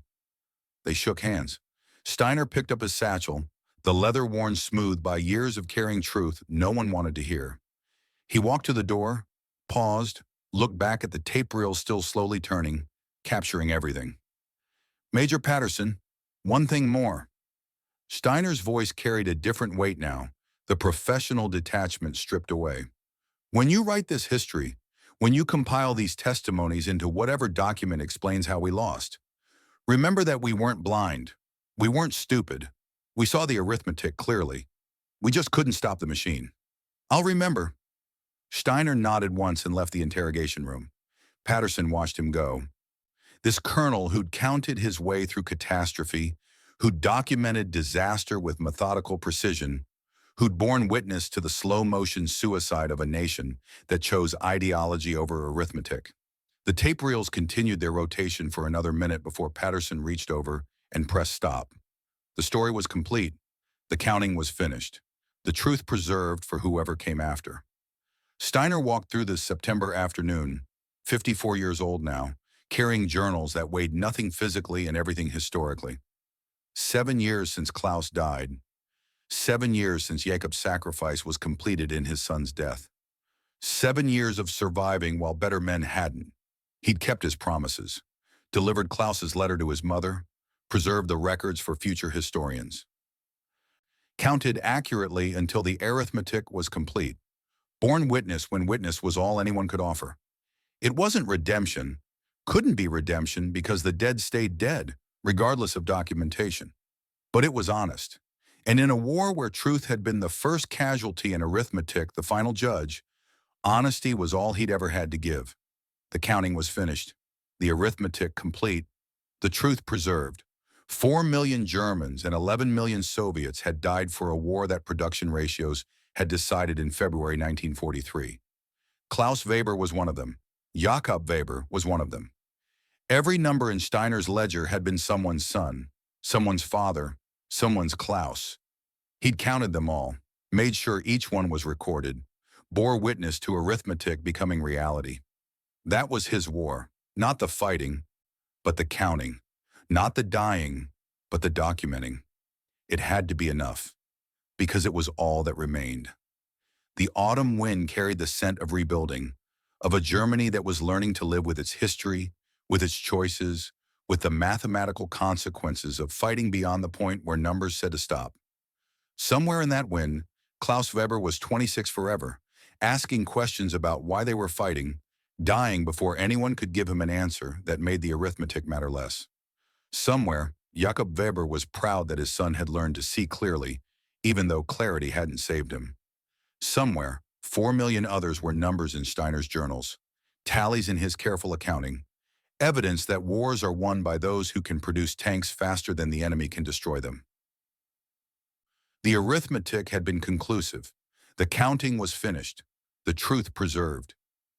They shook hands. Steiner picked up his satchel, the leather worn smooth by years of carrying truth no one wanted to hear. He walked to the door, paused, looked back at the tape reel still slowly turning, capturing everything. Major Patterson, one thing more. Steiner's voice carried a different weight now, the professional detachment stripped away. When you write this history, when you compile these testimonies into whatever document explains how we lost, remember that we weren't blind. We weren't stupid. We saw the arithmetic clearly. We just couldn't stop the machine. I'll remember. Steiner nodded once and left the interrogation room. Patterson watched him go. This colonel who'd counted his way through catastrophe, who'd documented disaster with methodical precision, who'd borne witness to the slow-motion suicide of a nation that chose ideology over arithmetic. The tape reels continued their rotation for another minute before Patterson reached over and pressed stop. The story was complete. The counting was finished. The truth preserved for whoever came after. Steiner walked through this September afternoon, 54 years old now, carrying journals that weighed nothing physically and everything historically. 7 years since Klaus died. 7 years since Jacob's sacrifice was completed in his son's death. 7 years of surviving while better men hadn't. He'd kept his promises, delivered Klaus's letter to his mother, preserved the records for future historians. Counted accurately until the arithmetic was complete. Born witness when witness was all anyone could offer. It wasn't redemption, couldn't be redemption because the dead stayed dead, regardless of documentation. But it was honest. And in a war where truth had been the first casualty and arithmetic the final judge, honesty was all he'd ever had to give. The counting was finished, the arithmetic complete, the truth preserved. 4 million Germans and 11 million Soviets had died for a war that production ratios had decided in February 1943. Klaus Weber was one of them. Jakob Weber was one of them. Every number in Steiner's ledger had been someone's son, someone's father, someone's Klaus. He'd counted them all, made sure each one was recorded, bore witness to arithmetic becoming reality. That was his war, not the fighting, but the counting, not the dying, but the documenting. It had to be enough, because it was all that remained. The autumn wind carried the scent of rebuilding, of a Germany that was learning to live with its history, with its choices, with the mathematical consequences of fighting beyond the point where numbers said to stop. Somewhere in that wind, Klaus Weber was 26 forever, asking questions about why they were fighting, dying before anyone could give him an answer that made the arithmetic matter less. Somewhere, Jakob Weber was proud that his son had learned to see clearly, even though clarity hadn't saved him. Somewhere, 4 million others were numbers in Steiner's journals, tallies in his careful accounting, evidence that wars are won by those who can produce tanks faster than the enemy can destroy them. The arithmetic had been conclusive. The counting was finished. The truth preserved.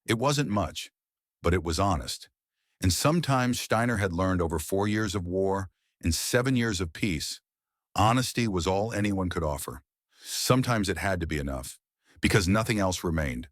It wasn't much, but it was honest. And sometimes Steiner had learned over 4 years of war and 7 years of peace, honesty was all anyone could offer. Sometimes it had to be enough, because nothing else remained.